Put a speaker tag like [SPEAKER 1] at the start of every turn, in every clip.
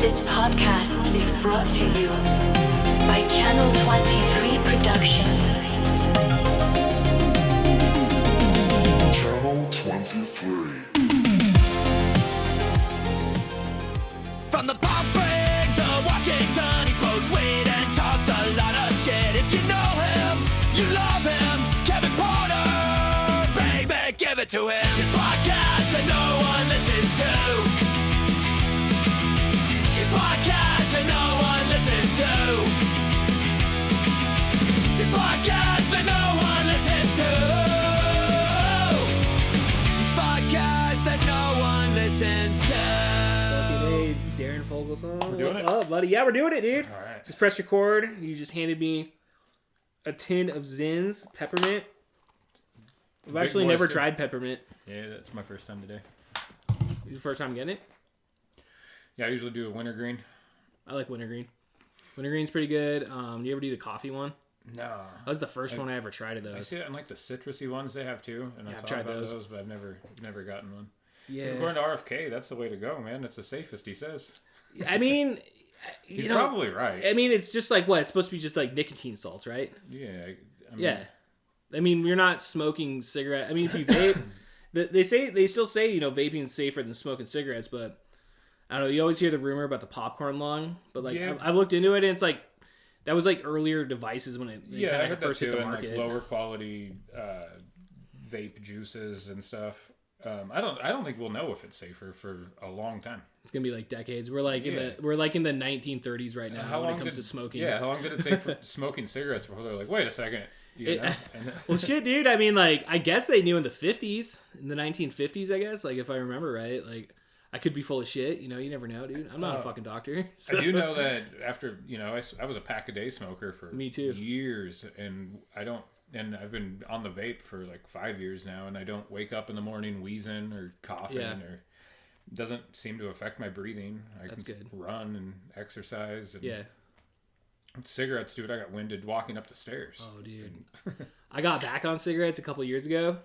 [SPEAKER 1] This podcast is brought to you by Channel 23 Productions.
[SPEAKER 2] Channel 23.
[SPEAKER 3] From the Palm Springs to Washington, he smokes weed and talks a lot of shit. If you know him, you love him. Kevin Porter, baby, give it to him. His podcast that no one listens to. His podcast that no one listens to. His podcast that no one listens to. His podcast that no one listens to.
[SPEAKER 4] Hey, Darrin Fogelsong.
[SPEAKER 5] We're doing
[SPEAKER 4] What's
[SPEAKER 5] it?
[SPEAKER 4] up, buddy? Yeah, we're doing it, dude.
[SPEAKER 5] All right.
[SPEAKER 4] Just press record. You just handed me a tin of Zins peppermint. I've
[SPEAKER 5] Big
[SPEAKER 4] actually never
[SPEAKER 5] moisture.
[SPEAKER 4] tried peppermint.
[SPEAKER 5] Yeah, that's my first time today.
[SPEAKER 4] This is your first time getting it?
[SPEAKER 5] Yeah, I usually do a wintergreen.
[SPEAKER 4] I like wintergreen. Wintergreen's pretty good. Do you ever do the coffee one?
[SPEAKER 5] No.
[SPEAKER 4] That was the first one I ever tried of
[SPEAKER 5] I
[SPEAKER 4] those.
[SPEAKER 5] see it in like the citrusy ones they have too, and
[SPEAKER 4] Yeah,
[SPEAKER 5] I've
[SPEAKER 4] I've
[SPEAKER 5] thought
[SPEAKER 4] tried
[SPEAKER 5] about
[SPEAKER 4] those.
[SPEAKER 5] those, but I've never gotten one.
[SPEAKER 4] Yeah.
[SPEAKER 5] According to RFK, that's the way to go, man. It's the safest, he says.
[SPEAKER 4] I mean,
[SPEAKER 5] He's
[SPEAKER 4] you know,
[SPEAKER 5] probably right.
[SPEAKER 4] I mean, it's just like what? It's supposed to be just like nicotine salts, right?
[SPEAKER 5] Yeah. I mean,
[SPEAKER 4] Yeah. I mean, you're not smoking cigarette. I mean, if you vape, they still say, you know, vaping is safer than smoking cigarettes, but I don't know. You always hear the rumor about the popcorn lung, but like
[SPEAKER 5] Yeah.
[SPEAKER 4] I've looked into it, and it's like that was like earlier devices when it
[SPEAKER 5] Yeah, I
[SPEAKER 4] kind
[SPEAKER 5] heard
[SPEAKER 4] of
[SPEAKER 5] that
[SPEAKER 4] first hit
[SPEAKER 5] too,
[SPEAKER 4] the
[SPEAKER 5] and
[SPEAKER 4] market.
[SPEAKER 5] like lower quality vape juices and stuff. I don't think we'll know if it's safer for a long time.
[SPEAKER 4] It's gonna be like decades. We're like
[SPEAKER 5] Yeah.
[SPEAKER 4] we're like in the 1930s right now when it comes to smoking.
[SPEAKER 5] Yeah, how long did it take for smoking cigarettes before they're like, wait a second? You know? And-
[SPEAKER 4] Well, shit, dude. I mean, like, I guess they knew in the 50s, in the 1950s, I guess. Like, if I remember right, like, I could be full of shit. You know, you never know, dude. I'm not a fucking doctor. So.
[SPEAKER 5] I do know that after, I was a pack a day smoker for
[SPEAKER 4] Me too.
[SPEAKER 5] years, and I've been on the vape for like 5 years now, and I don't wake up in the morning wheezing or coughing or it doesn't seem to affect my breathing.
[SPEAKER 4] That's
[SPEAKER 5] can
[SPEAKER 4] good.
[SPEAKER 5] run and exercise. And
[SPEAKER 4] Yeah.
[SPEAKER 5] cigarettes, dude, I got winded walking up the stairs.
[SPEAKER 4] Oh, dude. I got back on cigarettes a couple years ago,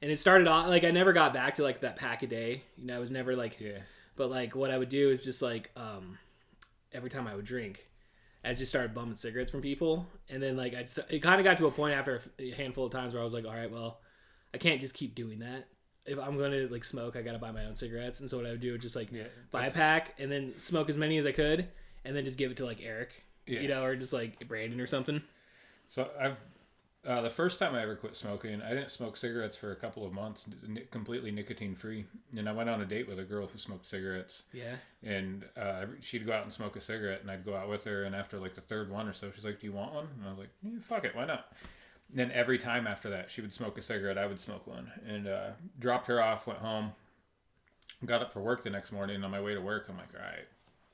[SPEAKER 4] and it started off like I never got back to like that pack a day. You know, I was never like,
[SPEAKER 5] Yeah.
[SPEAKER 4] But like what I would do is just like every time I would drink, I just started bumming cigarettes from people, and then like it kind of got to a point after a handful of times where I was like, all right, well, I can't just keep doing that. If I'm going to like smoke, I got to buy my own cigarettes, and so what I would do is just like buy a pack and then smoke as many as I could, and then just give it to like Eric.
[SPEAKER 5] Yeah.
[SPEAKER 4] You know, or just like Brandon or something.
[SPEAKER 5] So the first time I ever quit smoking, I didn't smoke cigarettes for a couple of months, completely nicotine free. And I went on a date with a girl who smoked cigarettes.
[SPEAKER 4] Yeah.
[SPEAKER 5] And she'd go out and smoke a cigarette, and I'd go out with her. And after like the third one or so, she's like, "Do you want one?" And I was like, "Yeah, fuck it, why not?" And then every time after that, she would smoke a cigarette, I would smoke one. And dropped her off, went home, got up for work the next morning. And on my way to work, I'm like, all right,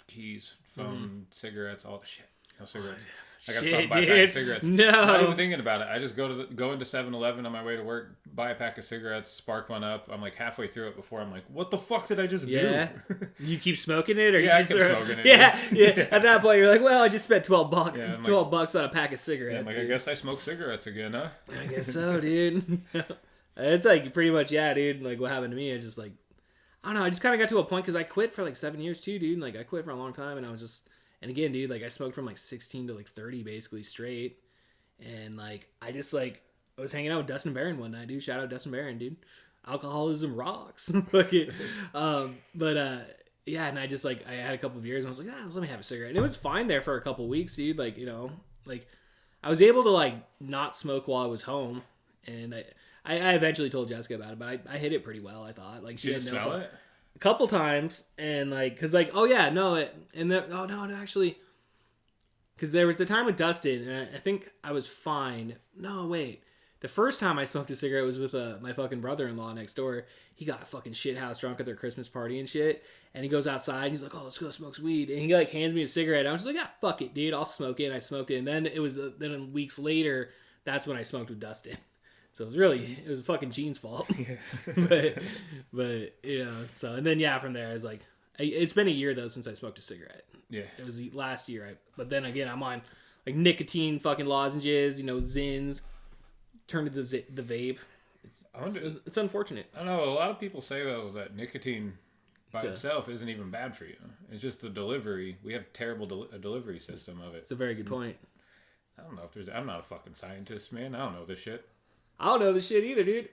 [SPEAKER 5] keys, phone, cigarettes, all the shit. No cigarettes. I got to stop
[SPEAKER 4] Shit,
[SPEAKER 5] buy a pack of
[SPEAKER 4] dude.
[SPEAKER 5] cigarettes.
[SPEAKER 4] No.
[SPEAKER 5] Not even thinking about it. I just go into 7-Eleven on my way to work, buy a pack of cigarettes, spark one up. I'm like halfway through it before I'm like, what the fuck did I just
[SPEAKER 4] Yeah.
[SPEAKER 5] do?
[SPEAKER 4] You keep smoking it, or
[SPEAKER 5] Yeah, I
[SPEAKER 4] you just
[SPEAKER 5] kept
[SPEAKER 4] throw
[SPEAKER 5] smoking it,
[SPEAKER 4] Yeah, yeah. At that point, you're like, well, I just spent $12,
[SPEAKER 5] Yeah, I'm like-
[SPEAKER 4] $12 on a pack of
[SPEAKER 5] And
[SPEAKER 4] cigarettes.
[SPEAKER 5] I'm like, I
[SPEAKER 4] dude.
[SPEAKER 5] guess I smoke cigarettes again, huh?
[SPEAKER 4] I guess so, dude. It's like pretty much, yeah, dude. Like what happened to me, I just like, I don't know. I just kind of got to a point because I quit for like 7 years too, dude. Like I quit for a long time, and I was just, and again, dude, like I smoked from like 16 to like 30 basically straight, and like I just like I was hanging out with Dustin Barron one night, dude. Shout out Dustin Barron, dude. Alcoholism rocks. Yeah, and I just like I had a couple of beers and I was like, let me have a cigarette, and it was fine there for a couple of weeks, dude. Like like I was able to like not smoke while I was home, and I eventually told Jessica about it, but I hit it pretty well. I thought like she
[SPEAKER 5] You
[SPEAKER 4] had
[SPEAKER 5] didn't
[SPEAKER 4] no
[SPEAKER 5] smell
[SPEAKER 4] fun.
[SPEAKER 5] it?
[SPEAKER 4] A couple times, and like because like oh yeah no it and the, oh no actually because there was the time with Dustin, and I think I was fine. No wait. The first time I smoked a cigarette was with my fucking brother-in-law next door. He got fucking shithouse drunk at their Christmas party and shit. And he goes outside and he's like, oh, let's go smoke some weed. And he like hands me a cigarette. I was just like, yeah, fuck it, dude. I'll smoke it. And I smoked it. And then it was, then weeks later, that's when I smoked with Dustin. So it was fucking Gene's fault. but, you know, so, and then yeah, from there I was like, it's been a year though since I smoked a cigarette.
[SPEAKER 5] Yeah.
[SPEAKER 4] It was last year. But then again, I'm on like nicotine fucking lozenges, you know, Zins. Turned to the vape. It's unfortunate.
[SPEAKER 5] I know a lot of people say though that nicotine by itself isn't even bad for you. It's just the delivery. We have terrible delivery system of it.
[SPEAKER 4] It's a very good point.
[SPEAKER 5] I don't know if there's. I'm not a fucking scientist, man. I don't know this shit.
[SPEAKER 4] I don't know this shit either, dude.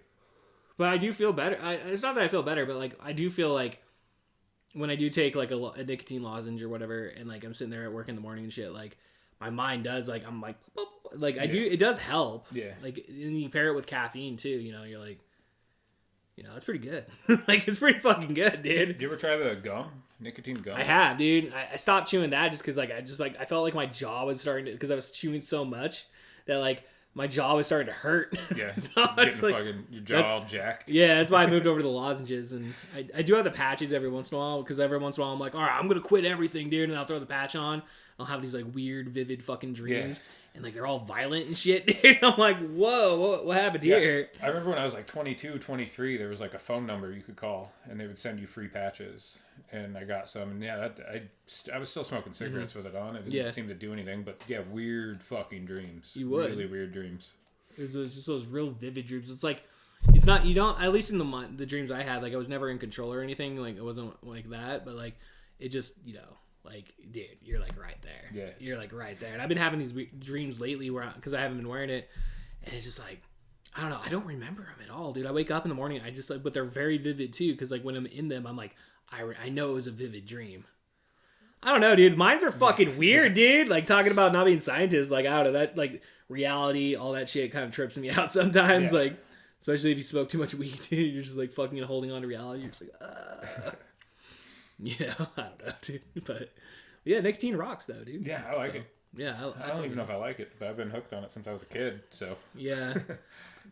[SPEAKER 4] But I do feel better. It's not that I feel better, but like I do feel like when I do take like a nicotine lozenge or whatever, and like I'm sitting there at work in the morning and shit, like my mind does like I'm like I do. It does help.
[SPEAKER 5] Yeah.
[SPEAKER 4] Like and you pair it with caffeine too. You know, you're like. You know, it's pretty good. Like, it's pretty fucking good, dude.
[SPEAKER 5] Did you ever try the gum? Nicotine gum?
[SPEAKER 4] I have, dude. I stopped chewing that just because, like, I felt like my jaw was starting to, because I was chewing so much that, like, my jaw was starting to hurt.
[SPEAKER 5] Yeah.
[SPEAKER 4] So I was like,
[SPEAKER 5] fucking, your jaw all jacked.
[SPEAKER 4] Yeah, that's why I moved over to the lozenges. And I do have the patches every once in a while because every once in a while I'm like, all right, I'm going to quit everything, dude. And I'll throw the patch on. I'll have these, like, weird, vivid fucking dreams. Yeah. And, like, they're all violent and shit, dude. I'm like, whoa, what happened here?
[SPEAKER 5] I remember when I was, like, 22, 23, there was, like, a phone number you could call, and they would send you free patches. And I got some, and, yeah, I was still smoking cigarettes with it on. It didn't seem to do anything, but, yeah, weird fucking dreams.
[SPEAKER 4] You would.
[SPEAKER 5] Really weird dreams.
[SPEAKER 4] It was just those real vivid dreams. It's like, it's not, you don't, at least in the dreams I had, like, I was never in control or anything. Like, it wasn't like that, but, like, it just, you know. Like, dude, you're, like, right there.
[SPEAKER 5] Yeah.
[SPEAKER 4] You're, like, right there. And I've been having these dreams lately because I haven't been wearing it. And it's just, like, I don't know. I don't remember them at all, dude. I wake up in the morning. I just, like, but they're very vivid, too. Because, like, when I'm in them, I'm like, I know it was a vivid dream. I don't know, dude. Mines are fucking weird, dude. Like, talking about not being scientists, like, out of that, like, reality, all that shit kind of trips me out sometimes. Yeah. Like, especially if you smoke too much weed, dude. You're just, like, fucking holding on to reality. You're just like, You know, I don't know, dude. But yeah, nicotine rocks, though, dude.
[SPEAKER 5] Yeah, I like it.
[SPEAKER 4] Yeah,
[SPEAKER 5] I don't even know if I like it, but I've been hooked on it since I was a kid. So
[SPEAKER 4] yeah,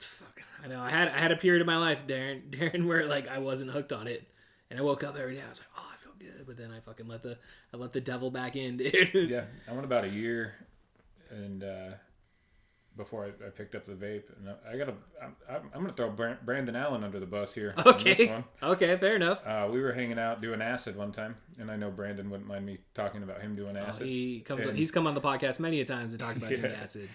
[SPEAKER 4] fuck. I know. I had a period of my life, Darrin, where like I wasn't hooked on it, and I woke up every day. I was like, oh, I feel good, but then I fucking let the devil back in, dude.
[SPEAKER 5] Yeah, I went about a year, and before I picked up the vape, and I'm gonna throw Brandon Allen under the bus here.
[SPEAKER 4] Okay.
[SPEAKER 5] On this one.
[SPEAKER 4] Okay, fair enough.
[SPEAKER 5] We were hanging out doing acid one time, and I know Brandon wouldn't mind me talking about him doing acid.
[SPEAKER 4] He's come on the podcast many a times to talk about doing acid.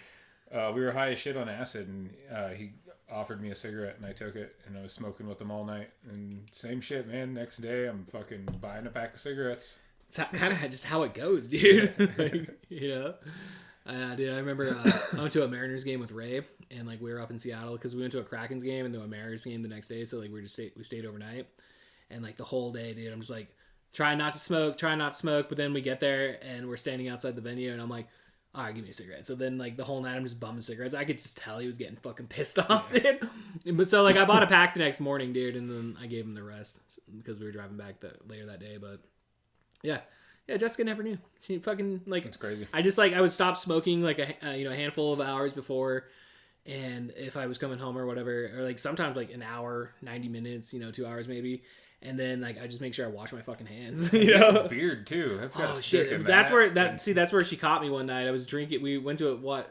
[SPEAKER 5] We were high as shit on acid, and he offered me a cigarette, and I took it, and I was smoking with him all night. And same shit, man. Next day, I'm fucking buying a pack of cigarettes.
[SPEAKER 4] It's kind of just how it goes, dude. Like, you know. Dude, I remember I went to a Mariners game with Ray, and like we were up in Seattle because we went to a Krakens game and then a Mariners game the next day. So like we stayed overnight, and like the whole day, dude, I'm just like trying not to smoke. But then we get there and we're standing outside the venue, and I'm like, all right, give me a cigarette. So then like the whole night I'm just bumming cigarettes. I could just tell he was getting fucking pissed off, dude. But so like I bought a pack the next morning, dude, and then I gave him the rest because we were driving back later that day. But yeah. Yeah, Jessica never knew. She fucking like.
[SPEAKER 5] That's crazy.
[SPEAKER 4] I just like I would stop smoking like a handful of hours before, and if I was coming home or whatever, or like sometimes like an hour, 90 minutes, 2 hours maybe, and then like I just make sure I wash my fucking hands. You know,
[SPEAKER 5] beard too. That's got
[SPEAKER 4] shit.
[SPEAKER 5] In
[SPEAKER 4] that's where that's where she caught me one night. I was drinking. We went to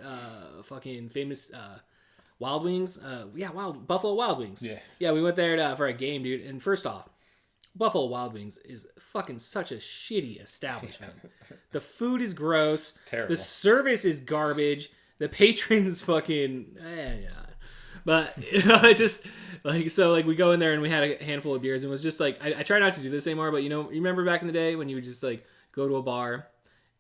[SPEAKER 4] fucking famous Wild Wings. Buffalo Wild Wings. Yeah. We went there for a game, dude. And first off, Buffalo Wild Wings is fucking such a shitty establishment. The food is gross.
[SPEAKER 5] Terrible.
[SPEAKER 4] The service is garbage. The patrons fucking But I just like we go in there and we had a handful of beers and it was just like I try not to do this anymore, but you remember back in the day when you would just like go to a bar,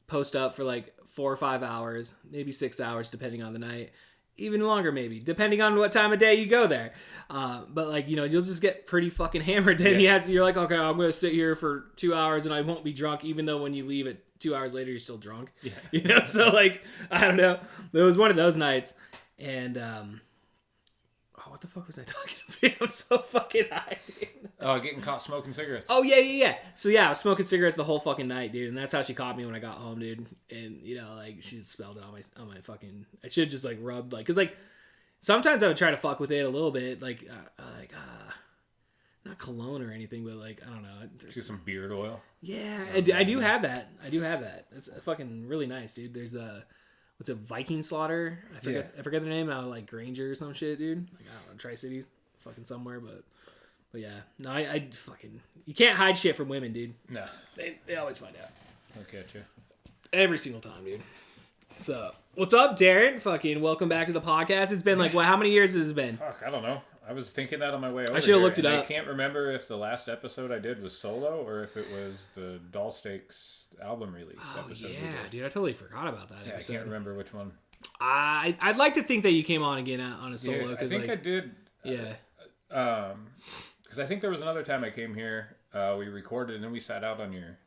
[SPEAKER 4] post up for like 4 or 5 hours, maybe 6 hours depending on the night. Even longer maybe, depending on what time of day you go there. But like, you'll just get pretty fucking hammered. Then you're like, okay, I'm going to sit here for 2 hours and I won't be drunk, even though when you leave it 2 hours later, you're still drunk. Yeah. So like, I don't know. It was one of those nights. And, what the fuck was I talking about? I'm so fucking high.
[SPEAKER 5] Getting caught smoking cigarettes.
[SPEAKER 4] Oh, yeah. So, yeah, I was smoking cigarettes the whole fucking night, dude. And that's how she caught me when I got home, dude. And, like, she smelled it on my fucking... I should have just, like, rubbed, like... Because, like, sometimes I would try to fuck with it a little bit. Like, not cologne or anything, but, like, I don't know.
[SPEAKER 5] Just some beard oil.
[SPEAKER 4] Yeah, I do have that. It's fucking really nice, dude. There's a... What's a Viking Slaughter? I forget their name. Out of like Granger or some shit, dude. Like I don't know, Tri-Cities, fucking somewhere. But yeah, no, I fucking you can't hide shit from women, dude.
[SPEAKER 5] No,
[SPEAKER 4] they always find out.
[SPEAKER 5] They'll catch you
[SPEAKER 4] every single time, dude. So what's up, Darrin? Fucking welcome back to the podcast. It's been like how many years has it been?
[SPEAKER 5] Fuck, I don't know. I was thinking that on my way over.
[SPEAKER 4] I should have
[SPEAKER 5] here,
[SPEAKER 4] looked it
[SPEAKER 5] and
[SPEAKER 4] up.
[SPEAKER 5] I can't remember if the last episode I did was solo or if it was the Doll Steaks album release episode. we
[SPEAKER 4] Yeah,
[SPEAKER 5] did.
[SPEAKER 4] dude, I totally forgot about that
[SPEAKER 5] Yeah, I
[SPEAKER 4] episode.
[SPEAKER 5] can't remember which one.
[SPEAKER 4] I'd like to think that you came on again on a solo.
[SPEAKER 5] Yeah, I
[SPEAKER 4] Cause,
[SPEAKER 5] think
[SPEAKER 4] like,
[SPEAKER 5] I did.
[SPEAKER 4] Yeah.
[SPEAKER 5] Because I think there was another time I came here. We recorded and then we sat out on your.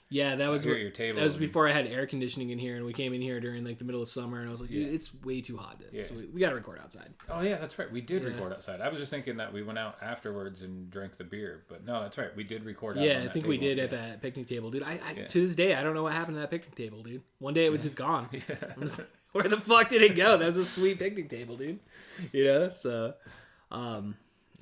[SPEAKER 4] Yeah, that was
[SPEAKER 5] Here at your table
[SPEAKER 4] that was
[SPEAKER 5] and-
[SPEAKER 4] before I had air conditioning in here, and we came in here during like the middle of summer, and I was like, dude, it's way too hot.
[SPEAKER 5] Yeah.
[SPEAKER 4] So we got to record outside.
[SPEAKER 5] Oh yeah, that's right. We did
[SPEAKER 4] Yeah.
[SPEAKER 5] record outside. I was just thinking that we went out afterwards and drank the beer, but no, that's right. We did record. Out
[SPEAKER 4] Yeah,
[SPEAKER 5] on
[SPEAKER 4] I
[SPEAKER 5] that
[SPEAKER 4] think we
[SPEAKER 5] table.
[SPEAKER 4] did at that picnic table, dude. I to this day I don't know what happened to that picnic table, dude. One day it was just gone. I'm just like, where the fuck did it go? That was a sweet picnic table, dude. You know, so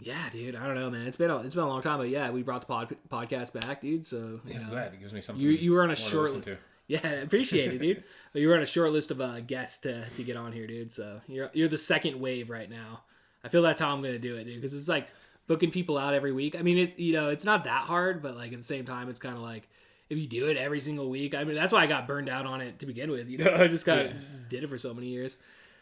[SPEAKER 4] yeah, dude. I don't know, man. It's been a long time, but yeah, we brought the podcast back, dude. So you know,
[SPEAKER 5] I'm glad it gives me something.
[SPEAKER 4] you were on a
[SPEAKER 5] more to
[SPEAKER 4] short.
[SPEAKER 5] listen to.
[SPEAKER 4] Yeah, appreciate it, dude. But you were on a short list of guests to get on here, dude. So you're the second wave right now. I feel that's how I'm gonna do it, dude. Because it's like booking people out every week. I mean, it's not that hard, but like at the same time, it's kind of like if you do it every single week. I mean, that's why I got burned out on it to begin with. You know, I just just did it for so many years.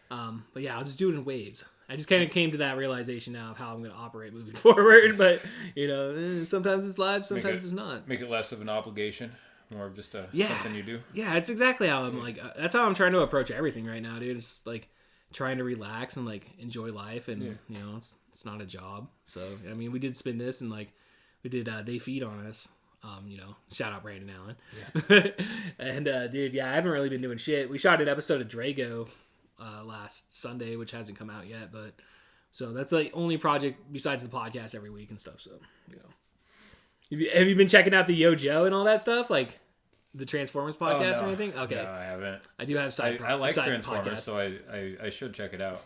[SPEAKER 4] But yeah, I'll just do it in waves. I just kind of came to that realization now of how I'm going to operate moving forward. But you know, sometimes it's live, sometimes it's not.
[SPEAKER 5] Make it less of an obligation, more of just something you do.
[SPEAKER 4] Yeah, it's exactly how I'm like. That's how I'm trying to approach everything right now, dude. It's like trying to relax and like enjoy life, and you know, it's not a job. So I mean, we did spin this, and like we did. They Feed on Us. You know, shout out Brandon Allen. Yeah. And dude, yeah, I haven't really been doing shit. We shot an episode of Drago last Sunday, which hasn't come out yet, but so that's the only project besides the podcast every week and stuff. So you know, have you been checking out the Yo Joe and all that stuff, like the Transformers podcast or anything? Okay,
[SPEAKER 5] no, I haven't.
[SPEAKER 4] I do have
[SPEAKER 5] I like
[SPEAKER 4] side
[SPEAKER 5] Transformers,
[SPEAKER 4] podcasts.
[SPEAKER 5] so I should check it out.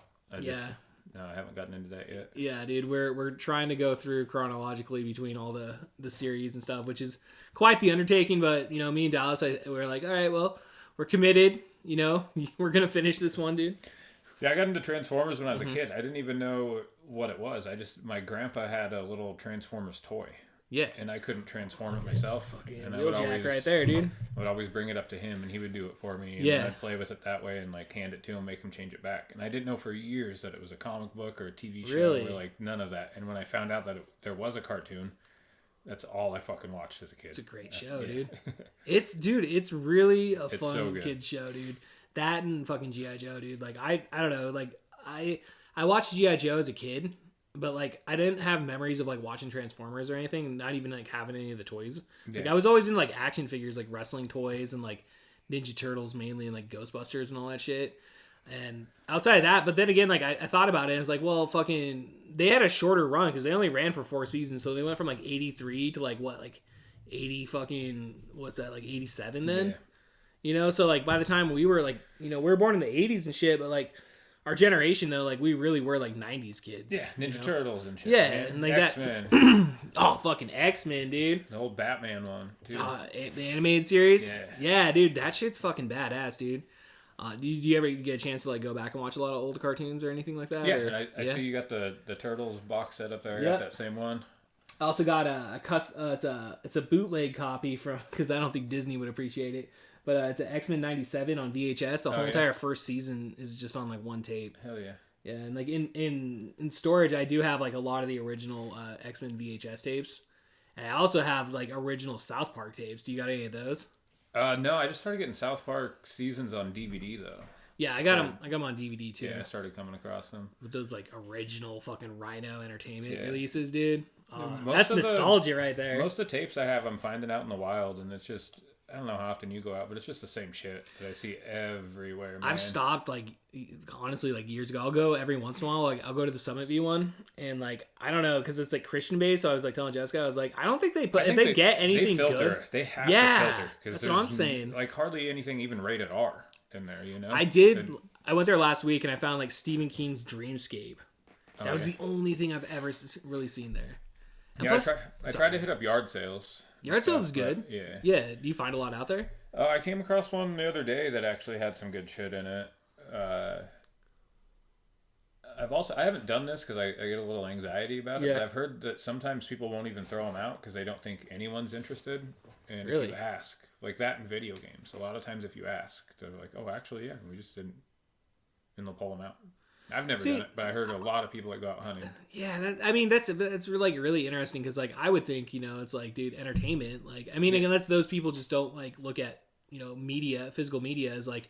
[SPEAKER 5] No, I haven't gotten into that yet.
[SPEAKER 4] Yeah, dude, we're trying to go through chronologically between all the series and stuff, which is quite the undertaking. But you know, me and Dallas, we're like, all right, well, we're committed. You know, we're gonna finish this one, dude.
[SPEAKER 5] Yeah, I got into Transformers when I was a kid. I didn't even know what it was. My grandpa had a little Transformers toy.
[SPEAKER 4] Yeah,
[SPEAKER 5] And I couldn't transform it myself. And I
[SPEAKER 4] Wheeljack right there, dude.
[SPEAKER 5] I would always bring it up to him, and he would do it for me. And
[SPEAKER 4] Yeah.
[SPEAKER 5] then I'd play with it that way and like hand it to him, make him change it back. And I didn't know for years that it was a comic book or a TV show
[SPEAKER 4] Really?
[SPEAKER 5] or like none of that. And when I found out that there was a cartoon, that's all I fucking watched as a kid.
[SPEAKER 4] It's a great show,
[SPEAKER 5] yeah.
[SPEAKER 4] dude. It's really a fun
[SPEAKER 5] so good.
[SPEAKER 4] kid show, dude. That and fucking G.I. Joe, dude. Like I don't know, like I watched G.I. Joe as a kid, but like I didn't have memories of like watching Transformers or anything, not even like having any of the toys. Like
[SPEAKER 5] Yeah.
[SPEAKER 4] I was always in like action figures, like wrestling toys and like Ninja Turtles mainly, and like Ghostbusters and all that shit. And outside of that, but then again, like I thought about it, and it's like, well, fucking, they had a shorter run because they only ran for 4 seasons, so they went from like 83 to like what, like 80 fucking, what's that, like 87 then?
[SPEAKER 5] Yeah.
[SPEAKER 4] You know, so like by the time we were like, you know, we were born in the 80s and shit, but like our generation though, like we really were like 90s kids.
[SPEAKER 5] Yeah, Ninja Turtles and shit.
[SPEAKER 4] Yeah,
[SPEAKER 5] man.
[SPEAKER 4] and like
[SPEAKER 5] X-Men.
[SPEAKER 4] that. Oh, fucking X-Men, dude.
[SPEAKER 5] The old Batman one, too.
[SPEAKER 4] The animated series.
[SPEAKER 5] Yeah.
[SPEAKER 4] Yeah, dude, that shit's fucking badass, dude. Do you ever get a chance to like go back and watch a lot of old cartoons or anything like that?
[SPEAKER 5] Yeah,
[SPEAKER 4] or,
[SPEAKER 5] and I see you got the Turtles box set up there. I
[SPEAKER 4] Yeah.
[SPEAKER 5] got that same one.
[SPEAKER 4] I also got it's a bootleg copy from, because I don't think Disney would appreciate it, but it's an X-Men 97 on VHS. The whole entire first season is just on like one tape.
[SPEAKER 5] Hell yeah.
[SPEAKER 4] Yeah, and like in storage, I do have like a lot of the original X-Men VHS tapes, and I also have like original South Park tapes. Do you got any of those?
[SPEAKER 5] No, I just started getting South Park seasons on DVD though.
[SPEAKER 4] Yeah, I got them. I got them on DVD too.
[SPEAKER 5] Yeah, I started coming across them.
[SPEAKER 4] With those like original fucking Rhino Entertainment
[SPEAKER 5] Yeah.
[SPEAKER 4] releases, dude.
[SPEAKER 5] Most
[SPEAKER 4] That's
[SPEAKER 5] of the-
[SPEAKER 4] nostalgia right there.
[SPEAKER 5] Most of the tapes I have, I'm finding out in the wild, and it's just, I don't know how often you go out, but it's just the same shit that I see everywhere, man.
[SPEAKER 4] I've stopped like honestly like years ago. I'll go every once in a while. Like I'll go to the Summit View one, and like I don't know, because it's like Christian based. So I was like telling Jessica, I was like, I don't think they put,
[SPEAKER 5] I
[SPEAKER 4] if
[SPEAKER 5] think
[SPEAKER 4] they get anything
[SPEAKER 5] they filter.
[SPEAKER 4] good.
[SPEAKER 5] They have
[SPEAKER 4] Yeah,
[SPEAKER 5] to filter.
[SPEAKER 4] that's what I'm saying.
[SPEAKER 5] Like hardly anything even rated R in there, you know?
[SPEAKER 4] I did. I went there last week and I found like Stephen King's Dreamscape. That was
[SPEAKER 5] Okay.
[SPEAKER 4] the only thing I've ever really seen there. And
[SPEAKER 5] Yeah,
[SPEAKER 4] plus,
[SPEAKER 5] I tried to hit up yard sales. and
[SPEAKER 4] Yard sales is
[SPEAKER 5] stuff,
[SPEAKER 4] good.
[SPEAKER 5] but Yeah.
[SPEAKER 4] Yeah. Do you find a lot out there?
[SPEAKER 5] I came across one the other day that actually had some good shit in it. I haven't done this because I get a little anxiety about it.
[SPEAKER 4] Yeah.
[SPEAKER 5] But I've heard that sometimes people won't even throw them out because they don't think anyone's interested. And
[SPEAKER 4] Really?
[SPEAKER 5] if you ask, like that in video games, a lot of times if you ask, they're like, "Oh, actually, yeah, we just didn't," and they'll pull them out. I've never done it, but I heard a lot of people that go out hunting.
[SPEAKER 4] Yeah, that's like really interesting because like I would think it's like, dude, entertainment. Like unless those people just don't like look at media, physical media as like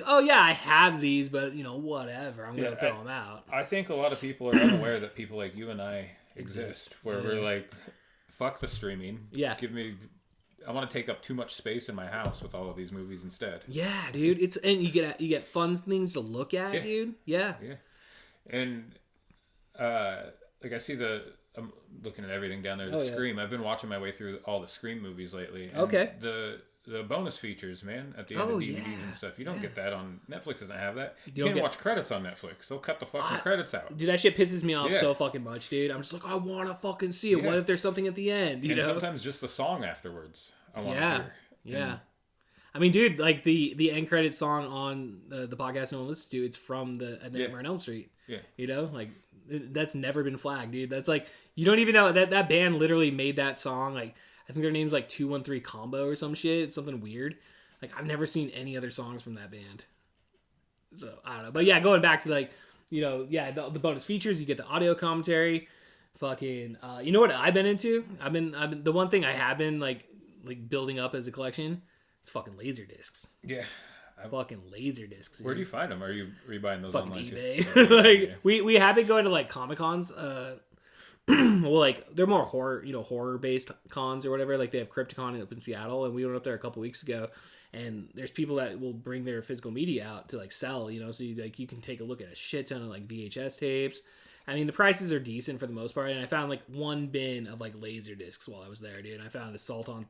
[SPEAKER 4] oh yeah, I have these, but whatever, I'm gonna throw them out.
[SPEAKER 5] I think a lot of people are unaware that people like you and I exist, where we're like, fuck the streaming.
[SPEAKER 4] Yeah,
[SPEAKER 5] I want to take up too much space in my house with all of these movies instead.
[SPEAKER 4] Yeah, dude. And you get fun things to look at, dude. Yeah.
[SPEAKER 5] Yeah. And like I see I'm looking at everything down there. Scream. I've been watching my way through all the Scream movies lately. And
[SPEAKER 4] okay.
[SPEAKER 5] The bonus features, man, at the end of DVDs and stuff. You don't get that on Netflix. Doesn't have that. You can't watch credits on Netflix. They'll cut the fucking credits out.
[SPEAKER 4] Dude, that shit pisses me off so fucking much, dude. I'm just like, I want to fucking see it. What if there's something at the end? You know?
[SPEAKER 5] Sometimes just the song afterwards. I want to hear.
[SPEAKER 4] Yeah. I mean, dude, like the end credit song on the podcast no one listens to, it's from the Nightmare on Elm Street. Yeah. Like that's never been flagged, dude. That's like you don't even know that band literally made that song. Like I think their name's like 213 Combo or some shit. It's something weird. Like I've never seen any other songs from that band. So I don't know. But yeah, going back to like the bonus features, you get the audio commentary. Fucking you know what I've been into? I've been the one thing I have been like building up as a collection. It's fucking laser discs.
[SPEAKER 5] Yeah.
[SPEAKER 4] Fucking laser discs.
[SPEAKER 5] Where do you find them? Are you buying those
[SPEAKER 4] fucking
[SPEAKER 5] online
[SPEAKER 4] eBay.
[SPEAKER 5] too?
[SPEAKER 4] Like we have been going to like Comic Cons. Well, like they're more horror based cons or whatever. Like they have Crypticon up in Seattle, and we went up there a couple weeks ago. And there's people that will bring their physical media out to like sell, so you can take a look at a shit ton of like VHS tapes. I mean, the prices are decent for the most part, and I found like one bin of like laser discs while I was there, dude. And I found Assault on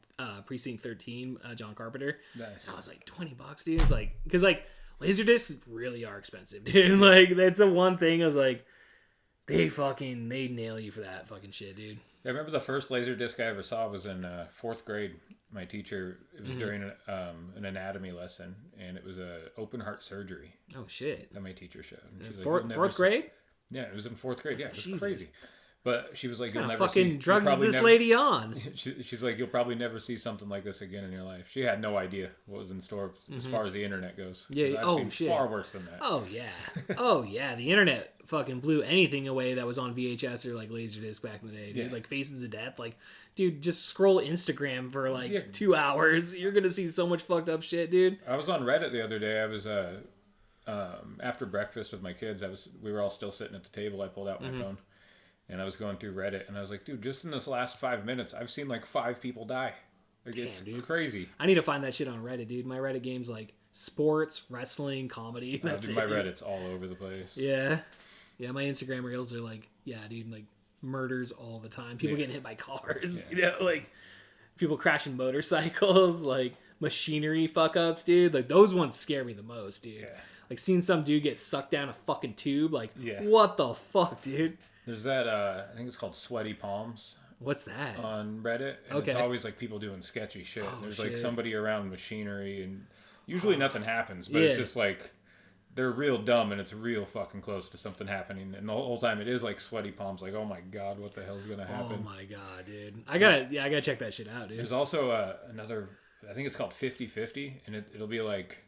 [SPEAKER 4] Precinct 13, John Carpenter. Nice. And I was like, $20, dude. It's like because like laser discs really are expensive, dude. Like that's the one thing I was like, they nail you for that fucking shit, dude.
[SPEAKER 5] I remember the first laser disc I ever saw was in 4th grade. My teacher, it was during an anatomy lesson, and it was a open heart surgery.
[SPEAKER 4] Oh shit!
[SPEAKER 5] That my teacher showed. And she's
[SPEAKER 4] like, fourth grade?
[SPEAKER 5] Yeah, it was in 4th grade. Yeah, it was crazy. But she was like, "You'll never
[SPEAKER 4] fucking
[SPEAKER 5] see."
[SPEAKER 4] Drugs is this lady on?
[SPEAKER 5] She's like, "You'll probably never see something like this again in your life." She had no idea what was in store as far as the internet goes.
[SPEAKER 4] Yeah.
[SPEAKER 5] I've seen
[SPEAKER 4] shit.
[SPEAKER 5] Far worse than that.
[SPEAKER 4] Oh yeah. Oh yeah. The internet fucking blew anything away that was on VHS or like Laserdisc back in the day, dude. Yeah. Like Faces of Death. Like, dude, just scroll Instagram for like 2 hours. You're gonna see so much fucked up shit, dude.
[SPEAKER 5] I was on Reddit the other day. I was after breakfast with my kids. We were all still sitting at the table. I pulled out my phone. And I was going through Reddit, and I was like, dude, just in this last 5 minutes, I've seen like 5 people die. Like, it's crazy.
[SPEAKER 4] I need to find that shit on Reddit, dude. My Reddit game's like sports, wrestling, comedy. That's
[SPEAKER 5] my Reddit's all over the place.
[SPEAKER 4] Yeah. Yeah, my Instagram reels are like, dude, like murders all the time. People getting hit by cars, like people crashing motorcycles, like machinery fuck ups, dude. Like those ones scare me the most, dude. Yeah. Like seeing some dude get sucked down a fucking tube, like, what the fuck, dude?
[SPEAKER 5] There's that, I think it's called Sweaty Palms.
[SPEAKER 4] What's that?
[SPEAKER 5] On Reddit. And it's always like people doing sketchy shit. There's like somebody around machinery, and usually nothing happens, but it's just like they're real dumb, and it's real fucking close to something happening. And the whole time it is like sweaty palms, like, oh my god, what the hell's gonna happen?
[SPEAKER 4] Oh my god, dude. I gotta check that shit out, dude.
[SPEAKER 5] There's also another, I think it's called 50-50, and it'll be like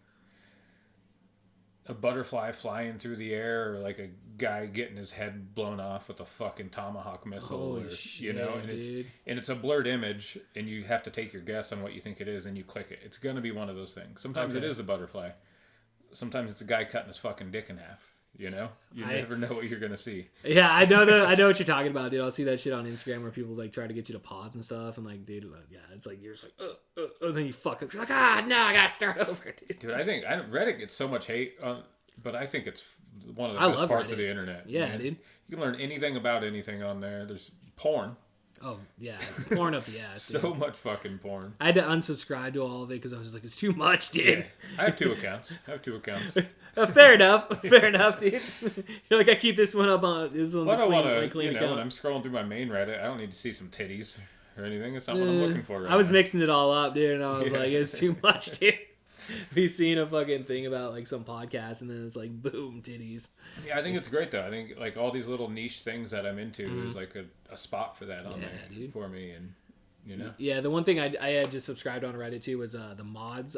[SPEAKER 5] a butterfly flying through the air, or like a guy getting his head blown off with a fucking tomahawk missile.
[SPEAKER 4] Holy shit,
[SPEAKER 5] and
[SPEAKER 4] dude.
[SPEAKER 5] it's a blurred image, and you have to take your guess on what you think it is, and you click it. It's gonna be one of those things. Sometimes it is the butterfly. Sometimes it's a guy cutting his fucking dick in half. You never know what you're gonna see.
[SPEAKER 4] Yeah, I know what you're talking about, dude. I'll see that shit on Instagram where people like try to get you to pause and stuff, and like, dude, it's like you're just like, and then you fuck up. You're like, no, I gotta start over, dude.
[SPEAKER 5] Dude, I think Reddit gets so much hate on, but I think it's one of the best parts of the internet.
[SPEAKER 4] Yeah, dude.
[SPEAKER 5] You can learn anything about anything on there. There's porn. Oh
[SPEAKER 4] yeah, porn up the ass.
[SPEAKER 5] So much fucking porn.
[SPEAKER 4] I had to unsubscribe to all of it because I was just like, it's too much, dude.
[SPEAKER 5] Yeah. I have two accounts.
[SPEAKER 4] Fair enough, dude. You're like, I keep this one up on this one's
[SPEAKER 5] well,
[SPEAKER 4] a clean account.
[SPEAKER 5] When I'm scrolling through my main Reddit, I don't need to see some titties or anything. It's not what I'm looking for.
[SPEAKER 4] I was mixing it all up, dude, and I was like, it's too much, dude. Be seeing a fucking thing about like some podcast, and then it's like, boom, titties.
[SPEAKER 5] Yeah, I think it's great though. I think like all these little niche things that I'm into, there's like a spot for that on there, dude. For me, and
[SPEAKER 4] Yeah, the one thing I had just subscribed on Reddit to was the mods.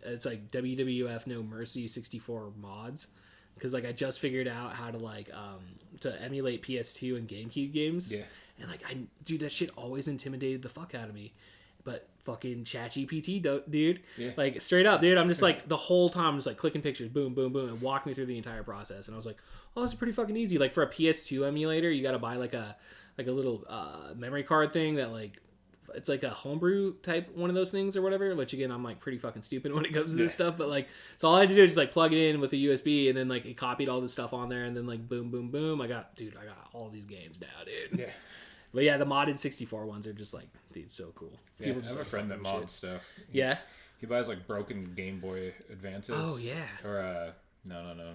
[SPEAKER 4] It's like WWF No Mercy 64 mods. because like I just figured out how to like to emulate PS2 and GameCube games.
[SPEAKER 5] Yeah.
[SPEAKER 4] And like dude, that shit always intimidated the fuck out of me. But fucking ChatGPT, dude, like straight up, dude, I'm just like the whole time just like clicking pictures, boom, boom, boom, and walk me through the entire process. And I was like, oh, this is pretty fucking easy. Like for a PS2 emulator, you got to buy like a little memory card thing that like it's like a homebrew type one of those things or whatever. Which again, I'm like pretty fucking stupid when it comes to this stuff. But like, so all I had to do is just like plug it in with a USB, and then like it copied all this stuff on there, and then like boom, boom, boom. I got all these games now, dude.
[SPEAKER 5] Yeah.
[SPEAKER 4] But yeah, the modded 64 ones are just like, dude, so cool.
[SPEAKER 5] Yeah,
[SPEAKER 4] People
[SPEAKER 5] I
[SPEAKER 4] just
[SPEAKER 5] have a
[SPEAKER 4] like
[SPEAKER 5] friend that
[SPEAKER 4] fucking
[SPEAKER 5] mods
[SPEAKER 4] shit.
[SPEAKER 5] stuff.
[SPEAKER 4] Yeah.
[SPEAKER 5] He buys like broken Game Boy Advances.
[SPEAKER 4] Oh yeah.
[SPEAKER 5] Or no,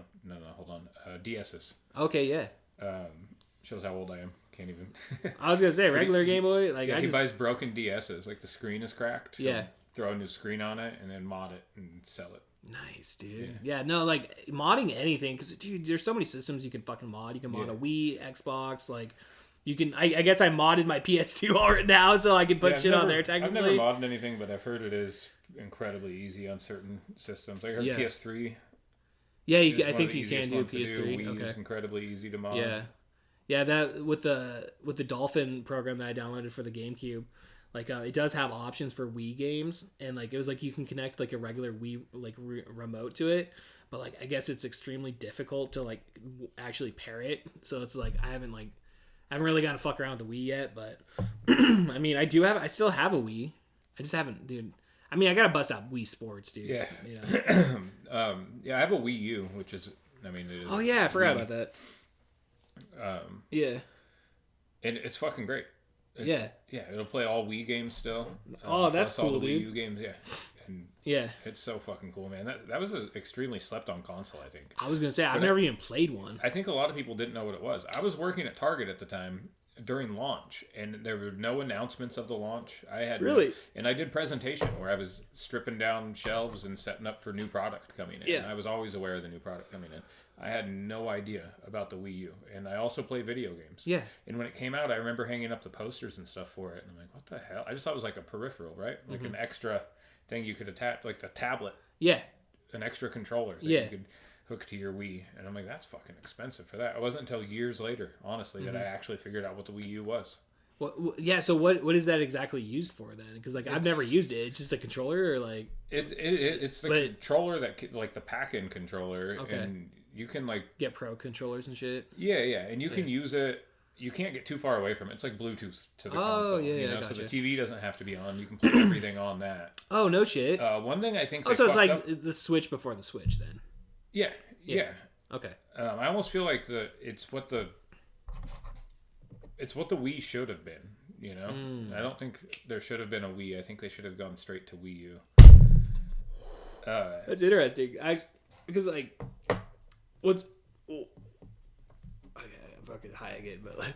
[SPEAKER 5] hold on. DS's.
[SPEAKER 4] Okay, yeah.
[SPEAKER 5] Shows how old I am. Can't even.
[SPEAKER 4] I was gonna say regular Game Boy. Like
[SPEAKER 5] yeah,
[SPEAKER 4] he
[SPEAKER 5] buys broken DS's. Like the screen is cracked.
[SPEAKER 4] Yeah.
[SPEAKER 5] Throw a new screen on it and then mod it and sell it.
[SPEAKER 4] Nice, dude. Yeah, no, like modding anything, because dude, there's so many systems you can fucking mod. You can mod a Wii, Xbox, like. You can. I guess I modded my PS2 already now, so I can put shit on there. Technically,
[SPEAKER 5] I've never modded anything, but I've heard it is incredibly easy on certain systems. I heard PS3.
[SPEAKER 4] Yeah, I think you can do PS3.
[SPEAKER 5] Wii
[SPEAKER 4] Okay,
[SPEAKER 5] is incredibly easy to mod.
[SPEAKER 4] Yeah. That with the Dolphin program that I downloaded for the GameCube, like it does have options for Wii games, and like it was like you can connect like a regular Wii like remote to it, but like I guess it's extremely difficult to like actually pair it. So it's like I haven't really gotten to fuck around with the Wii yet, but I mean, I still have a Wii. I just haven't, dude. I mean, I gotta bust out Wii Sports, dude.
[SPEAKER 5] Yeah.
[SPEAKER 4] You know?
[SPEAKER 5] Yeah, I have a Wii U, which is, I mean, it is.
[SPEAKER 4] Oh yeah, I forgot about that. Yeah.
[SPEAKER 5] And it's fucking great.
[SPEAKER 4] Yeah,
[SPEAKER 5] it'll play all Wii games still.
[SPEAKER 4] Oh, that's
[SPEAKER 5] all
[SPEAKER 4] cool,
[SPEAKER 5] the
[SPEAKER 4] dude.
[SPEAKER 5] Wii U games, yeah. And
[SPEAKER 4] yeah.
[SPEAKER 5] It's so fucking cool, man. That was an extremely slept-on console, I think.
[SPEAKER 4] I was gonna say I've never even played one.
[SPEAKER 5] I think a lot of people didn't know what it was. I was working at Target at the time during launch, and there were no announcements of the launch. I had and I did presentation where I was stripping down shelves and setting up for new product coming in.
[SPEAKER 4] Yeah.
[SPEAKER 5] I was always aware of the new product coming in. I had no idea about the Wii U, and I also play video games.
[SPEAKER 4] Yeah.
[SPEAKER 5] And when it came out, I remember hanging up the posters and stuff for it, and I'm like, what the hell? I just thought it was like a peripheral, right? Like an extra thing you could attach, like the tablet.
[SPEAKER 4] Yeah.
[SPEAKER 5] An extra controller that you could hook to your Wii. And I'm like, that's fucking expensive for that. It wasn't until years later, honestly, that I actually figured out what the Wii U was.
[SPEAKER 4] Well, yeah, so what is that exactly used for then? Because like I've never used it. It's just a controller, or like
[SPEAKER 5] it's the controller that like the pack-in controller, and you can like
[SPEAKER 4] get pro controllers and shit.
[SPEAKER 5] Yeah, and you can use it. You can't get too far away from it. It's like Bluetooth to the console. You know?
[SPEAKER 4] Gotcha.
[SPEAKER 5] So the TV doesn't have to be on. You can play everything on that.
[SPEAKER 4] Oh no shit.
[SPEAKER 5] One thing I think.
[SPEAKER 4] So it's like the Switch before the Switch then.
[SPEAKER 5] Yeah.
[SPEAKER 4] Okay.
[SPEAKER 5] I almost feel like it's what the Wii should have been. You know, I don't think there should have been a Wii. I think they should have gone straight to Wii U.
[SPEAKER 4] That's interesting. Because like, what's okay? I'm fucking high again, but like,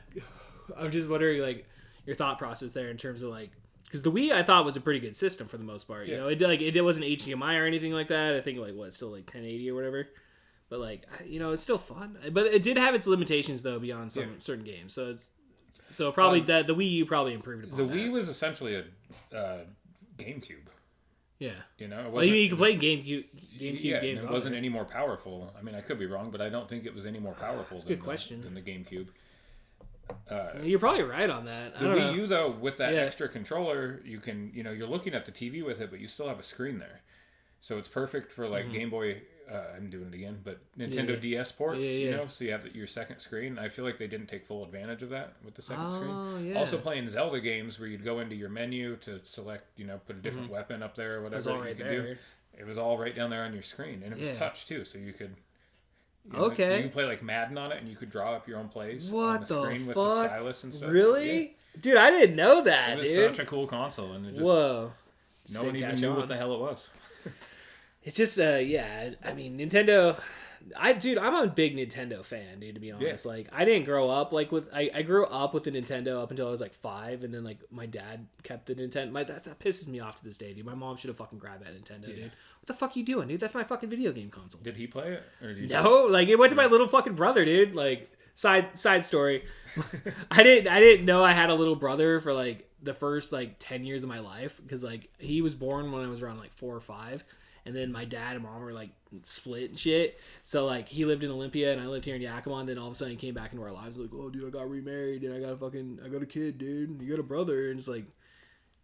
[SPEAKER 4] I'm just wondering like your thought process there in terms of like, because the Wii I thought was a pretty good system for the most part. You know, it wasn't HDMI or anything like that. I think like still like 1080 or whatever. But like, you know, it's still fun. But it did have its limitations though beyond some certain games. So probably the Wii U probably improved upon that.
[SPEAKER 5] The Wii was essentially a GameCube.
[SPEAKER 4] Yeah.
[SPEAKER 5] You know,
[SPEAKER 4] Well, you can play GameCube games.
[SPEAKER 5] It wasn't any more powerful. I mean, I could be wrong, but I don't think it was any more powerful than the GameCube.
[SPEAKER 4] You're probably right on that.
[SPEAKER 5] The Wii U, though, with that extra controller, you can, you know, you're looking at the TV with it, but you still have a screen there. So it's perfect for like Game Boy. I'm doing it again, but Nintendo DS ports, you know, so you have your second screen. I feel like they didn't take full advantage of that with the second screen.
[SPEAKER 4] Yeah.
[SPEAKER 5] Also playing Zelda games where you'd go into your menu to select, you know, put a different weapon up there or whatever. It was all right there. It was all right down there on your screen, and it was touch too, so you could. You know, you can play like Madden on it, and you could draw up your own plays on the screen with the stylus and stuff.
[SPEAKER 4] Really?
[SPEAKER 5] Yeah.
[SPEAKER 4] Dude, I didn't know that.
[SPEAKER 5] It was such a cool console, and it just no one even knew what the hell it was.
[SPEAKER 4] It's just, I mean, Nintendo. I'm a big Nintendo fan, dude. To be honest, like I didn't grow up like with. I grew up with the Nintendo up until I was like 5, and then like my dad kept the Nintendo. That pisses me off to this day, dude. My mom should have fucking grabbed that Nintendo, dude. What the fuck you doing, dude? That's my fucking video game console.
[SPEAKER 5] Did he play it? Or did
[SPEAKER 4] like it went to my little fucking brother, dude. Like side story. I didn't know I had a little brother for like the first like 10 years of my life because like he was born when I was around like 4 or 5. And then my dad and mom were like split and shit. So like he lived in Olympia and I lived here in Yakima. And then all of a sudden he came back into our lives like, oh dude, I got remarried and I got a kid, dude. You got a brother, and it's like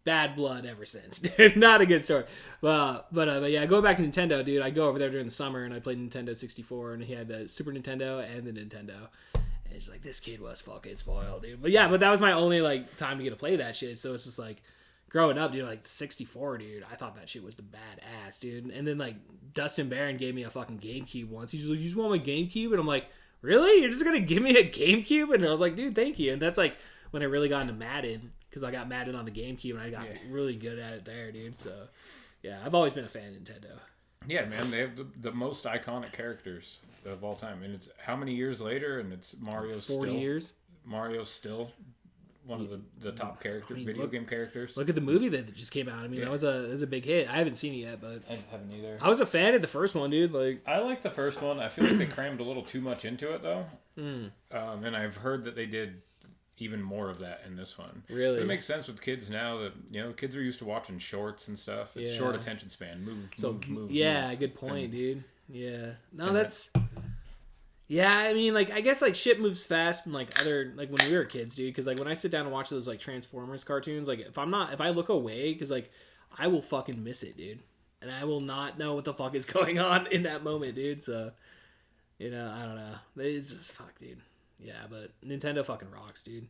[SPEAKER 4] bad blood ever since. Dude, not a good story. But yeah, going back to Nintendo, dude. I'd go over there during the summer and I played Nintendo 64, and he had the Super Nintendo and the Nintendo. And it's like, this kid was fucking spoiled, dude. But yeah, but that was my only like time to get to play that shit. So it's just like, growing up, dude, like the 64, dude, I thought that shit was the badass, dude. And then like Dustin Barron gave me a fucking GameCube once. He's like, you just want my GameCube? And I'm like, really? You're just gonna give me a GameCube? And I was like, dude, thank you. And that's like when I really got into Madden, because I got Madden on the GameCube and I got really good at it there, dude. So yeah, I've always been a fan of Nintendo.
[SPEAKER 5] Yeah, man, they have the most iconic characters of all time, and it's how many years later, and it's Mario's
[SPEAKER 4] 40
[SPEAKER 5] still
[SPEAKER 4] years.
[SPEAKER 5] Mario's still one of the top video game characters.
[SPEAKER 4] Look at the movie that just came out. I mean, that was a big hit. I haven't seen it yet, but
[SPEAKER 5] I haven't either.
[SPEAKER 4] I was a fan of the first one, dude. Like,
[SPEAKER 5] I like the first one. I feel like they crammed a little too much into it, though. And I've heard that they did even more of that in this one.
[SPEAKER 4] Really?
[SPEAKER 5] But it makes sense with kids now that, you know, kids are used to watching shorts and stuff. It's short attention span. Move.
[SPEAKER 4] Yeah, good point, dude. Yeah. No, that's... Yeah, I mean, like, I guess, like, shit moves fast and, like, other... Like, when we were kids, dude. Because, like, when I sit down and watch those, like, Transformers cartoons, like, if I look away, because, like, I will fucking miss it, dude. And I will not know what the fuck is going on in that moment, dude. So, you know, I don't know. It's just... Fuck, dude. Yeah, but Nintendo fucking rocks, dude.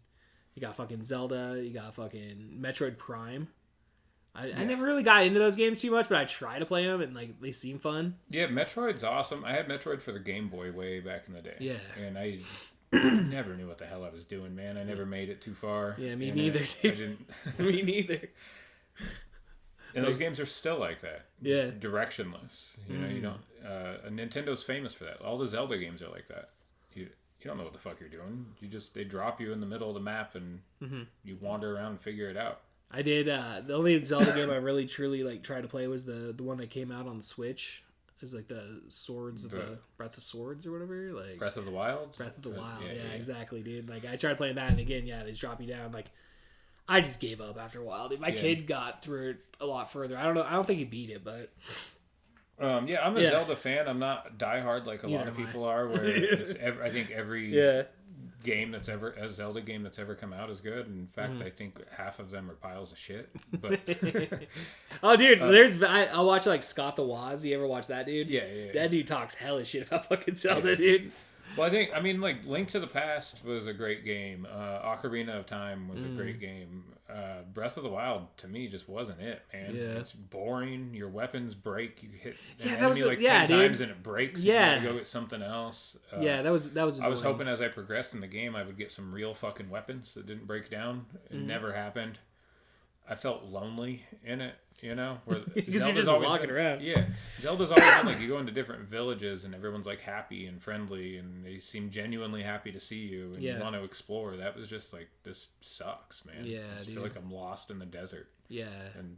[SPEAKER 4] You got fucking Zelda. You got fucking Metroid Prime. I never really got into those games too much, but I try to play them, and like they seem fun.
[SPEAKER 5] Yeah, Metroid's awesome. I had Metroid for the Game Boy way back in the day.
[SPEAKER 4] Yeah.
[SPEAKER 5] And I never knew what the hell I was doing, man. I never made it too far.
[SPEAKER 4] Yeah, me neither, dude.
[SPEAKER 5] I didn't...
[SPEAKER 4] Me neither.
[SPEAKER 5] And those games are still like that.
[SPEAKER 4] Yeah.
[SPEAKER 5] Just directionless. You know, you don't... Nintendo's famous for that. All the Zelda games are like that. You don't know what the fuck you're doing. They drop you in the middle of the map, and you wander around and figure it out.
[SPEAKER 4] I did. The only Zelda game I really truly like tried to play was the one that came out on the Switch. It was like the Swords of the Breath of Swords or whatever. Like
[SPEAKER 5] Breath of the Wild.
[SPEAKER 4] Breath of the Wild. Yeah, exactly, dude. Like I tried playing that, and again, they just drop you down. Like I just gave up after a while. Dude. My kid got through it a lot further. I don't know. I don't think he beat it, but.
[SPEAKER 5] I'm a Zelda fan. I'm not diehard like a lot of people are. Where I think every game that's ever a Zelda game that's ever come out is good. In fact, I think half of them are piles of shit. But
[SPEAKER 4] oh, dude, I'll watch like Scott the Woz. You ever watch that dude? Yeah. That dude talks hella shit about fucking Zelda, dude.
[SPEAKER 5] Well, I mean, like Link to the Past was a great game. Ocarina of Time was a great game. Breath of the Wild to me just wasn't it, man. Yeah. It's boring. Your weapons break. You hit an enemy like 10 times and it breaks. Yeah, you gotta go get something else.
[SPEAKER 4] That was.
[SPEAKER 5] I was hoping as I progressed in the game, I would get some real fucking weapons that didn't break down. It never happened. I felt lonely in it, you know, where
[SPEAKER 4] because you're just walking around.
[SPEAKER 5] Yeah, Zelda's always been like you go into different villages and everyone's like happy and friendly and they seem genuinely happy to see you and you want to explore. That was just like, this sucks, man. Yeah, I just feel like I'm lost in the desert. Yeah, and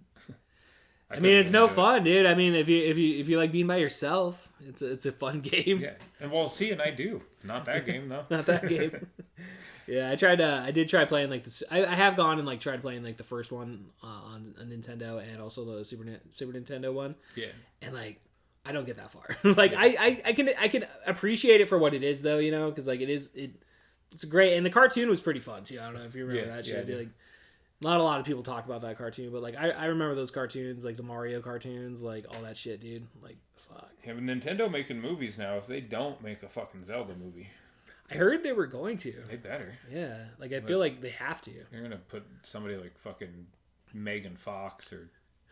[SPEAKER 4] I mean, it's no fun, dude. I mean, if you like being by yourself, it's a fun game.
[SPEAKER 5] Yeah, and and I do. Not that game though.
[SPEAKER 4] Not that game. Yeah, I did try playing like this. I have gone and like tried playing like the first one on a Nintendo and also the Super Nintendo one. Yeah, and like I don't get that far. Like I can appreciate it for what it is though, you know, because like it's great and the cartoon was pretty fun too. I don't know if you remember that shit. Like not a lot of people talk about that cartoon, but like I remember those cartoons, like the Mario cartoons, like all that shit, dude. Like fuck.
[SPEAKER 5] Yeah, but Nintendo making movies now. If they don't make a fucking Zelda movie.
[SPEAKER 4] I heard they were going to.
[SPEAKER 5] They better.
[SPEAKER 4] Yeah, like I feel like they have to.
[SPEAKER 5] They're gonna put somebody like fucking Megan Fox or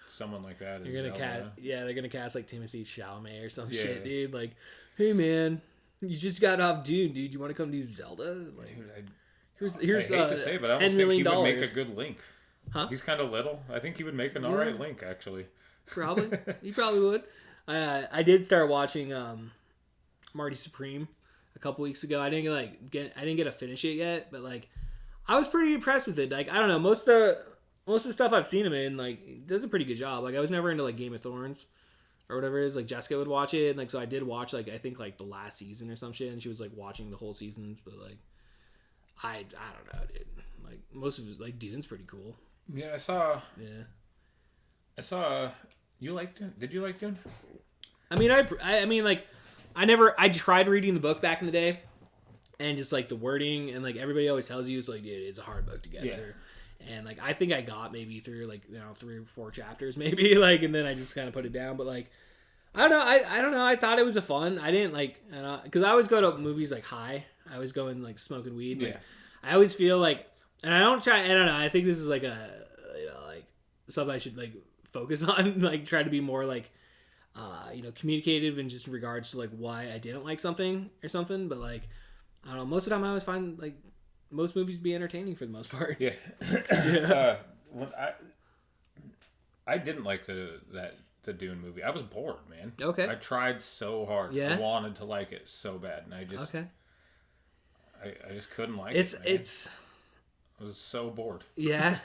[SPEAKER 5] someone like that.
[SPEAKER 4] You're gonna cast. Yeah, they're gonna cast like Timothy Chalamet or some shit, dude. Like, hey man, you just got off Dune, dude. You want to come do Zelda? Like,
[SPEAKER 5] dude, here's I hate to say, but I don't think he would make a good Link. Huh? He's kind of little. I think he would make an alright Link, actually.
[SPEAKER 4] Probably, he probably would. I did start watching Marty Supreme a couple weeks ago. I didn't get to finish it yet, but like I was pretty impressed with it. Like I don't know, most of the stuff I've seen him in, like he does a pretty good job. Like I was never into like Game of Thrones or whatever it is. Like Jessica would watch it, and like so I did watch like I think like the last season or some shit, and she was like watching the whole seasons. But like I don't know, dude. Like most of his like Dune's pretty cool.
[SPEAKER 5] Yeah, I saw You liked Dune? Did you like Dune?
[SPEAKER 4] I mean, I tried reading the book back in the day, and just like the wording and like everybody always tells you it's like, dude, it's a hard book to get through. And like I think I got maybe through like 3 or 4 chapters maybe like, and then I just kind of put it down. But like I don't know, I don't know. I thought it was a fun. I didn't like because I always go to movies like high. I always go in like smoking weed. Like, I always feel like, and I don't know. I think this is like like something I should like focus on. Like try to be more like communicative in just regards to like why I didn't like something or something. But like I don't know. Most of the time I always find like most movies be entertaining for the most part.
[SPEAKER 5] Yeah. When I didn't like the Dune movie. I was bored, man.
[SPEAKER 4] Okay.
[SPEAKER 5] I tried so hard.
[SPEAKER 4] Yeah.
[SPEAKER 5] I wanted to like it so bad, and I just I just couldn't like it.
[SPEAKER 4] It's
[SPEAKER 5] I was so bored.
[SPEAKER 4] Yeah.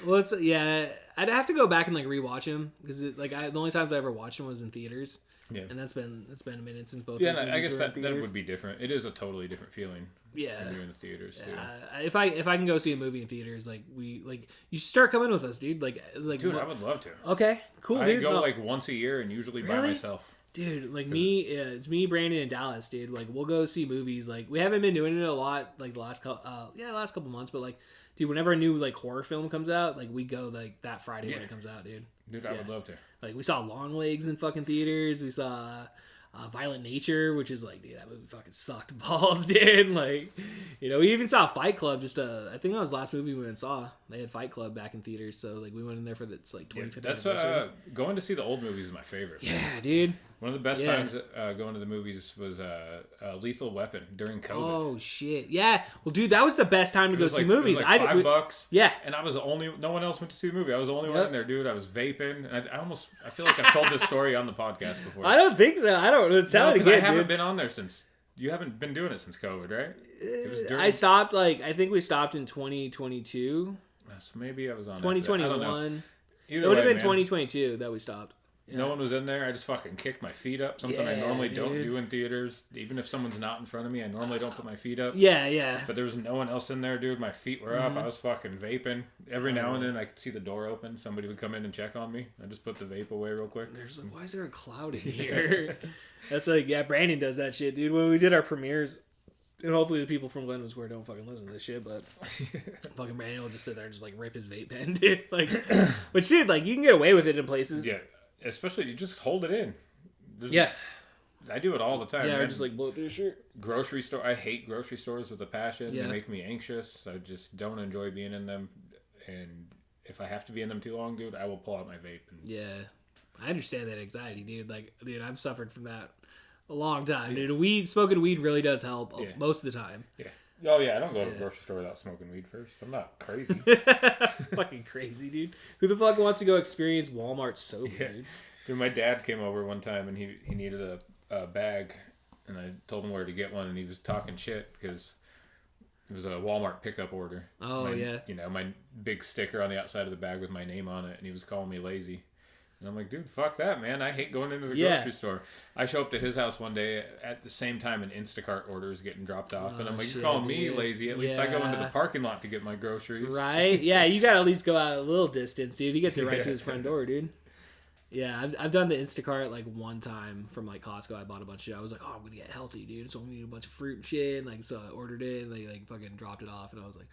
[SPEAKER 4] Well, I'd have to go back and like rewatch them because the only times I ever watched them was in theaters. Yeah. And that's been a minute since both.
[SPEAKER 5] Yeah, and I guess that would be different. It is a totally different feeling.
[SPEAKER 4] Yeah.
[SPEAKER 5] When you're in the theaters too.
[SPEAKER 4] If I can go see a movie in theaters, you should start coming with us, dude. Dude,
[SPEAKER 5] I would love to.
[SPEAKER 4] Okay, cool, dude.
[SPEAKER 5] I go like once a year and usually by myself.
[SPEAKER 4] Dude, like me, it's me, Brandon, and Dallas, dude. Like we'll go see movies. Like we haven't been doing it a lot, like the last couple months. But like, dude, whenever a new like horror film comes out, like we go like that Friday when it comes out, dude.
[SPEAKER 5] Dude, I would love to.
[SPEAKER 4] Like we saw Long Legs in fucking theaters. We saw Violent Nature, which is like, dude, that movie fucking sucked balls, dude. Like, we even saw Fight Club. I think that was the last movie we went and saw. They had Fight Club back in theaters, so like we went in there for its like 25th anniversary.
[SPEAKER 5] Going to see the old movies is my favorite.
[SPEAKER 4] Yeah, dude.
[SPEAKER 5] One of the best times going to the movies was Lethal Weapon during COVID.
[SPEAKER 4] Oh shit, yeah. Well, dude, that was the best time to go see movies.
[SPEAKER 5] It was like $5.
[SPEAKER 4] Yeah,
[SPEAKER 5] and I was the only. No one else went to see the movie. I was the only one in there, dude. I was vaping, and I feel like I've told this story on the podcast before.
[SPEAKER 4] I don't think so. I don't. Tell it again,
[SPEAKER 5] I haven't been on there since. You haven't been doing it since COVID, right? It was during...
[SPEAKER 4] I stopped. I think we stopped in 2022.
[SPEAKER 5] So maybe I was on
[SPEAKER 4] 2021. It would have been 2022 that we stopped. Yeah.
[SPEAKER 5] No one was in there. I just fucking kicked my feet up. Something I normally don't do in theaters. Even if someone's not in front of me, I normally don't put my feet up.
[SPEAKER 4] Yeah.
[SPEAKER 5] But there was no one else in there, dude. My feet were up. I was fucking vaping. Every now and then I could see the door open. Somebody would come in and check on me. I just put the vape away real quick.
[SPEAKER 4] There's like, why is there a cloud in here? That's like, Brandon does that shit, dude. When we did our premieres, and hopefully the people from Glenwood Square don't fucking listen to this shit, but fucking Brandon will just sit there and just like rip his vape pen, dude. Like, which, dude, like you can get away with it in places.
[SPEAKER 5] Yeah. Especially, you just hold it in. I do it all the time.
[SPEAKER 4] Yeah, or just like blow it through your shirt.
[SPEAKER 5] Grocery store. I hate grocery stores with a passion.
[SPEAKER 4] Yeah.
[SPEAKER 5] They make me anxious. I just don't enjoy being in them. And if I have to be in them too long, dude, I will pull out my vape.
[SPEAKER 4] Yeah. I understand that anxiety, dude. Like, dude, I've suffered from that a long time, dude. Smoking weed really does help most of the time.
[SPEAKER 5] Yeah. Oh, yeah, I don't go to the grocery store without smoking weed first. I'm not crazy.
[SPEAKER 4] Fucking crazy, dude. Who the fuck wants to go experience Walmart sober, dude?
[SPEAKER 5] Dude, my dad came over one time, and he needed a bag, and I told him where to get one, and he was talking shit, because it was a Walmart pickup order.
[SPEAKER 4] Oh,
[SPEAKER 5] my big sticker on the outside of the bag with my name on it, and he was calling me lazy. And I'm like, dude, fuck that, man. I hate going into the grocery store. I show up to his house one day at the same time an Instacart order is getting dropped off. And I'm like, you're calling me lazy. At least I go into the parking lot to get my groceries.
[SPEAKER 4] Right? Yeah, you got to at least go out a little distance, dude. He gets it right to his front door, dude. Yeah, I've done the Instacart like one time from like Costco. I bought a bunch of shit. I was like, oh, I'm going to get healthy, dude. So I'm going to eat a bunch of fruit and shit. And like, so I ordered it and they like fucking dropped it off. And I was like,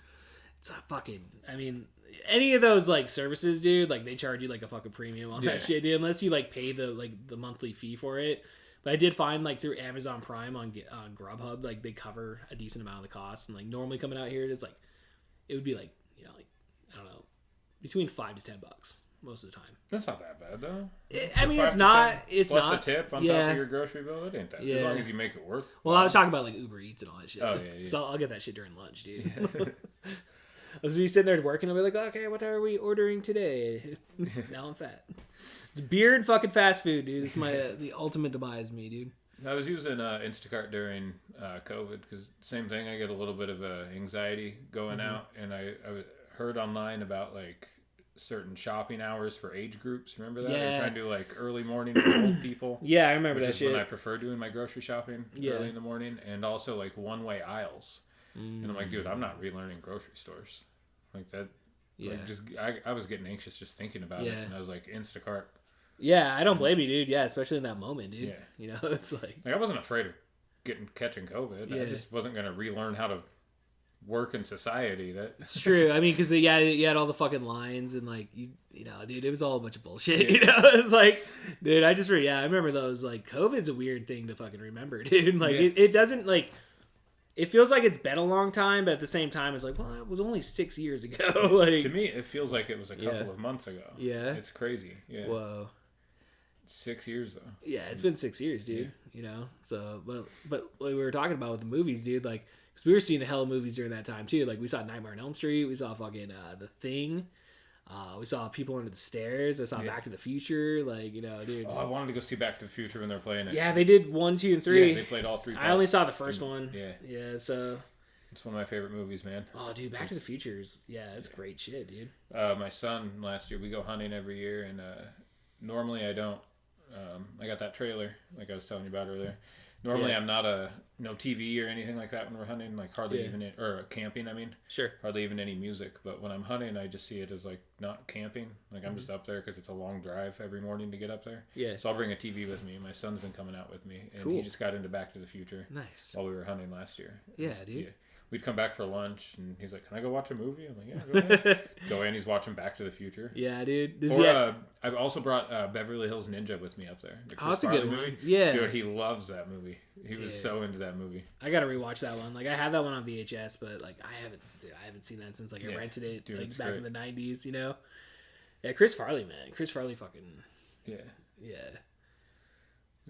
[SPEAKER 4] it's a fucking, I mean... Any of those like services, dude, like they charge you like a fucking premium on that shit, dude, unless you like pay the monthly fee for it. But I did find like through Amazon Prime on Grubhub, like they cover a decent amount of the cost. And like normally coming out here, it would be like, I don't know, between $5 to $10 most of the time.
[SPEAKER 5] That's not that bad though.
[SPEAKER 4] I mean, it's not. It's
[SPEAKER 5] plus
[SPEAKER 4] not.
[SPEAKER 5] a tip on top of your grocery bill. It ain't that. As long as you make it worth.
[SPEAKER 4] Well, I was talking about like Uber Eats and all that shit.
[SPEAKER 5] Oh yeah.
[SPEAKER 4] So I'll get that shit during lunch, dude. So you sitting there working, I'll be like, okay, what are we ordering today? Now I'm fat. It's beer and fucking fast food, dude. It's my the ultimate demise, me, dude.
[SPEAKER 5] I was using Instacart during COVID because same thing. I get a little bit of anxiety going out, and I heard online about like certain shopping hours for age groups. Remember that? They're trying to do like early morning for old people.
[SPEAKER 4] Yeah, I remember that
[SPEAKER 5] shit.
[SPEAKER 4] shit.
[SPEAKER 5] When I prefer doing my grocery shopping early in the morning, and also like one-way aisles. And I'm like, dude, I'm not relearning grocery stores like that. Yeah. Like I was getting anxious just thinking about it, and I was like, Instacart,
[SPEAKER 4] Yeah, I don't blame you, dude. Yeah, especially in that moment, dude.
[SPEAKER 5] Yeah.
[SPEAKER 4] You know, it's like
[SPEAKER 5] I wasn't afraid of catching COVID.
[SPEAKER 4] Yeah.
[SPEAKER 5] I just wasn't going to relearn how to work in society.
[SPEAKER 4] It's true. I mean, because you had all the fucking lines and like you know, dude, it was all a bunch of bullshit. You know, it's like, dude, I remember those. Like, COVID's a weird thing to fucking remember, dude. Like, it doesn't like. It feels like it's been a long time, but at the same time, it's like, well, it was only 6 years ago. Like,
[SPEAKER 5] to me, it feels like it was a couple of months ago.
[SPEAKER 4] Yeah,
[SPEAKER 5] it's crazy. Yeah,
[SPEAKER 4] whoa,
[SPEAKER 5] 6 years though.
[SPEAKER 4] Yeah, it's been 6 years, dude. Yeah. You know, so but like we were talking about with the movies, dude. Like, because we were seeing a hell of movies during that time too. Like, we saw Nightmare on Elm Street, we saw fucking The Thing. We saw People Under the Stairs. I saw Back to the Future. Like, you know, dude.
[SPEAKER 5] Oh, I wanted to go see Back to the Future when they're playing it.
[SPEAKER 4] Yeah, they did 1, 2, and 3.
[SPEAKER 5] Yeah, they played all 3
[SPEAKER 4] I only saw the first one.
[SPEAKER 5] Yeah.
[SPEAKER 4] Yeah, so.
[SPEAKER 5] It's one of my favorite movies, man.
[SPEAKER 4] Oh, dude, Back to the Future is, it's great shit, dude.
[SPEAKER 5] My son, last year, we go hunting every year, and normally I don't. I got that trailer, like I was telling you about earlier. Normally I'm not no TV or anything like that when we're hunting, like hardly even, or camping, I mean.
[SPEAKER 4] Sure.
[SPEAKER 5] Hardly even any music, but when I'm hunting, I just see it as like not camping. Like I'm just up there because it's a long drive every morning to get up there.
[SPEAKER 4] Yeah.
[SPEAKER 5] So I'll bring a TV with me. My son's been coming out with me, and
[SPEAKER 4] Cool.
[SPEAKER 5] he just got into Back to the Future.
[SPEAKER 4] Nice.
[SPEAKER 5] While we were hunting last year.
[SPEAKER 4] Yeah, dude.
[SPEAKER 5] Yeah. We'd come back for lunch, and he's like, "Can I go watch a movie?" I'm like, "Yeah, go ahead." Go in. He's watching Back to the Future.
[SPEAKER 4] Yeah, dude.
[SPEAKER 5] I've also brought Beverly Hills Ninja with me up there. The Chris
[SPEAKER 4] that's a
[SPEAKER 5] Farley
[SPEAKER 4] good one.
[SPEAKER 5] movie.
[SPEAKER 4] Yeah.
[SPEAKER 5] Dude, he loves that movie. He was so into that movie.
[SPEAKER 4] I gotta rewatch that one. Like, I have that one on VHS, but like I haven't seen that since like I rented it like back in the 90s. You know. Yeah, Chris Farley, man. Chris Farley, fucking.
[SPEAKER 5] Yeah.
[SPEAKER 4] Yeah.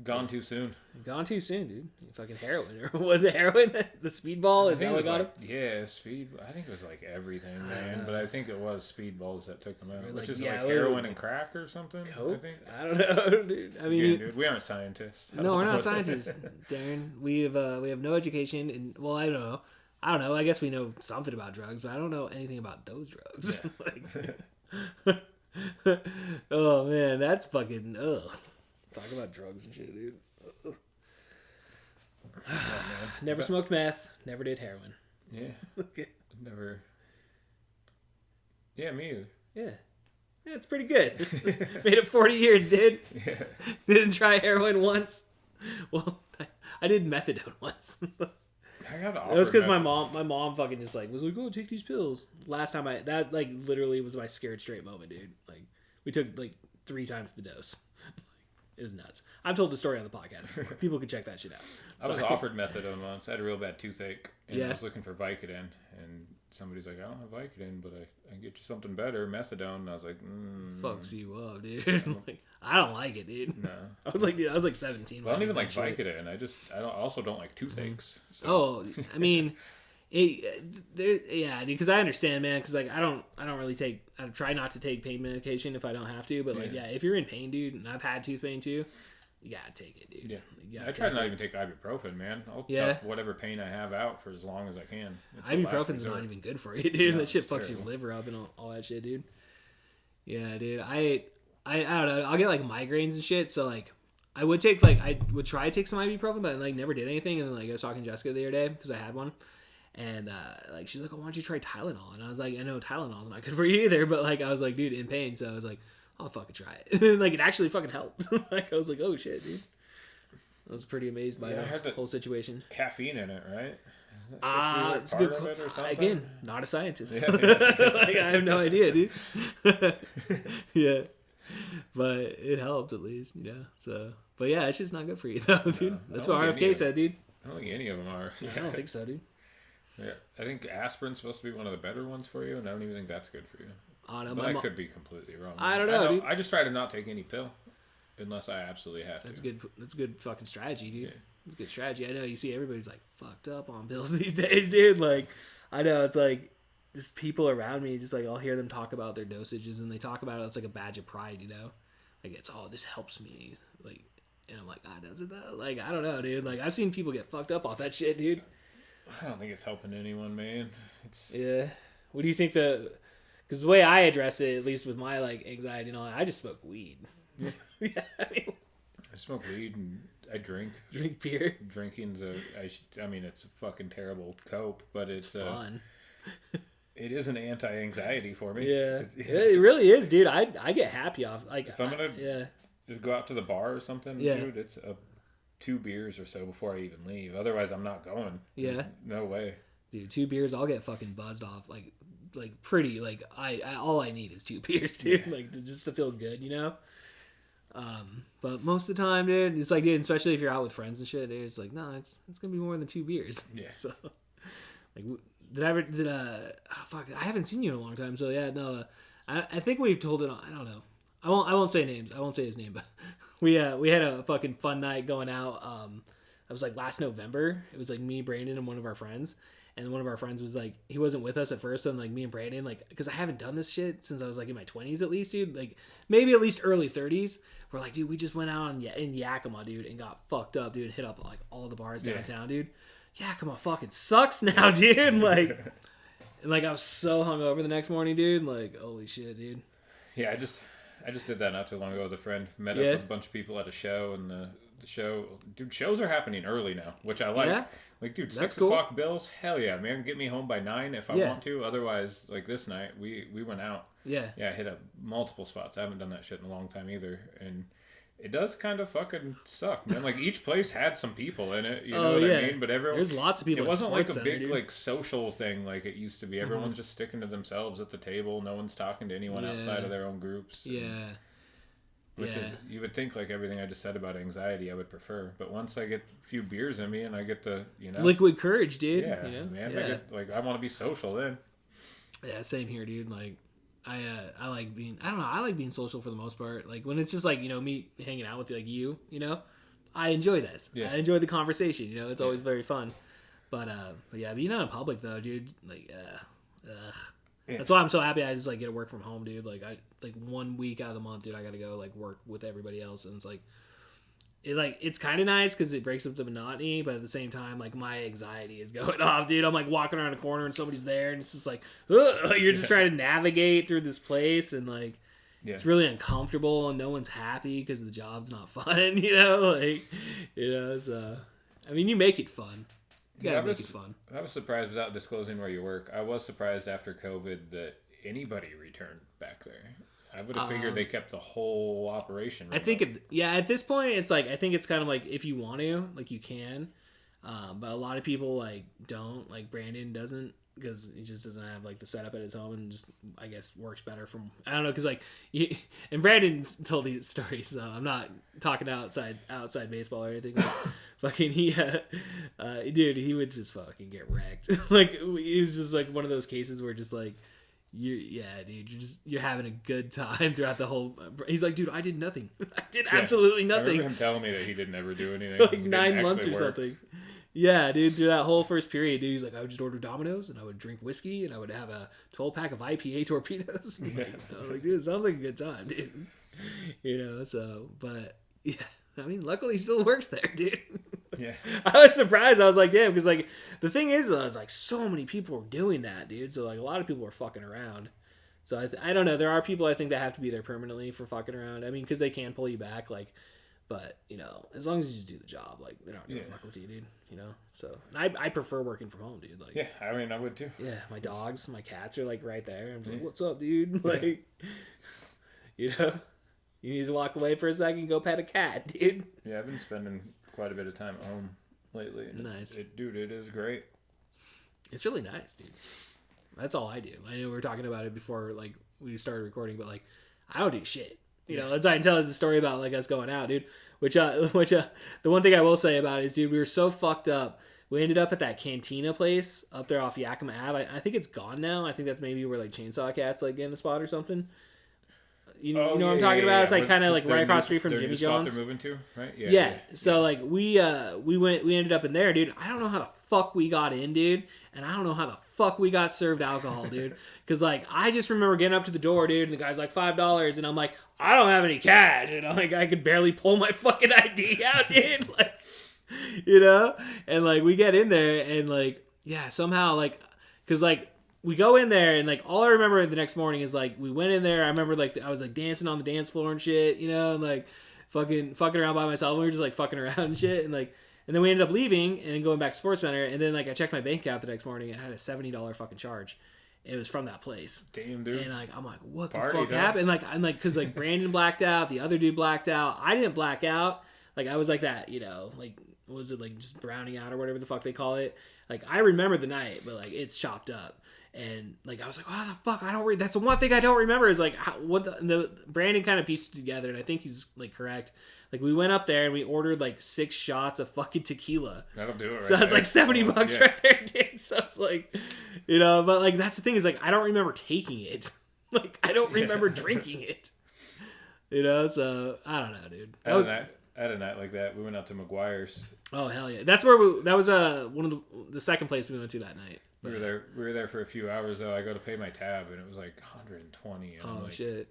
[SPEAKER 5] Gone too soon.
[SPEAKER 4] Gone too soon, dude. Fucking heroin. Or was it heroin? The speedball? Is that what got him?
[SPEAKER 5] Yeah, speed. I think it was like everything, man. But I think it was speedballs that took him out. Which is like heroin and crack or something.
[SPEAKER 4] Coke?
[SPEAKER 5] I think.
[SPEAKER 4] I don't know, dude. I mean,
[SPEAKER 5] dude, we aren't scientists.
[SPEAKER 4] No, we're not scientists, Darren. We have no education, and well, I don't know. I guess we know something about drugs, but I don't know anything about those drugs.
[SPEAKER 5] Yeah.
[SPEAKER 4] Oh man, that's fucking ugh. Talk about drugs and shit, dude. Never smoked meth. Never did heroin.
[SPEAKER 5] Yeah.
[SPEAKER 4] Okay.
[SPEAKER 5] Never. Yeah, me either.
[SPEAKER 4] Yeah. It's pretty good. Made it 40 years, dude.
[SPEAKER 5] Yeah.
[SPEAKER 4] Didn't try heroin once. Well, I did methadone once.
[SPEAKER 5] I got
[SPEAKER 4] It was because my mom fucking just like was like, oh, take these pills. Last time that like literally was my scared straight moment, dude. Like, we took like 3 times the dose. It was nuts. I've told the story on the podcast before. People can check that shit out.
[SPEAKER 5] I was offered methadone once. I had a real bad toothache, and I was looking for Vicodin, and somebody's like, I don't have Vicodin, but I can get you something better, methadone. And I was like,
[SPEAKER 4] fucks you up, dude. Like, I don't like it, dude.
[SPEAKER 5] No.
[SPEAKER 4] I was like 17.
[SPEAKER 5] Well, I don't even like Vicodin. I also don't like toothaches. So.
[SPEAKER 4] Oh, I mean, dude, because I understand, man. Because like I try not to take pain medication if I don't have to. But like, if you're in pain, dude, and I've had tooth pain too, you gotta take it, dude.
[SPEAKER 5] Yeah, I try not even take ibuprofen, man. I'll tough whatever pain I have out for as long as I can.
[SPEAKER 4] Ibuprofen's not even good for you, dude. That shit fucks your liver up and all that shit, dude. Yeah, dude. I don't know. I'll get like migraines and shit. So like, I would try to take some ibuprofen, but I like never did anything. And then like I was talking to Jessica the other day because I had one. And like she's like, oh, why don't you try Tylenol? And I was like, I know Tylenol's not good for you either, but like I was like, dude, in pain, so I was like, I'll fucking try it. And like it actually fucking helped. Like I was like, oh shit, dude. I was pretty amazed by the whole situation.
[SPEAKER 5] Caffeine in it, right?
[SPEAKER 4] It's a good. Again, not a scientist.
[SPEAKER 5] Yeah.
[SPEAKER 4] Like I have no idea, dude. Yeah, but it helped at least, you know. So, but yeah, it's just not good for you, though, dude. That's what RFK said, dude.
[SPEAKER 5] I don't think any of them are.
[SPEAKER 4] I don't think so, dude.
[SPEAKER 5] Yeah, I think aspirin's supposed to be one of the better ones for you, and I don't even think that's good for you.
[SPEAKER 4] Oh, no,
[SPEAKER 5] but I could be completely wrong.
[SPEAKER 4] I don't know, dude.
[SPEAKER 5] I just try to not take any pill unless I absolutely have to.
[SPEAKER 4] That's good. That's good fucking strategy, dude. Yeah. That's good strategy. I know you see everybody's like fucked up on pills these days, dude. Like, I know it's like just people around me, just like I'll hear them talk about their dosages, and they talk about it. It's like a badge of pride, you know. Like it's this helps me, like, and I'm like, does it though? Like I don't know, dude. Like I've seen people get fucked up off that shit, dude.
[SPEAKER 5] I don't think it's helping anyone, man.
[SPEAKER 4] Yeah. What do you think because the way I address it, at least with my like anxiety and all that, I just smoke weed. Yeah, I
[SPEAKER 5] smoke weed and I drink.
[SPEAKER 4] Drink beer.
[SPEAKER 5] Drinking's I mean, it's a fucking terrible cope, but it's
[SPEAKER 4] fun.
[SPEAKER 5] It is an anti-anxiety for me.
[SPEAKER 4] Yeah, it really is, dude. I get happy off like
[SPEAKER 5] if I'm gonna to go out to the bar or something, dude, it's 2 beers or so before I even leave. Otherwise, I'm not going.
[SPEAKER 4] Yeah.
[SPEAKER 5] There's no way.
[SPEAKER 4] Dude, 2 beers, I'll get fucking buzzed off. Like pretty, like, I all I need is 2 beers, dude.
[SPEAKER 5] Yeah.
[SPEAKER 4] Like, just to feel good, you know? But most of the time, dude, it's like, dude, especially if you're out with friends and shit, dude, it's like, no, it's gonna be more than 2 beers.
[SPEAKER 5] Yeah.
[SPEAKER 4] So, like, fuck, I haven't seen you in a long time, so yeah, no, I think we've told it, I don't know. I won't say names. I won't say his name, but we had a fucking fun night going out. It was like last November. It was like me, Brandon, and one of our friends. And one of our friends was like, he wasn't with us at first. So like me and Brandon, like, because I haven't done this shit since I was like in my 20s at least, dude. Like maybe at least early 30s. We're like, dude, we just went out in Yakima, dude, and got fucked up, dude. Hit up like all the bars downtown, dude. Yakima fucking sucks now, dude. Like, and like I was so hungover the next morning, dude. Like, holy shit, dude.
[SPEAKER 5] Yeah, I just did that not too long ago with a friend. Met up with a bunch of people at a show, and the show, dude, shows are happening early now, which I like.
[SPEAKER 4] Yeah?
[SPEAKER 5] Like, dude,
[SPEAKER 4] That's
[SPEAKER 5] 6
[SPEAKER 4] cool.
[SPEAKER 5] o'clock bills, hell yeah, man. Get me home by 9 if I want to. Otherwise, like this night, we went out.
[SPEAKER 4] Yeah.
[SPEAKER 5] Yeah, I hit up multiple spots. I haven't done that shit in a long time either, and it does kind of fucking suck, man. Like each place had some people in it, you know what I mean? But everyone,
[SPEAKER 4] there's lots of people.
[SPEAKER 5] It wasn't like a big
[SPEAKER 4] dude.
[SPEAKER 5] like social thing like it used to be. Everyone's just sticking to themselves at the table. No one's talking to anyone outside of their own groups.
[SPEAKER 4] Yeah.
[SPEAKER 5] Which is, you would think like everything I just said about anxiety I would prefer. But once I get a few beers in me and I get the, you know.
[SPEAKER 4] Liquid courage, dude.
[SPEAKER 5] Yeah,
[SPEAKER 4] you know?
[SPEAKER 5] man.
[SPEAKER 4] Yeah.
[SPEAKER 5] I get, like, I want to be social then.
[SPEAKER 4] Yeah, same here, dude. Like, I like being, I don't know, I like being social for the most part. Like, when it's just like, you know, me hanging out with like you know, I enjoy this.
[SPEAKER 5] Yeah.
[SPEAKER 4] I enjoy the conversation, you know, it's always very fun. But yeah, being out in public though, dude, like, ugh.
[SPEAKER 5] Yeah.
[SPEAKER 4] That's why I'm so happy I just like get to work from home, dude. Like 1 week out of the month, dude, I gotta go like work with everybody else, and it's like it's kind of nice because it breaks up the monotony, but at the same time, like my anxiety is going off, dude. I'm like walking around a corner and somebody's there, and it's just like you're just trying to navigate through this place, and like it's really uncomfortable, and no one's happy because the job's not fun, you know, like So I mean, you make it fun. You gotta make it fun.
[SPEAKER 5] I was surprised, without disclosing where you work, I was surprised after COVID that anybody returned back there. I would have figured they kept the whole operation remote.
[SPEAKER 4] I think, at this point, it's like, I think it's kind of like, if you want to, like, you can. But a lot of people, like, don't. Like, Brandon doesn't, because he just doesn't have, like, the setup at his home, and just, I guess, works better from, I don't know, because, like, and Brandon told these stories, so I'm not talking outside baseball or anything. But fucking, dude, he would just fucking get wrecked. Like, it was just, like, one of those cases where just, like, dude, you're having a good time throughout the whole. He's like, dude, I did nothing. I did absolutely nothing.
[SPEAKER 5] I remember him telling me that he didn't ever do anything.
[SPEAKER 4] Like 9 months or something. Yeah, dude, through that whole first period, dude, he's like, I would just order Domino's, and I would drink whiskey, and I would have a 12-pack of IPA torpedoes. I was like, dude, it sounds like a good time, dude. You know, so, but yeah, I mean, luckily he still works there, dude.
[SPEAKER 5] Yeah.
[SPEAKER 4] I was surprised. I was like, damn, because like the thing is, I was like, so many people were doing that, dude. So like a lot of people were fucking around. So I don't know. There are people I think that have to be there permanently for fucking around. I mean, because they can pull you back, like, but you know, as long as you just do the job, like they're not gonna fuck with you, dude. You know. So I prefer working from home, dude. Like,
[SPEAKER 5] yeah, I mean, I would too.
[SPEAKER 4] Yeah, my dogs, my cats are like right there. I'm just like, what's up, dude? Like, you know, you need to walk away for a second, and go pet a cat, dude.
[SPEAKER 5] Yeah, I've been spending quite a bit of time at home lately.
[SPEAKER 4] Nice.
[SPEAKER 5] Dude, it is great.
[SPEAKER 4] It's really nice, dude. That's all I do. I know we were talking about it before, like, we started recording, but, like, I don't do shit. You know, that's I tell the story about, like, us going out, dude. Which the one thing I will say about it is, dude, we were so fucked up. We ended up at that Cantina place up there off Yakima Ave. I think it's gone now. I think that's maybe where, like, Chainsaw Cat's, like, in the spot or something. You know what I'm talking about? It's like kind of like right across the street from Jimmy John's.
[SPEAKER 5] They're moving to, right?
[SPEAKER 4] Yeah. So like we ended up in there, dude. I don't know how the fuck we got in, dude, and I don't know how the fuck we got served alcohol, dude. Because like I just remember getting up to the door, dude, and the guy's like $5, and I'm like, I don't have any cash, and like I could barely pull my fucking ID out, dude. Like, you know, and like we get in there, and like somehow like because like. We go in there, and like all I remember the next morning is like we went in there. I remember like I was like dancing on the dance floor and shit, you know, and like fucking around by myself. And we were just like fucking around and shit, and like and then we ended up leaving and going back to Sports Center. And then like I checked my bank account the next morning and it had a $70 fucking charge. It was from that place.
[SPEAKER 5] Damn, dude.
[SPEAKER 4] And like, I'm like, what the
[SPEAKER 5] Party,
[SPEAKER 4] fuck
[SPEAKER 5] dog.
[SPEAKER 4] happened? Like, I'm like, cause like Brandon blacked out, the other dude blacked out. I didn't black out. Like, I was like that, you know, like, what was it, like just browning out or whatever the fuck they call it? Like, I remember the night, but like, it's chopped up. And like, I was like, oh, the fuck, I don't read. That's the one thing I don't remember is like, the Brandon kind of pieced it together, and I think he's like correct. Like, we went up there and we ordered like 6 shots of fucking tequila.
[SPEAKER 5] That'll do it right
[SPEAKER 4] So it's like $70
[SPEAKER 5] Yeah.
[SPEAKER 4] right there, dude. So it's like, you know, but like, that's the thing is like, I don't remember taking it. Like, I don't remember drinking it. You know, so I don't know, dude.
[SPEAKER 5] I had a night like that. We went out to McGuire's.
[SPEAKER 4] Oh, hell yeah. That's where that was one of the second place we went to that night.
[SPEAKER 5] We were there for a few hours though. I go to pay my tab and it was like 120. And I'm
[SPEAKER 4] Oh,
[SPEAKER 5] like,
[SPEAKER 4] shit.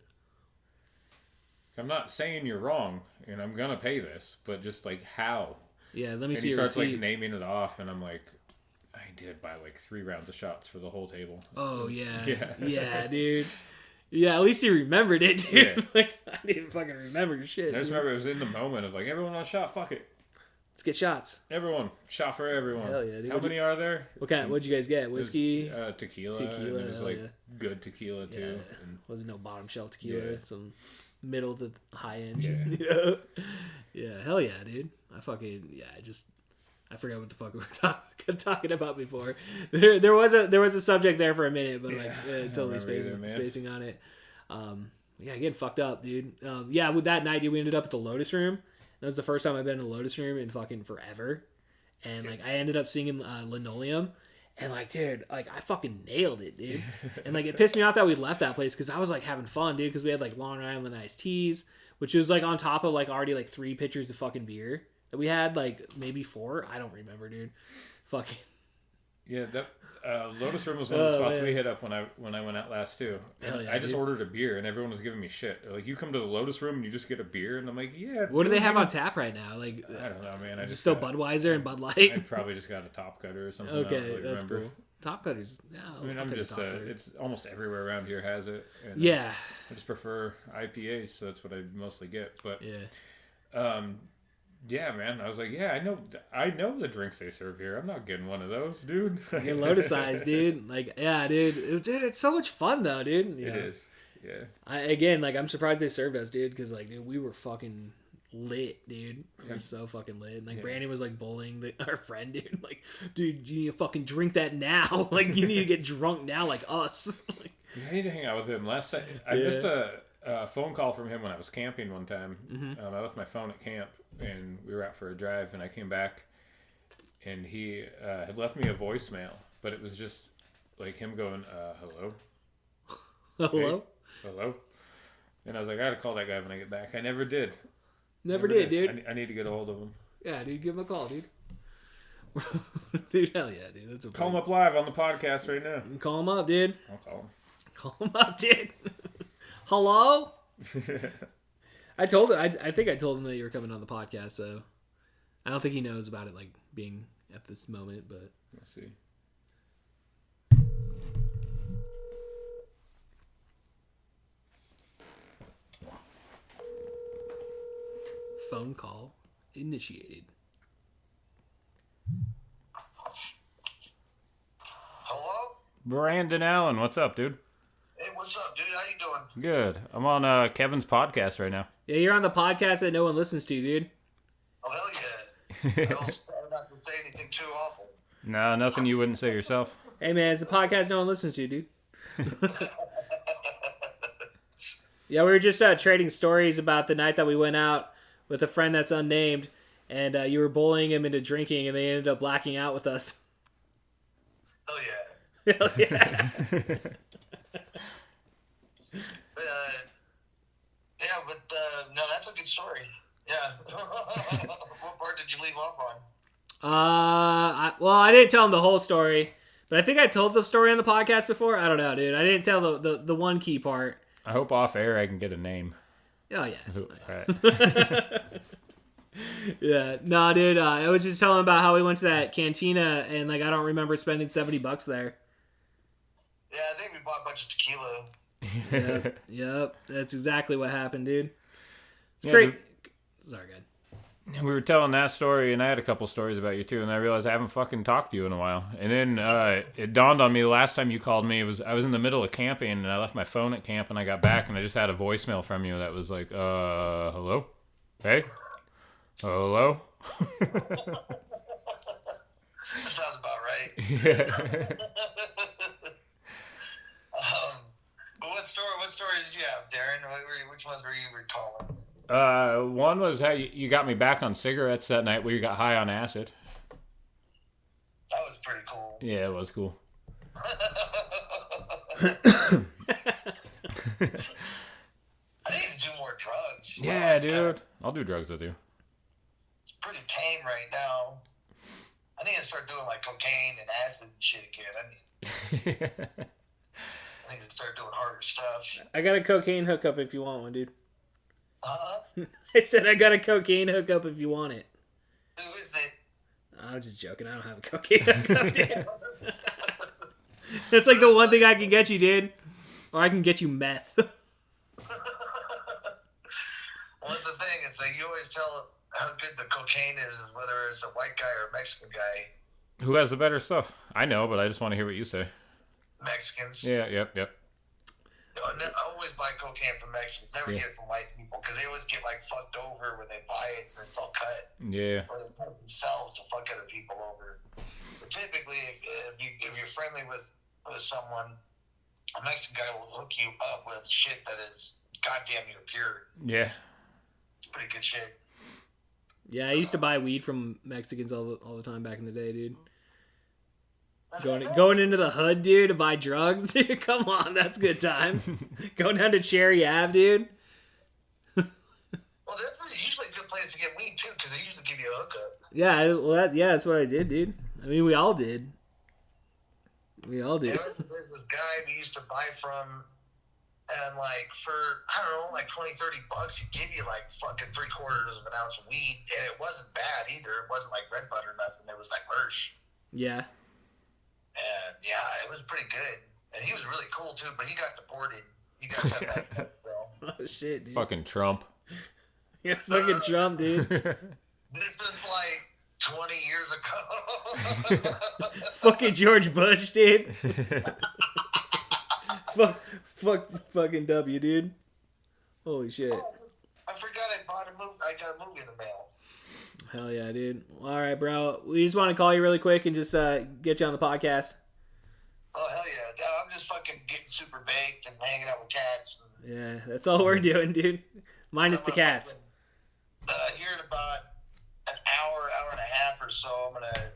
[SPEAKER 5] I'm not saying you're wrong, and I'm gonna pay this, but just like how?
[SPEAKER 4] Yeah, let me
[SPEAKER 5] And
[SPEAKER 4] see
[SPEAKER 5] he
[SPEAKER 4] your
[SPEAKER 5] starts
[SPEAKER 4] receipt.
[SPEAKER 5] like naming it off, and I'm like, I did buy like 3 rounds of shots for the whole table.
[SPEAKER 4] Oh, yeah.
[SPEAKER 5] Yeah.
[SPEAKER 4] Yeah, dude. Yeah, at least you remembered it, dude.
[SPEAKER 5] Yeah.
[SPEAKER 4] Like, I didn't fucking remember shit.
[SPEAKER 5] I just
[SPEAKER 4] dude.
[SPEAKER 5] remember it was in the moment of like, everyone want a shot? Fuck it.
[SPEAKER 4] Let's get shots.
[SPEAKER 5] Everyone. Shot for everyone.
[SPEAKER 4] Hell yeah, dude.
[SPEAKER 5] How many are there?
[SPEAKER 4] What'd you guys get?
[SPEAKER 5] It was,
[SPEAKER 4] Whiskey?
[SPEAKER 5] tequila.
[SPEAKER 4] Tequila,
[SPEAKER 5] And it was
[SPEAKER 4] hell
[SPEAKER 5] like
[SPEAKER 4] yeah.
[SPEAKER 5] good tequila too.
[SPEAKER 4] Yeah.
[SPEAKER 5] And
[SPEAKER 4] Wasn't no bottom shelf tequila.
[SPEAKER 5] Yeah.
[SPEAKER 4] Some middle to high end.
[SPEAKER 5] Yeah.
[SPEAKER 4] You know? Yeah, hell yeah, dude. I forgot what the fuck we were talking about before. There was a subject there for a minute, but like totally
[SPEAKER 5] remember either, man.
[SPEAKER 4] spacing on it. Yeah, getting fucked up, dude. Yeah, with that night, dude, we ended up at the Lotus Room. That was the first time I've been in the Lotus Room in fucking forever. And like, I ended up singing Linoleum. And like, dude, like I fucking nailed it, dude. And like, it pissed me off that we left that place because I was like having fun, dude. Because we had like Long Island iced teas, which was like on top of like already like 3 pitchers of fucking beer that we had, like maybe 4. I don't remember, dude. Fucking
[SPEAKER 5] yeah, that Lotus Room was one of the spots
[SPEAKER 4] man.
[SPEAKER 5] we hit up when I went out last too. And
[SPEAKER 4] Hell yeah,
[SPEAKER 5] I just
[SPEAKER 4] dude.
[SPEAKER 5] ordered a beer and everyone was giving me shit. They're like, you come to the Lotus Room and you just get a beer, and I'm like, yeah.
[SPEAKER 4] What do they
[SPEAKER 5] dude,
[SPEAKER 4] have
[SPEAKER 5] you
[SPEAKER 4] on
[SPEAKER 5] know-
[SPEAKER 4] tap right now? Like,
[SPEAKER 5] I don't know, man. I
[SPEAKER 4] is it
[SPEAKER 5] just
[SPEAKER 4] still
[SPEAKER 5] got-
[SPEAKER 4] Budweiser and Bud Light?
[SPEAKER 5] I probably just got a Top Cutter or something. I don't
[SPEAKER 4] Okay,
[SPEAKER 5] really
[SPEAKER 4] that's
[SPEAKER 5] remember.
[SPEAKER 4] cool. Top Cutters. Yeah,
[SPEAKER 5] I mean, I'm just it's almost everywhere around here has it. And
[SPEAKER 4] yeah,
[SPEAKER 5] I just prefer IPAs, so that's what I mostly get. But
[SPEAKER 4] yeah.
[SPEAKER 5] yeah, man, I was like, yeah, I know the drinks they serve here. I'm not getting one of those, dude.
[SPEAKER 4] You're Lotus eyes, dude. Like, yeah, dude. Dude, it's so much fun though, dude.
[SPEAKER 5] It is. Yeah.
[SPEAKER 4] I'm surprised they served us, dude, because like, dude, we were fucking lit, dude. We were so fucking lit. And like,
[SPEAKER 5] Yeah.
[SPEAKER 4] Brandon was like bullying our friend, dude. Like, dude, you need to fucking drink that now. Like, you need to get drunk now, like us. Like,
[SPEAKER 5] I need to hang out with him. Last time I
[SPEAKER 4] Yeah.
[SPEAKER 5] missed a phone call from him when I was camping one time.
[SPEAKER 4] Mm-hmm.
[SPEAKER 5] I left my phone at camp and we were out for a drive, and I came back and he had left me a voicemail, but it was just like him going, hello?
[SPEAKER 4] hello?
[SPEAKER 5] Hey, hello? And I was like, I gotta call that guy when I get back. I never did.
[SPEAKER 4] Never did, dude.
[SPEAKER 5] I need to get a hold of him.
[SPEAKER 4] Yeah, dude, give him a call, dude. Dude, hell yeah, dude. That's a
[SPEAKER 5] Call him up live on the podcast right now.
[SPEAKER 4] Call him up, dude.
[SPEAKER 5] I'll call him.
[SPEAKER 4] Call him up, dude. Hello? I told him. I think I told him that you were coming on the podcast, so I don't think he knows about it, like being at this moment. But
[SPEAKER 5] Let's see.
[SPEAKER 4] phone call initiated.
[SPEAKER 2] Hello?
[SPEAKER 5] Brandon Allen, what's up, dude?
[SPEAKER 2] Hey, what's up, dude? How you doing?
[SPEAKER 5] Good. I'm on Kevin's podcast right now.
[SPEAKER 4] Yeah, you're on the podcast that no one listens to, dude.
[SPEAKER 2] Oh, hell yeah. I don't try not to say anything too awful.
[SPEAKER 5] No, nothing you wouldn't say yourself.
[SPEAKER 4] Hey, man, it's a podcast no one listens to, dude. Yeah, we were just trading stories about the night that we went out with a friend that's unnamed, and you were bullying him into drinking, and they ended up blacking out with us.
[SPEAKER 2] Hell yeah.
[SPEAKER 4] Hell yeah.
[SPEAKER 2] Yeah, but no, that's a good story. Yeah. What part did you leave off on?
[SPEAKER 4] I didn't tell him the whole story, but I think I told the story on the podcast before. I don't know, dude. I didn't tell the one key part.
[SPEAKER 5] I hope off air I can get a name.
[SPEAKER 4] Oh, yeah.
[SPEAKER 5] All right.
[SPEAKER 4] Yeah. No, dude, I was just telling him about how we went to that cantina, and, like, I don't remember spending $70 there.
[SPEAKER 2] Yeah, I think we bought a bunch of tequila.
[SPEAKER 4] Yep. That's exactly what happened, dude. It's
[SPEAKER 5] Yeah,
[SPEAKER 4] great.
[SPEAKER 5] dude.
[SPEAKER 4] Sorry, God.
[SPEAKER 5] We were telling that story, and I had a couple stories about you too, and I realized I haven't fucking talked to you in a while. And then it dawned on me the last time you called me, I was in the middle of camping, and I left my phone at camp, and I got back, and I just had a voicemail from you that was like, hello? Hey? Hello?
[SPEAKER 2] That sounds about right.
[SPEAKER 5] Yeah.
[SPEAKER 2] But what story did you have, Darren? Which ones were you recalling?
[SPEAKER 5] One was how you got me back on cigarettes that night where you got high on acid.
[SPEAKER 2] That was pretty cool.
[SPEAKER 5] Yeah, it was cool.
[SPEAKER 2] I need to do more drugs.
[SPEAKER 5] Yeah, dude. I'll do drugs with you.
[SPEAKER 2] It's pretty tame right now. I need to start doing like cocaine and acid and shit again. I need to start doing harder stuff.
[SPEAKER 4] I got a cocaine hookup if you want one, dude.
[SPEAKER 2] Huh?
[SPEAKER 4] I said I got a cocaine hookup if you want it.
[SPEAKER 2] Who is it?
[SPEAKER 4] I'm just joking. I don't have a cocaine hookup, dude. That's like the one thing I can get you, dude. Or I can get you meth.
[SPEAKER 2] Well, that's the thing. It's like you always tell how good the cocaine is, whether it's a white guy or a Mexican guy.
[SPEAKER 5] Who has the better stuff? I know, but I just want to hear what you say.
[SPEAKER 2] Mexicans.
[SPEAKER 5] Yeah, yep.
[SPEAKER 2] I always buy cocaine from Mexicans. Never get it from white people because they always get like fucked over when they buy it and it's all cut.
[SPEAKER 5] Yeah.
[SPEAKER 2] Or they cut themselves to fuck other people over. But typically, if you're friendly with someone, a Mexican guy will hook you up with shit that is goddamn near pure.
[SPEAKER 5] Yeah.
[SPEAKER 2] It's pretty good shit.
[SPEAKER 4] Yeah, I used to buy weed from Mexicans all the time back in the day, dude. Going into the hood, dude, to buy drugs, dude. Come on, that's a good time. Going down to Cherry Ave, dude.
[SPEAKER 2] Well, that's usually a good place to get weed too, because they usually give you a hookup.
[SPEAKER 4] Yeah, that's what I did, dude. I mean, we all did.
[SPEAKER 2] There's this guy we used to buy from, and like for, I don't know, like $20, $30, he'd give you like fucking 3/4 of an ounce of weed, and it wasn't bad either. It wasn't like red butter or nothing. It was like Mersh.
[SPEAKER 4] Yeah.
[SPEAKER 2] And yeah, it was pretty good. And he was really cool too, but he got deported. He got sent back to Mexico.
[SPEAKER 4] Oh shit, dude.
[SPEAKER 5] Fucking Trump.
[SPEAKER 4] Yeah, fucking Trump, dude.
[SPEAKER 2] This is like 20 years ago.
[SPEAKER 4] Fucking George Bush, dude. Fucking W, dude. Holy shit.
[SPEAKER 2] I forgot I got a movie in the mail.
[SPEAKER 4] Hell yeah, dude. All right, bro. We just want to call you really quick and just get you on the podcast.
[SPEAKER 2] Oh, hell yeah. I'm just fucking getting super baked and hanging out with cats.
[SPEAKER 4] Yeah, that's all we're doing, dude. Minus the cats.
[SPEAKER 2] Here in about an hour and a half or so, I'm going to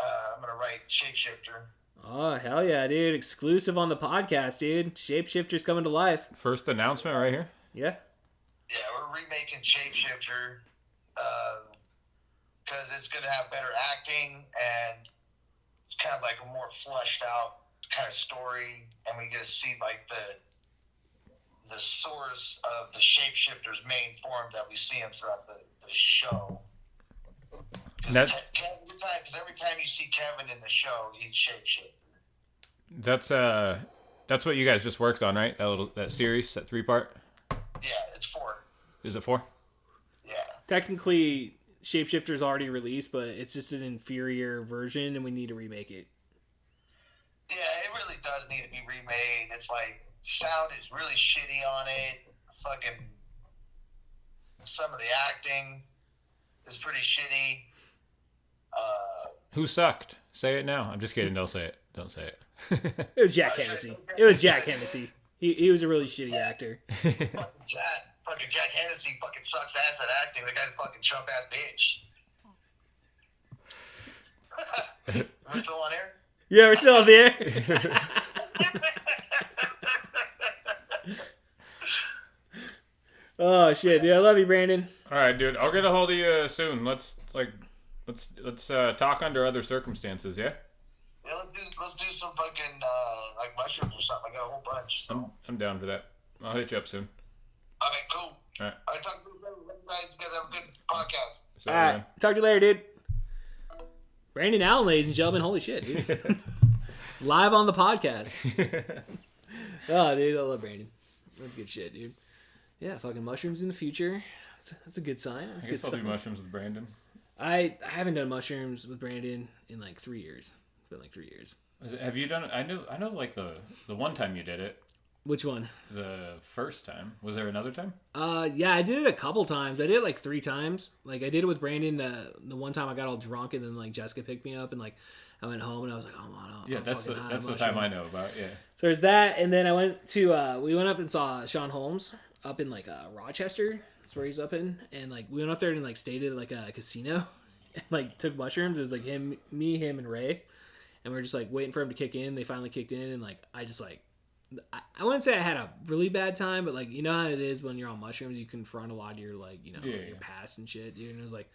[SPEAKER 2] I'm going to write Shapeshifter.
[SPEAKER 4] Oh, hell yeah, dude. Exclusive on the podcast, dude. Shapeshifter's coming to life.
[SPEAKER 5] First announcement right here.
[SPEAKER 4] Yeah.
[SPEAKER 2] Yeah, we're remaking Shapeshifter because it's going to have better acting and it's kind of like a more fleshed out kind of story, and we get to see like the source of the Shapeshifter's main form that we see him throughout the show. Because every time you see Kevin in the show, he's Shapeshifter.
[SPEAKER 5] That's what you guys just worked on, right? That series, that 3-part.
[SPEAKER 2] Yeah, it's 4.
[SPEAKER 5] Is it 4?
[SPEAKER 2] Yeah.
[SPEAKER 4] Technically, Shapeshifter's already released, but it's just an inferior version, and we need to remake it.
[SPEAKER 2] Yeah, it really does need to be remade. It's like, sound is really shitty on it. Fucking, some of the acting is pretty shitty.
[SPEAKER 5] Who sucked? Say it now. I'm just kidding. Don't say it. Don't say it.
[SPEAKER 4] It was Jack Hennessy. It was Jack Hennessy. He was a really shitty actor.
[SPEAKER 2] Fucking Jack Hennessy fucking sucks ass at acting. The guy's a fucking chump ass bitch. Are we still on air?
[SPEAKER 4] Yeah, we're still there. Oh shit, dude! I love you, Brandon.
[SPEAKER 5] All right, dude. I'll get a hold of you soon. Let's talk under other circumstances. Yeah.
[SPEAKER 2] Yeah, let's do some fucking like mushrooms or something. I got a whole bunch. So.
[SPEAKER 5] I'm down for that. I'll hit you up soon.
[SPEAKER 2] Okay, cool.
[SPEAKER 5] All right.
[SPEAKER 2] I talk to you guys. You guys have a good podcast.
[SPEAKER 5] So,
[SPEAKER 4] All right, talk to you later, dude. Brandon Allen, ladies and gentlemen. Holy shit, dude! Live on the podcast. Oh, dude, I love Brandon. That's good shit, dude. Yeah, fucking mushrooms in the future. That's a good sign. That's
[SPEAKER 5] I
[SPEAKER 4] a
[SPEAKER 5] guess
[SPEAKER 4] good
[SPEAKER 5] I'll do
[SPEAKER 4] sign.
[SPEAKER 5] mushrooms with Brandon.
[SPEAKER 4] I haven't done mushrooms with Brandon in like 3 years. It's been like 3 years.
[SPEAKER 5] Have you done it? I know like the one time you did it.
[SPEAKER 4] Which one?
[SPEAKER 5] The first time. Was there another time?
[SPEAKER 4] Yeah, I did it a couple times. I did it like 3 times. Like I did it with Brandon. The one time I got all drunk and then like Jessica picked me up and like I went home and I was like, oh man,
[SPEAKER 5] Yeah, that's the time I know about. Yeah.
[SPEAKER 4] So there's that, and then I went to we went up and saw Sean Holmes up in like Rochester. That's where he's up in, and like we went up there and like stayed at like a casino, and like took mushrooms. It was like me, him, and Ray, and we were just like waiting for him to kick in. They finally kicked in, and like I just like I wouldn't say I had a really bad time, but like you know how it is when you're on mushrooms, you confront a lot of your like your past and shit, dude. And it was like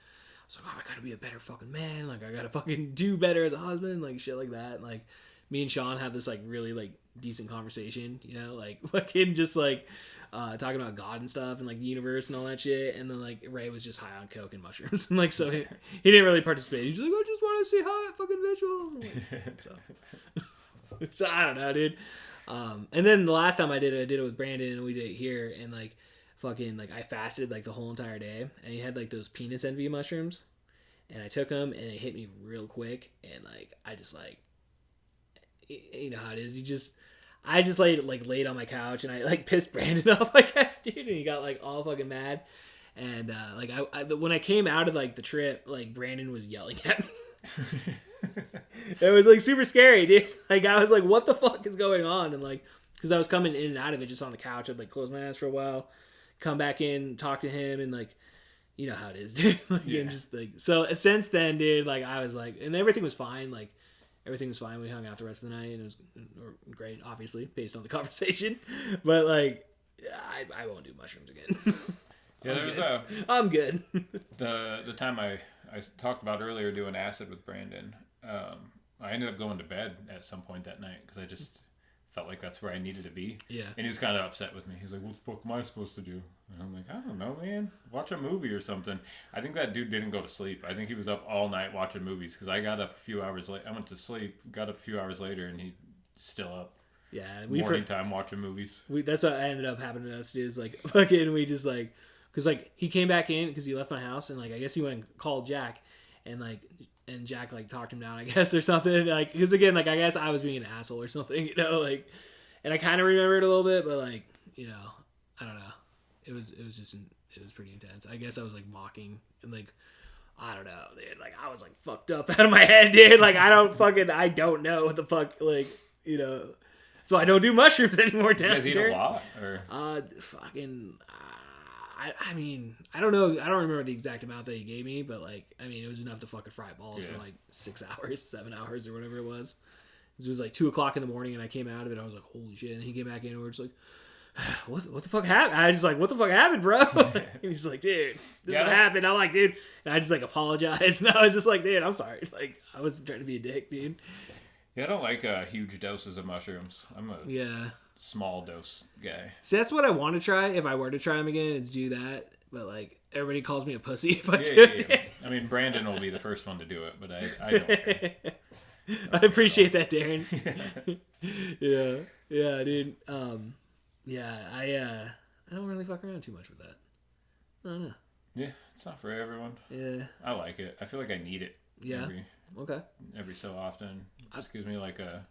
[SPEAKER 4] oh, I gotta be a better fucking man. Like I gotta fucking do better as a husband, like shit like that. And, like me and Sean have this like really like decent conversation, you know, like fucking just like talking about God and stuff and like the universe and all that shit. And then like Ray was just high on coke and mushrooms, and like so he didn't really participate. He's like, I just want to see high fucking visuals. Like, so I don't know, dude. And then the last time I did it with Brandon, and we did it here, and like fucking like I fasted like the whole entire day, and he had like those penis envy mushrooms, and I took them, and it hit me real quick, and like I just like, you know how it is, I just laid on my couch, and I like pissed Brandon off, I guess, dude, and he got like all fucking mad, and like I when I came out of like the trip, like Brandon was yelling at me. It was like super scary, dude. Like I was like, what the fuck is going on? And like, because I was coming in and out of it just on the couch, I'd like close my eyes for a while, come back in, talk to him, and like, you know how it is, dude. Like, yeah. And just like, so since then, dude, like I was like, and everything was fine. Like everything was fine. We hung out the rest of the night, and it was great, obviously, based on the conversation. But like, I won't do mushrooms again.
[SPEAKER 5] Yeah,
[SPEAKER 4] I'm good.
[SPEAKER 5] The time I talked about earlier doing acid with Brandon. I ended up going to bed at some point that night because I just felt like that's where I needed to be. Yeah. And he was kind of upset with me. He's like, what the fuck am I supposed to do? And I'm like, I don't know, man. Watch a movie or something. I think that dude didn't go to sleep. I think he was up all night watching movies because I got up a few hours late. I went to sleep, got up a few hours later, and he's still up. Yeah. Morning time watching movies.
[SPEAKER 4] That's what ended up happening to us, dude. Is like, fucking, we just like, because like he came back in because he left my house, and like I guess he went and called Jack, and like, and Jack like talked him down, I guess, or something. Like, because again, like I guess I was being an asshole or something, you know, like, and I kind of remember it a little bit, but like, you know, I don't know. It was pretty intense. I guess I was like mocking and like, I don't know, dude. Like I was like fucked up out of my head, dude. Like I don't know what the fuck, like, you know. So I don't do mushrooms anymore.
[SPEAKER 5] Do you guys eat a lot, or
[SPEAKER 4] I mean, I don't know. I don't remember the exact amount that he gave me, but like, I mean, it was enough to fucking fry balls for like 6 hours, 7 hours, or whatever it was. It was like 2:00 in the morning, and I came out of it. I was like, holy shit! And he came back in, and we were just like, what the fuck happened? I was just like, what the fuck happened, bro? And he's like, dude, this is what happened. I'm like, dude, and I just like apologized. And I was just like, dude, I'm sorry. Like, I wasn't trying to be a dick, dude.
[SPEAKER 5] Yeah, I don't like huge doses of mushrooms. I'm a small dose guy.
[SPEAKER 4] See, that's what I want to try. If I were to try them again, it's do that. But like, everybody calls me a pussy if I do it.
[SPEAKER 5] Yeah. I mean, Brandon will be the first one to do it, but I don't care.
[SPEAKER 4] I appreciate that, Darrin. Yeah, dude. I don't really fuck around too much with that. I don't know.
[SPEAKER 5] Yeah, it's not for everyone.
[SPEAKER 4] Yeah.
[SPEAKER 5] I like it. I feel like I need it.
[SPEAKER 4] Yeah.
[SPEAKER 5] Every so often. It just gives me like a,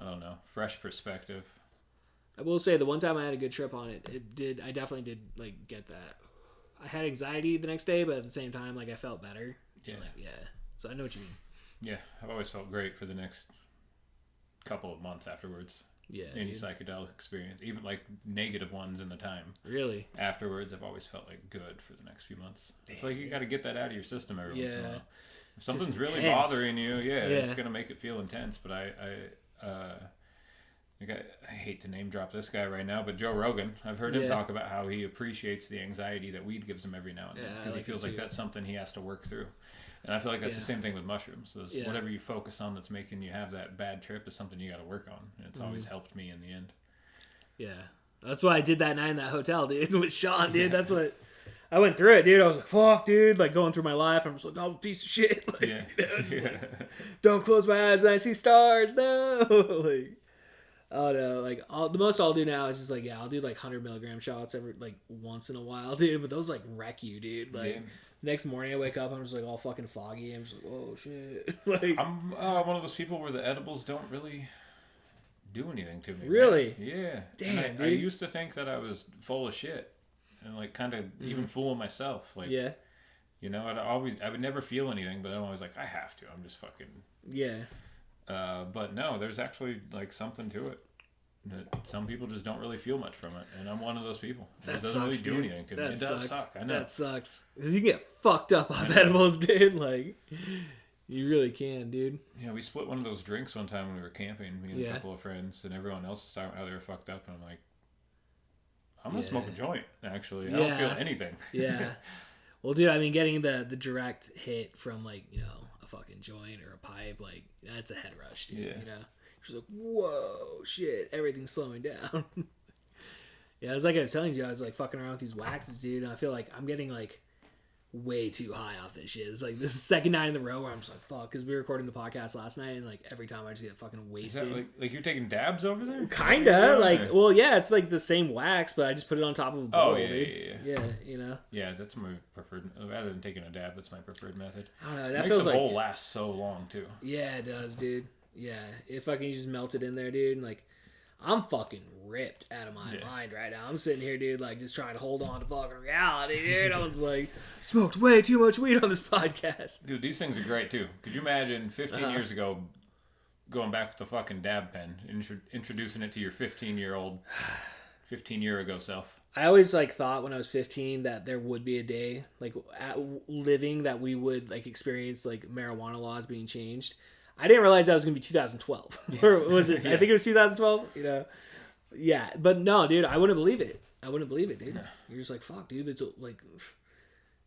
[SPEAKER 5] I don't know, fresh perspective.
[SPEAKER 4] I will say the one time I had a good trip on it, I definitely did like get that. I had anxiety the next day, but at the same time, like I felt better. Yeah. So I know what you mean.
[SPEAKER 5] Yeah, I've always felt great for the next couple of months afterwards. Yeah. Any psychedelic experience, even like negative ones in the time. Really? Afterwards, I've always felt like good for the next few months. It's like you got to get that out of your system every once in a while. If something's really bothering you, it's gonna make it feel intense. But I hate to name drop this guy right now, but Joe Rogan. I've heard him talk about how he appreciates the anxiety that weed gives him every now and then because he feels like that's something he has to work through. And I feel like that's the same thing with mushrooms. Whatever you focus on that's making you have that bad trip is something you got to work on. And it's always helped me in the end. Yeah, that's why I did that night in that hotel, dude, with Sean, dude. That's what. I went through it, dude. I was like, fuck, dude. Like, going through my life. I'm just like, I'm a piece of shit. Like, like, don't close my eyes and I see stars. No. Like,
[SPEAKER 4] Oh no, like the most I'll do now is just like I'll do like 100 milligram shots every like once in a while, dude. But those like wreck you, dude. Like next morning I wake up, I'm just like all fucking foggy. I'm just like, oh shit. Like
[SPEAKER 5] I'm one of those people where the edibles don't really do anything to me.
[SPEAKER 4] Really?
[SPEAKER 5] Man. Yeah.
[SPEAKER 4] Damn, dude.
[SPEAKER 5] I used to think that I was full of shit and like kind of even fooling myself. Like
[SPEAKER 4] yeah,
[SPEAKER 5] you know, I would never feel anything, but I'm always like, I have to. I'm just fucking.
[SPEAKER 4] yeah.
[SPEAKER 5] But no, there's actually like something to it. Some people just don't really feel much from it, and I'm one of those people.
[SPEAKER 4] That
[SPEAKER 5] it doesn't
[SPEAKER 4] sucks,
[SPEAKER 5] really do
[SPEAKER 4] dude.
[SPEAKER 5] anything to me.
[SPEAKER 4] That
[SPEAKER 5] It does
[SPEAKER 4] sucks.
[SPEAKER 5] suck. I know.
[SPEAKER 4] That sucks because you get fucked up off edibles, dude. Like you really can, dude.
[SPEAKER 5] Yeah, we split one of those drinks one time when we were camping, me and a
[SPEAKER 4] Yeah.
[SPEAKER 5] couple of friends, and everyone else was talking about how they were fucked up, and I'm like, I'm gonna smoke a joint. Actually, I don't feel anything.
[SPEAKER 4] Yeah. Well, dude, I mean, getting the direct hit from like a fucking joint or a pipe, like that's a head rush, dude.
[SPEAKER 5] Yeah.
[SPEAKER 4] You know, she's like, whoa, shit, everything's slowing down. Yeah, it's like I was telling you, I was like fucking around with these waxes, dude, and I feel like I'm getting like way too high off this shit. It's like this is the second night in the row where I'm just like, fuck, because we were recording the podcast last night, and like every time I just get fucking
[SPEAKER 5] Is
[SPEAKER 4] wasted.
[SPEAKER 5] that like you're taking dabs over there?
[SPEAKER 4] Kinda, like, well, yeah, it's like the same wax, but I just put it on top of a bowl,
[SPEAKER 5] Oh, yeah,
[SPEAKER 4] dude.
[SPEAKER 5] yeah.
[SPEAKER 4] Yeah,
[SPEAKER 5] Yeah, that's my preferred. Rather than taking a dab, that's my preferred method.
[SPEAKER 4] I don't know.
[SPEAKER 5] It
[SPEAKER 4] That
[SPEAKER 5] makes
[SPEAKER 4] feels
[SPEAKER 5] the
[SPEAKER 4] like
[SPEAKER 5] bowl last so long too.
[SPEAKER 4] yeah, it does, dude. Yeah, if I can just melt it in there, dude. And like, I'm fucking ripped out of my mind right now. I'm sitting here, dude, like just trying to hold on to fucking reality, dude. I was like, smoked way too much weed on this podcast.
[SPEAKER 5] Dude, these things are great too. Could you imagine 15 years ago going back with the fucking dab pen, introducing it to your 15-year ago self?
[SPEAKER 4] I always like thought when I was 15 that there would be a day like living that we would like experience like marijuana laws being changed. I didn't realize that was gonna be 2012. Or was it? I think it was 2012. You know, yeah. But no, dude, I wouldn't believe it. I wouldn't believe it, dude.
[SPEAKER 5] No.
[SPEAKER 4] You're just like, fuck, dude. It's like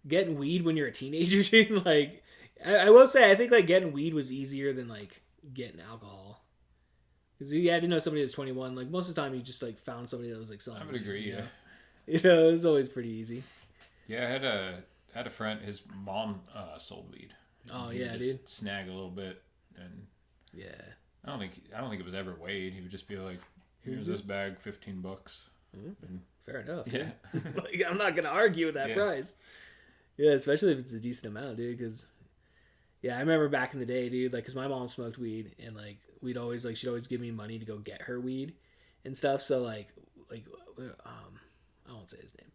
[SPEAKER 4] getting weed when you're a teenager, dude. Like, I will say, I think like getting weed was easier than like getting alcohol. Because you had to know somebody that was 21. Like most of the time, you just like found somebody that was like selling.
[SPEAKER 5] I would
[SPEAKER 4] weed,
[SPEAKER 5] agree. Yeah.
[SPEAKER 4] You know, it was always pretty easy.
[SPEAKER 5] Yeah, I had a friend. His mom sold weed.
[SPEAKER 4] Oh
[SPEAKER 5] He
[SPEAKER 4] yeah,
[SPEAKER 5] would just
[SPEAKER 4] dude.
[SPEAKER 5] snag a little bit, and
[SPEAKER 4] Yeah.
[SPEAKER 5] I don't think it was ever weighed. He would just be like, "Here's this bag, $15." And,
[SPEAKER 4] Fair enough.
[SPEAKER 5] yeah.
[SPEAKER 4] Like, I'm not gonna argue with that
[SPEAKER 5] Yeah.
[SPEAKER 4] price. Yeah, especially if it's a decent amount, dude. Because yeah, I remember back in the day, dude. Like, cause my mom smoked weed, and like she'd always give me money to go get her weed and stuff. So like I won't say his name,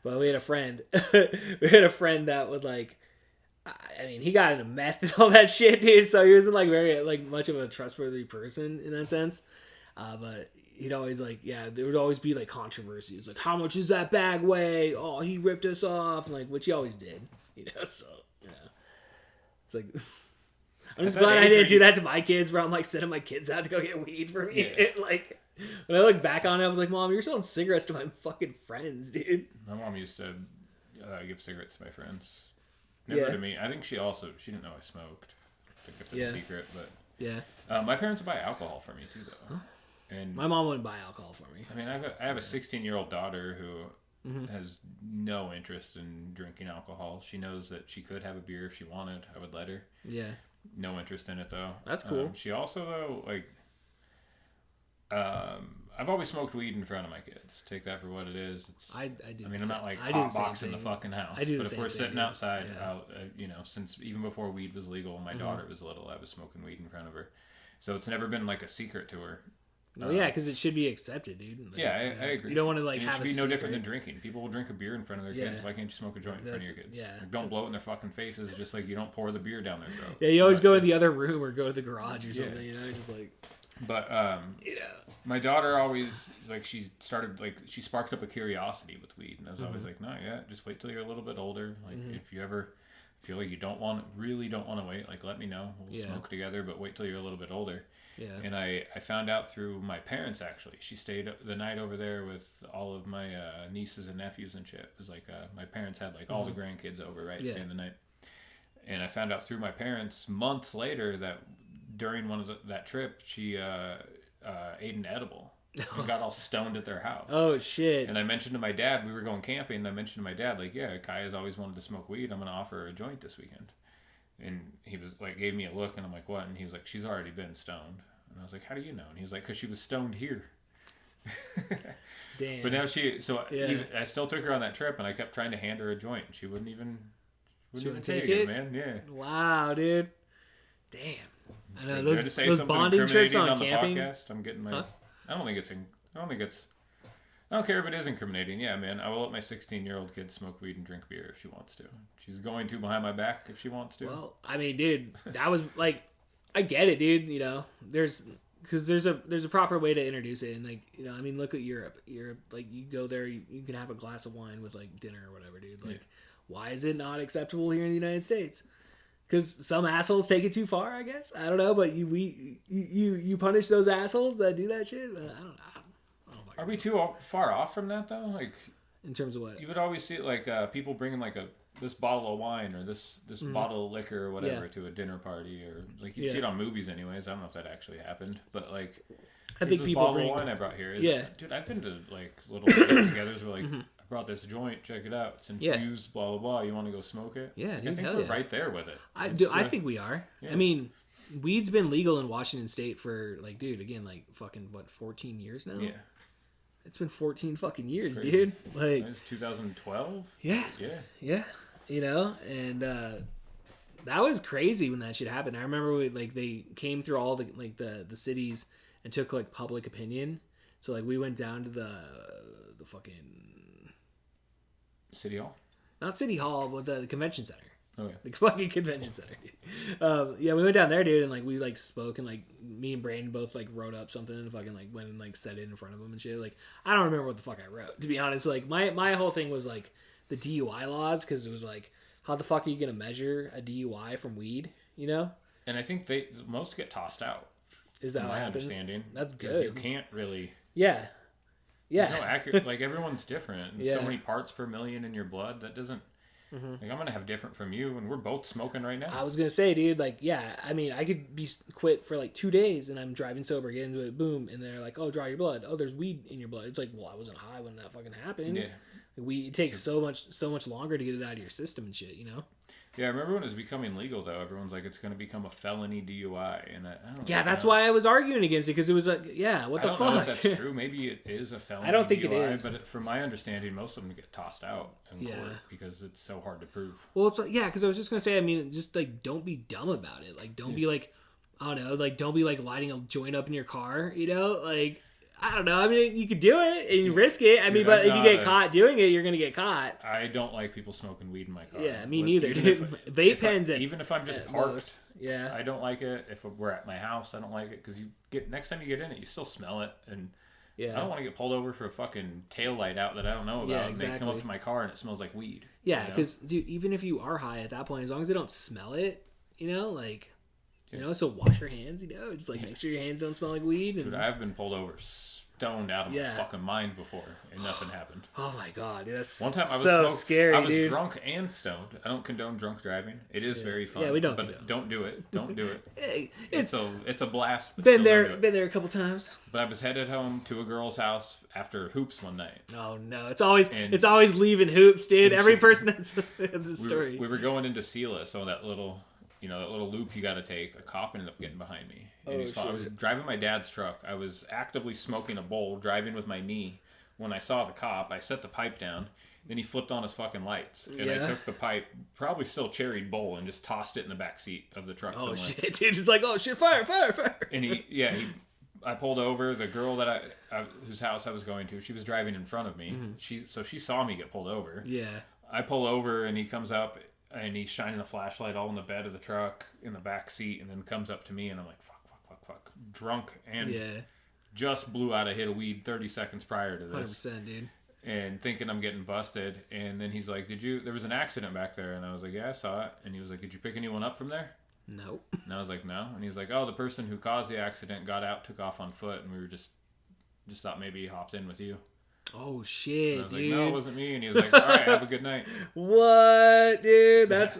[SPEAKER 4] but we had a friend. We had a friend that would like. I mean, he got into meth and all that shit, dude. So he wasn't like very like much of a trustworthy person in that sense. But he'd always like, yeah, there would always be like controversies, like how much does that bag weigh? Oh, he ripped us off, and like which he always did, you know. So yeah, it's like I'm just glad I didn't do that to my kids, where I'm like sending my kids out to go get weed for me.
[SPEAKER 5] Yeah.
[SPEAKER 4] Like when I look back on it, I was like, Mom, you're selling cigarettes to my fucking friends, dude.
[SPEAKER 5] My mom used to give cigarettes to my friends. Never to me. I think she didn't know I smoked. I think it's a secret, but
[SPEAKER 4] Yeah.
[SPEAKER 5] My parents would buy alcohol for me too, though. Huh? And
[SPEAKER 4] my mom wouldn't buy alcohol for me.
[SPEAKER 5] I mean, I have a 16-year-old daughter who has no interest in drinking alcohol. She knows that she could have a beer if she wanted. I would let her.
[SPEAKER 4] Yeah.
[SPEAKER 5] No interest in it though.
[SPEAKER 4] That's cool.
[SPEAKER 5] She also though like. I've always smoked weed in front of my kids. Take that for what it is.
[SPEAKER 4] I do.
[SPEAKER 5] I mean, I'm not like
[SPEAKER 4] I do the same
[SPEAKER 5] hotboxing the
[SPEAKER 4] thing.
[SPEAKER 5] fucking house.
[SPEAKER 4] I do the
[SPEAKER 5] But if
[SPEAKER 4] same
[SPEAKER 5] we're
[SPEAKER 4] thing,
[SPEAKER 5] sitting
[SPEAKER 4] dude.
[SPEAKER 5] outside,
[SPEAKER 4] Yeah.
[SPEAKER 5] out, since even before weed was legal, when my daughter was little, I was smoking weed in front of her. So it's never been like a secret to her.
[SPEAKER 4] Well, yeah, because it should be accepted, dude. Like,
[SPEAKER 5] Yeah, I agree.
[SPEAKER 4] You don't want to like
[SPEAKER 5] And it
[SPEAKER 4] have
[SPEAKER 5] should
[SPEAKER 4] a
[SPEAKER 5] be no different
[SPEAKER 4] secret.
[SPEAKER 5] than drinking. People will drink a beer in front of their kids.
[SPEAKER 4] Yeah.
[SPEAKER 5] Why can't you smoke a joint in front of your kids?
[SPEAKER 4] yeah.
[SPEAKER 5] Like, don't blow it in their fucking faces, just like you don't pour the beer down their throat.
[SPEAKER 4] Yeah, you always
[SPEAKER 5] But
[SPEAKER 4] go in the
[SPEAKER 5] it's-
[SPEAKER 4] other room or go to the garage or something. You know, just like
[SPEAKER 5] But
[SPEAKER 4] yeah.
[SPEAKER 5] my daughter always like she sparked up a curiosity with weed, and I was always like, no, yeah, just wait till you're a little bit older. Like if you ever feel like you really don't want to wait, like let me know. We'll smoke together, but wait till you're a little bit older.
[SPEAKER 4] Yeah.
[SPEAKER 5] And I found out through my parents actually. She stayed the night over there with all of my nieces and nephews and shit. It was like my parents had like all the grandkids over, right?
[SPEAKER 4] Yeah.
[SPEAKER 5] Staying the night. And I found out through my parents months later that during one of that trip, she ate an edible and got all stoned at their house.
[SPEAKER 4] Oh shit.
[SPEAKER 5] And I mentioned to my dad, we were going camping, and I mentioned to my dad, like, yeah, Kaya's always wanted to smoke weed. I'm going to offer her a joint this weekend. And he was like, gave me a look, and I'm like, what? And he was like, she's already been stoned. And I was like, how do you know? And he was like, because she was stoned here.
[SPEAKER 4] Damn.
[SPEAKER 5] But now I still took her on that trip, and I kept trying to hand her a joint. She wouldn't even take it, man. Yeah.
[SPEAKER 4] Wow, dude. Damn. I know
[SPEAKER 5] Did I say
[SPEAKER 4] those
[SPEAKER 5] something
[SPEAKER 4] bonding trips
[SPEAKER 5] incriminating
[SPEAKER 4] on
[SPEAKER 5] the
[SPEAKER 4] camping.
[SPEAKER 5] podcast? I'm getting my. Huh? I don't care if it is incriminating. Yeah, man. I will let my 16-year-old kid smoke weed and drink beer if she wants to. She's going to behind my back if she wants to.
[SPEAKER 4] Well, I mean, dude, that was like, I get it, dude. You know, there's a proper way to introduce it, and like, you know, I mean, look at Europe. Europe, like, you go there, you can have a glass of wine with like dinner or whatever, dude. Like, why is it not acceptable here in the United States? Because some assholes take it too far, I guess. I don't know, but you punish those assholes that do that shit. I don't know.
[SPEAKER 5] Are we too far off from that though? Like,
[SPEAKER 4] in terms of what?
[SPEAKER 5] You would always see like people bringing like this bottle of wine or this bottle of liquor or whatever to a dinner party, or like you see it on movies anyways. I don't know if that actually happened, but like
[SPEAKER 4] I think people
[SPEAKER 5] bottle of wine I brought here. Dude, I've been to like little get-togethers where like I brought this joint, check it out, it's infused, blah blah blah. You want to go smoke it?
[SPEAKER 4] Yeah,
[SPEAKER 5] like,
[SPEAKER 4] dude,
[SPEAKER 5] I think we're right there with it.
[SPEAKER 4] I think we are. Yeah. I mean, weed's been legal in Washington State for like, dude, again, like fucking 14 years now.
[SPEAKER 5] Yeah.
[SPEAKER 4] It's been 14 fucking years, dude. Like,
[SPEAKER 5] it's 2012.
[SPEAKER 4] Yeah. You know, and that was crazy when that shit happened. I remember they came through all the cities and took like public opinion. So like we went down to the fucking
[SPEAKER 5] City Hall.
[SPEAKER 4] Not City Hall, but the convention center.
[SPEAKER 5] Oh, yeah.
[SPEAKER 4] The fucking convention center. We went down there, dude, and like we like spoke, and like me and Brandon both like wrote up something and fucking like went and like said it in front of him and shit. Like, I don't remember what the fuck I wrote, to be honest. Like my whole thing was like the DUI laws, because it was like, how the fuck are you gonna measure a DUI from weed, you know?
[SPEAKER 5] And I think most get tossed out.
[SPEAKER 4] Is that
[SPEAKER 5] my understanding?
[SPEAKER 4] That's good.
[SPEAKER 5] You can't really.
[SPEAKER 4] Yeah.
[SPEAKER 5] There's no accurate. Like, everyone's different. And so many parts per million in your blood, that doesn't. Like, I'm gonna have different from you, and we're both smoking right now.
[SPEAKER 4] I was gonna say, dude, like, yeah, I mean, I could be quit for like 2 days, and I'm driving sober, get into it, boom, and they're like, oh, draw your blood. Oh, there's weed in your blood. It's like, well, I wasn't high when that fucking happened. Yeah. It takes so much longer to get it out of your system and shit, you know.
[SPEAKER 5] Yeah, I remember when it was becoming legal, though, everyone's like, it's going to become a felony DUI. And I don't
[SPEAKER 4] know. That's why I was arguing against it, because it was like, what the fuck?
[SPEAKER 5] I don't know if that's true. Maybe it is a felony
[SPEAKER 4] I don't think
[SPEAKER 5] DUI,
[SPEAKER 4] it is.
[SPEAKER 5] But from my understanding, most of them get tossed out in court because it's so hard to prove.
[SPEAKER 4] Well, it's like, because I was just going to say, I mean, just like, don't be dumb about it. Like, don't be like, I don't know, like, don't be like lighting a joint up in your car, you know? Like, I don't know. I mean, you could do it and you risk it. I mean, but if you get caught doing it, you're going to get caught.
[SPEAKER 5] I don't like people smoking weed in my car.
[SPEAKER 4] Yeah, me neither, dude. Vape pens.
[SPEAKER 5] Even if I'm just parked,
[SPEAKER 4] most. Yeah,
[SPEAKER 5] I don't like it. If we're at my house, I don't like it, because next time you get in it, you still smell it, and I don't want to get pulled over for a fucking tail light out that I don't know about.
[SPEAKER 4] Yeah, exactly.
[SPEAKER 5] And they come up to my car and it smells like weed.
[SPEAKER 4] Yeah, because dude, even if you are high at that point, as long as they don't smell it, you know, like. You know, so wash your hands, you know, just like make sure your hands don't smell like weed. And...
[SPEAKER 5] Dude, I've been pulled over stoned out of my fucking mind before, and nothing happened.
[SPEAKER 4] Oh my god, dude, that's
[SPEAKER 5] one time I was
[SPEAKER 4] so scary.
[SPEAKER 5] I was
[SPEAKER 4] dude.
[SPEAKER 5] Drunk and stoned. I don't condone drunk driving. It is very fun.
[SPEAKER 4] Yeah, we don't.
[SPEAKER 5] But don't do it. Don't do it. Hey, it's a blast.
[SPEAKER 4] Been there a couple times.
[SPEAKER 5] But I was headed home to a girl's house after hoops one night.
[SPEAKER 4] Oh no, it's always leaving hoops, dude. Every person that's the story.
[SPEAKER 5] We were going into Sela, so that little loop you got to take. A cop ended up getting behind me. And I was driving my dad's truck. I was actively smoking a bowl, driving with my knee. When I saw the cop, I set the pipe down. Then he flipped on his fucking lights. And I took the pipe, probably still cherried bowl, and just tossed it in the back seat of the truck somewhere.
[SPEAKER 4] Shit, dude. It's like, oh shit, fire.
[SPEAKER 5] And I pulled over. The girl that whose house I was going to, she was driving in front of me. Mm-hmm. She saw me get pulled over. Yeah. I pull over, and he comes up, and he's shining a flashlight all in the bed of the truck in the back seat, and then comes up to me, and I'm like, fuck. Drunk, and just blew out a hit of weed 30 seconds prior to this.
[SPEAKER 4] 100%, dude.
[SPEAKER 5] And thinking I'm getting busted. And then he's like, there was an accident back there? And I was like, yeah, I saw it. And he was like, did you pick anyone up from there?
[SPEAKER 4] Nope.
[SPEAKER 5] And I was like, no. And he's like, oh, the person who caused the accident got out, took off on foot, and we were just thought maybe he hopped in with you.
[SPEAKER 4] Oh shit,
[SPEAKER 5] and I was
[SPEAKER 4] dude.
[SPEAKER 5] like, no, it wasn't me. And he was like, all right, have a good night.
[SPEAKER 4] What, dude? That's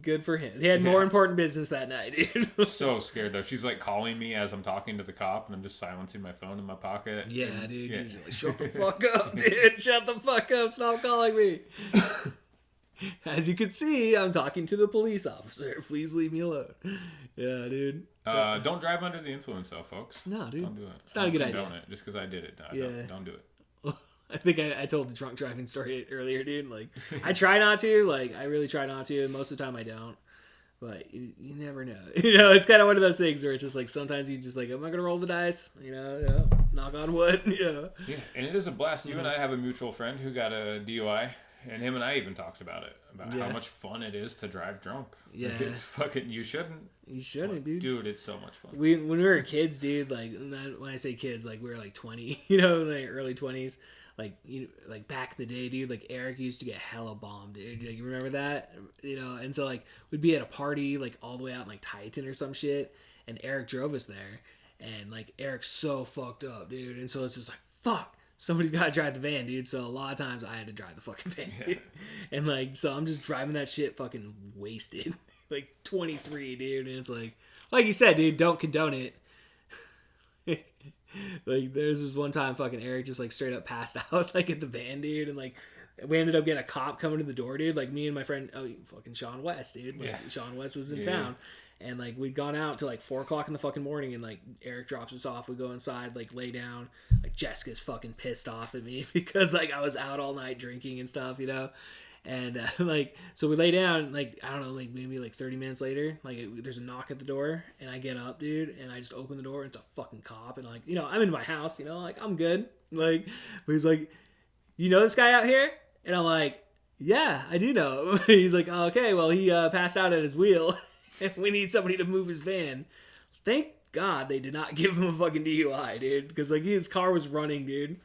[SPEAKER 4] good for him. He had more important business that night, dude.
[SPEAKER 5] So scared though. She's like calling me as I'm talking to the cop, and I'm just silencing my phone in my pocket.
[SPEAKER 4] Yeah, and, dude. Yeah. Like, shut the fuck up, dude. Shut the fuck up. Stop calling me. As you can see, I'm talking to the police officer. Please leave me alone. Yeah, dude.
[SPEAKER 5] Don't drive under the influence, though, folks.
[SPEAKER 4] No, dude.
[SPEAKER 5] Don't do it.
[SPEAKER 4] It's not a good idea.
[SPEAKER 5] Don't it just because I did it.
[SPEAKER 4] Yeah.
[SPEAKER 5] Don't do it.
[SPEAKER 4] I think I told the drunk driving story earlier, dude. Like, I try not to. Like, I really try not to. Most of the time, I don't. But you never know. You know, it's kind of one of those things where it's just like sometimes you just like, am I gonna roll the dice? You know, knock on wood. You know. Yeah,
[SPEAKER 5] and it is a blast. You and I have a mutual friend who got a DUI, and him and I even talked about it, about how much fun it is to drive drunk.
[SPEAKER 4] Yeah,
[SPEAKER 5] like, it's fucking. You shouldn't.
[SPEAKER 4] You shouldn't, dude.
[SPEAKER 5] Dude, it's so much fun.
[SPEAKER 4] When we were kids, dude, like when I say kids, like we were like 20, you know, like early 20s. Like, you know, like back in the day, dude, like Eric used to get hella bombed, dude. Like, you remember that? You know, and so like we'd be at a party like all the way out in like Titan or some shit, and Eric drove us there, and like Eric's so fucked up, dude. And so it's just like, fuck, somebody's got to drive the van, dude. So a lot of times I had to drive the fucking van, dude. And like, so I'm just driving that shit fucking wasted, like 23, dude. And it's like you said, dude, don't condone it. Like, there's this one time fucking Eric just like straight up passed out like at the van, dude, and like we ended up getting a cop coming to the door, dude. Like me and my friend, fucking Sean West, dude. Like, Sean West was in town, and like we'd gone out till like 4:00 in the fucking morning, and like Eric drops us off. We go inside, like lay down. Like Jessica's fucking pissed off at me because like I was out all night drinking and stuff, you know. And like, so we lay down, like, I don't know, like maybe like 30 minutes later, like there's a knock at the door, and I get up, dude, and I just open the door, and it's a fucking cop, and like, you know, I'm in my house, you know, like I'm good, like, but he's like, you know this guy out here? And I'm like, yeah, I do know. He's like, oh, okay, well, he passed out at his wheel, and we need somebody to move his van. Thank God they did not give him a fucking DUI, dude, because like his car was running, dude.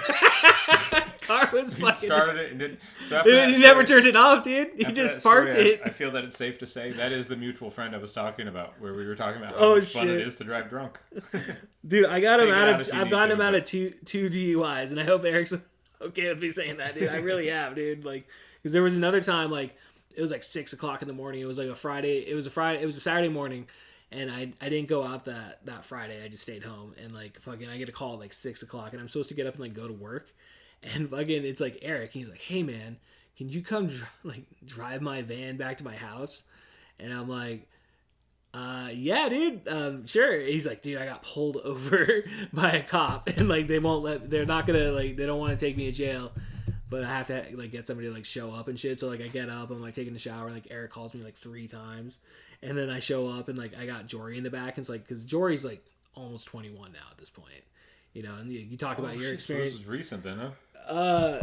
[SPEAKER 4] His car was fucking.
[SPEAKER 5] Started it and didn't. So after
[SPEAKER 4] he never turned it off, dude. He just parked it.
[SPEAKER 5] I feel that it's safe to say that is the mutual friend I was talking about, where we were talking about how much fun it is to drive drunk.
[SPEAKER 4] Dude, I got him I've gotten him out of two DUIs, and I hope Eric's okay with me saying that, dude. I really have, dude. Like, because there was another time, like it was like 6:00 in the morning. It was like a Friday. It was a Saturday morning. And I didn't go out that Friday. I just stayed home. And like fucking I get a call at like 6:00, and I'm supposed to get up and like go to work. And fucking it's like Eric. He's like, hey man, can you come drive my van back to my house? And I'm like, yeah, dude, sure. He's like, dude, I got pulled over by a cop, and like they're not gonna like, they don't want to take me to jail, but I have to like get somebody to like show up and shit. So like I get up, I'm like taking a shower, and like Eric calls me like 3 times. And then I show up, and like I got Jory in the back, and it's like, because Jory's like almost 21 now at this point, you know. And you talk about your experience.
[SPEAKER 5] So this was recent then, huh?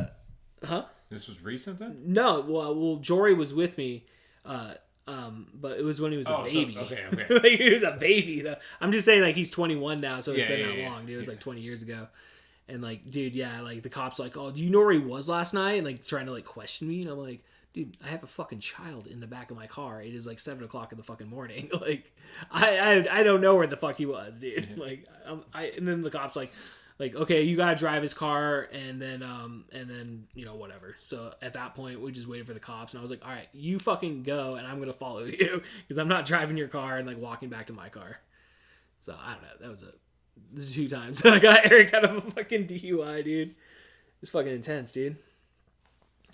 [SPEAKER 4] Huh?
[SPEAKER 5] This was recent then?
[SPEAKER 4] No, well, Jory was with me, but it was when he was a baby.
[SPEAKER 5] So, okay.
[SPEAKER 4] Like he was a baby though. I'm just saying, like he's 21 now, so it's been that long, dude. It was like 20 years ago. And like, dude, yeah, like the cops like, oh, do you know where he was last night? And like trying to like question me, and I'm like, dude, I have a fucking child in the back of my car. It is like 7:00 in the fucking morning. Like, I don't know where the fuck he was, dude. Like, and then the cops like, okay, you gotta drive his car, and then you know, whatever. So at that point, we just waited for the cops, and I was like, all right, you fucking go, and I'm gonna follow you because I'm not driving your car and like walking back to my car. So I don't know. That was the 2 times that I got Eric out of a fucking DUI, dude. It's fucking intense, dude.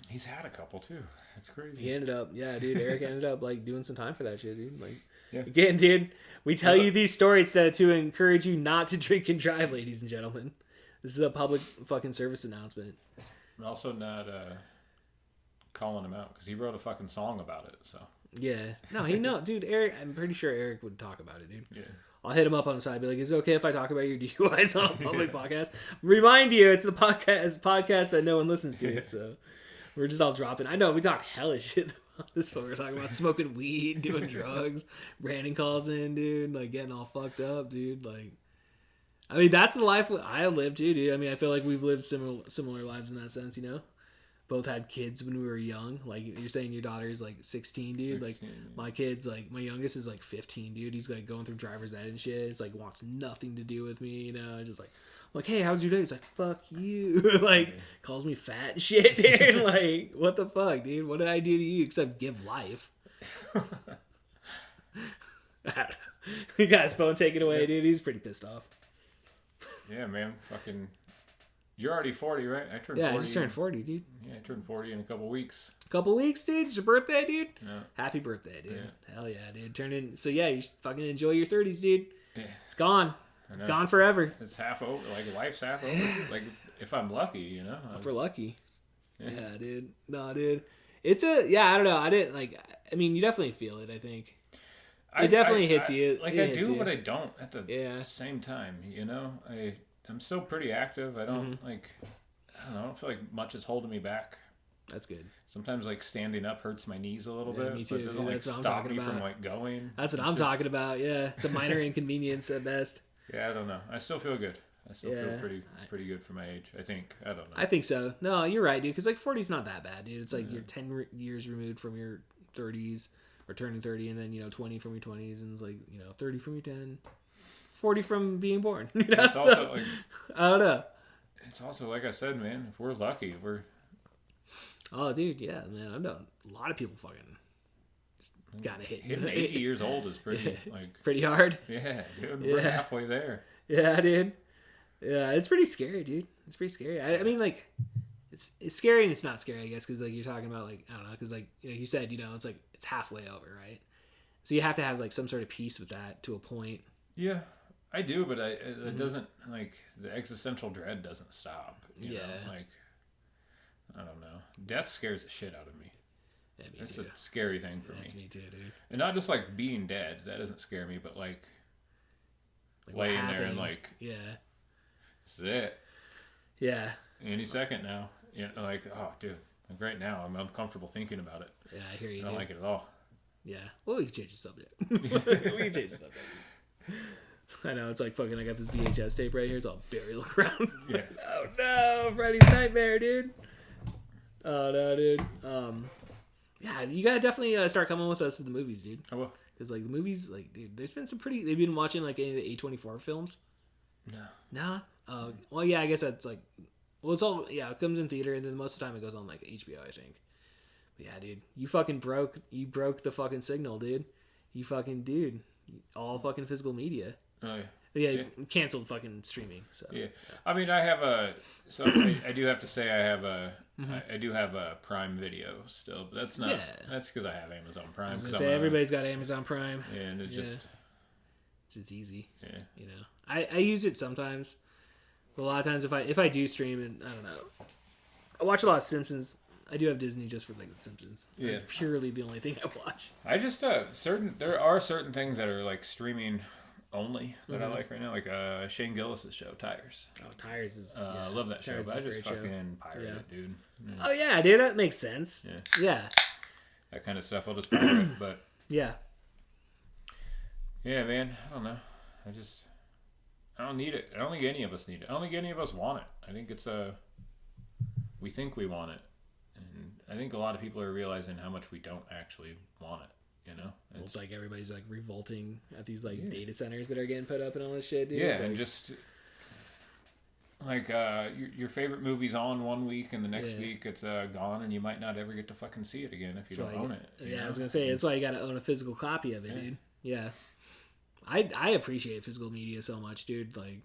[SPEAKER 5] He's had a couple too. That's crazy.
[SPEAKER 4] He ended up, Eric ended up like doing some time for that shit, dude. Like, again, dude, we tell you these stories to encourage you not to drink and drive, ladies and gentlemen. This is a public fucking service announcement.
[SPEAKER 5] I'm also not calling him out because he wrote a fucking song about it. So
[SPEAKER 4] yeah, no, dude, Eric. I'm pretty sure Eric would talk about it, dude.
[SPEAKER 5] Yeah.
[SPEAKER 4] I'll hit him up on the side, be like, is it okay if I talk about your DUIs on a public podcast? Remind you, it's the podcast that no one listens to, so we're just all dropping. I know, we talk hella shit about this, but we're talking about smoking weed, doing drugs, Brandon calls in, dude, like, getting all fucked up, dude, like, I mean, that's the life I live too, dude. I mean, I feel like we've lived similar lives in that sense, you know? Both had kids when we were young. Like, you're saying your daughter's like 16, dude. 16, like, my kid's like, my youngest is like 15, dude. He's like going through driver's ed and shit. It's like, wants nothing to do with me, you know? Just like, hey, how's your day? He's like, fuck you. Like, calls me fat and shit, dude. Like, what the fuck, dude? What did I do to you except give life? I don't know. He got his phone taken away, dude. He's pretty pissed off.
[SPEAKER 5] Yeah, man. Fucking. You're already 40, right? I turned 40.
[SPEAKER 4] Yeah, I just turned 40, dude.
[SPEAKER 5] Yeah, I turned 40 in a couple weeks.
[SPEAKER 4] Couple weeks, dude. It's your birthday, dude.
[SPEAKER 5] Yeah.
[SPEAKER 4] Happy birthday, dude.
[SPEAKER 5] Yeah.
[SPEAKER 4] Hell yeah, dude. Turn in. So yeah, you just fucking enjoy your 30s, dude.
[SPEAKER 5] Yeah.
[SPEAKER 4] It's gone. It's gone forever.
[SPEAKER 5] It's half over. Like, life's half over. Like, if I'm lucky, you know.
[SPEAKER 4] If we're lucky.
[SPEAKER 5] Yeah.
[SPEAKER 4] Yeah, dude. No, dude. It's I don't know. I didn't I mean, you definitely feel it, I think. It definitely hits you.
[SPEAKER 5] Like,
[SPEAKER 4] It
[SPEAKER 5] I
[SPEAKER 4] hits
[SPEAKER 5] do,
[SPEAKER 4] you.
[SPEAKER 5] but I don't at the same time, you know? I'm still pretty active. I don't, I don't feel like much is holding me back.
[SPEAKER 4] That's good.
[SPEAKER 5] Sometimes, like, standing up hurts my knees a little bit.
[SPEAKER 4] Me too,
[SPEAKER 5] But it doesn't,
[SPEAKER 4] dude.
[SPEAKER 5] like,
[SPEAKER 4] That's what I'm
[SPEAKER 5] stop
[SPEAKER 4] talking
[SPEAKER 5] me from,
[SPEAKER 4] about.
[SPEAKER 5] like, going.
[SPEAKER 4] That's what
[SPEAKER 5] It's
[SPEAKER 4] I'm
[SPEAKER 5] just-
[SPEAKER 4] talking about. Yeah. It's a minor inconvenience at best.
[SPEAKER 5] Yeah, I don't know. I still feel good. I still
[SPEAKER 4] Yeah.
[SPEAKER 5] feel pretty good for my age, I think. I don't know.
[SPEAKER 4] I think so. No, you're right, dude. Because, like, 40's not that bad, dude. It's like you're 10 years removed from your 30s. Or turning 30, and then, 20 from your 20s, and it's like, 30 from your 10, 40 from being born.
[SPEAKER 5] It's also, like,
[SPEAKER 4] I don't know.
[SPEAKER 5] it's also, like I said, man, if we're lucky, we're...
[SPEAKER 4] Oh, dude, yeah, man, I've known a lot of people fucking just gotta hit.
[SPEAKER 5] Hitting 80 years old is pretty, like...
[SPEAKER 4] Pretty hard.
[SPEAKER 5] Yeah, dude, we're
[SPEAKER 4] Yeah.
[SPEAKER 5] halfway there.
[SPEAKER 4] Yeah, dude. Yeah, it's pretty scary, dude. It's pretty scary. I mean, like, it's scary and it's not scary, I guess, because, like, you're talking about, like, I don't know, because, like you said, it's like, it's halfway over, right? So you have to have, like, some sort of peace with that to a point.
[SPEAKER 5] Yeah, I do, but it doesn't, like, the existential dread doesn't stop. You know? Like, I don't know. Death scares the shit out of me.
[SPEAKER 4] Yeah, me
[SPEAKER 5] That's
[SPEAKER 4] too.
[SPEAKER 5] a scary thing for
[SPEAKER 4] That's
[SPEAKER 5] me.
[SPEAKER 4] me too, dude.
[SPEAKER 5] And not just, like, being dead. That doesn't scare me, but, like
[SPEAKER 4] what
[SPEAKER 5] laying there and,
[SPEAKER 4] happened.
[SPEAKER 5] like,
[SPEAKER 4] Yeah.
[SPEAKER 5] this is it.
[SPEAKER 4] Yeah.
[SPEAKER 5] Any second now. You know, like, oh, dude, like right now, I'm uncomfortable thinking about it.
[SPEAKER 4] Yeah, I hear you,
[SPEAKER 5] I don't
[SPEAKER 4] dude.
[SPEAKER 5] like it at all.
[SPEAKER 4] Yeah. Well, we can change the subject. we can change the subject. I know, it's like fucking, I got this VHS tape right here. It's all buried. Look around.
[SPEAKER 5] Yeah.
[SPEAKER 4] Oh, no. Freddy's Nightmare, dude. Oh, no, dude. Yeah, you gotta definitely start coming with us to the movies, dude.
[SPEAKER 5] I will.
[SPEAKER 4] Because, like, the movies, like, dude, there's been some pretty... They've been watching, like, any of the A24 films?
[SPEAKER 5] No.
[SPEAKER 4] No? Well, yeah, I guess that's, like... Well, it's all... Yeah, it comes in theater, and then most of the time it goes on, like, HBO, I think. But yeah, dude. You fucking broke... You broke the fucking signal, dude. You fucking... Dude. All fucking physical media.
[SPEAKER 5] Oh, yeah.
[SPEAKER 4] Yeah,
[SPEAKER 5] Yeah.
[SPEAKER 4] canceled fucking streaming, so...
[SPEAKER 5] Yeah. I mean, I have a... So, I do have to say I have a... I do have a Prime Video still, but that's not...
[SPEAKER 4] Yeah.
[SPEAKER 5] That's because I have Amazon Prime.
[SPEAKER 4] I was gonna
[SPEAKER 5] 'cause
[SPEAKER 4] say,
[SPEAKER 5] I'm
[SPEAKER 4] everybody's got Amazon Prime.
[SPEAKER 5] and it's
[SPEAKER 4] Yeah.
[SPEAKER 5] just...
[SPEAKER 4] It's just easy.
[SPEAKER 5] Yeah.
[SPEAKER 4] You know, I use it sometimes. But a lot of times, if I do stream, and I don't know, I watch a lot of Simpsons. I do have Disney just for like the Simpsons.
[SPEAKER 5] Yeah.
[SPEAKER 4] It's purely the only thing I watch.
[SPEAKER 5] I just there are certain things that are like streaming only that I like right now, like Shane Gillis's show Tires.
[SPEAKER 4] Oh, Tires is.
[SPEAKER 5] I love that show,
[SPEAKER 4] Tires
[SPEAKER 5] but I
[SPEAKER 4] is a
[SPEAKER 5] just
[SPEAKER 4] great show.
[SPEAKER 5] fucking pirate
[SPEAKER 4] Yeah.
[SPEAKER 5] it, dude. Yeah.
[SPEAKER 4] Oh yeah, dude, that makes sense.
[SPEAKER 5] Yeah.
[SPEAKER 4] Yeah.
[SPEAKER 5] That kind of stuff I'll just pirate, but
[SPEAKER 4] Yeah.
[SPEAKER 5] yeah, man, I don't know. I don't need it. I don't think any of us need it. I don't think any of us want it. I think it's we think we want it, and I think a lot of people are realizing how much we don't actually want it. You know,
[SPEAKER 4] Well, it's like everybody's like revolting at these like data centers that are getting put up and all this shit, dude.
[SPEAKER 5] yeah,
[SPEAKER 4] Like,
[SPEAKER 5] and just like your favorite movie's on one week, and the next
[SPEAKER 4] Yeah.
[SPEAKER 5] week it's gone, and you might not ever get to fucking see it again if you
[SPEAKER 4] that's
[SPEAKER 5] don't
[SPEAKER 4] why
[SPEAKER 5] own it. you
[SPEAKER 4] Yeah, I
[SPEAKER 5] know?
[SPEAKER 4] was gonna say that's why you gotta own a physical copy of it,
[SPEAKER 5] Yeah.
[SPEAKER 4] dude. Yeah. I appreciate physical media so much, dude. Like,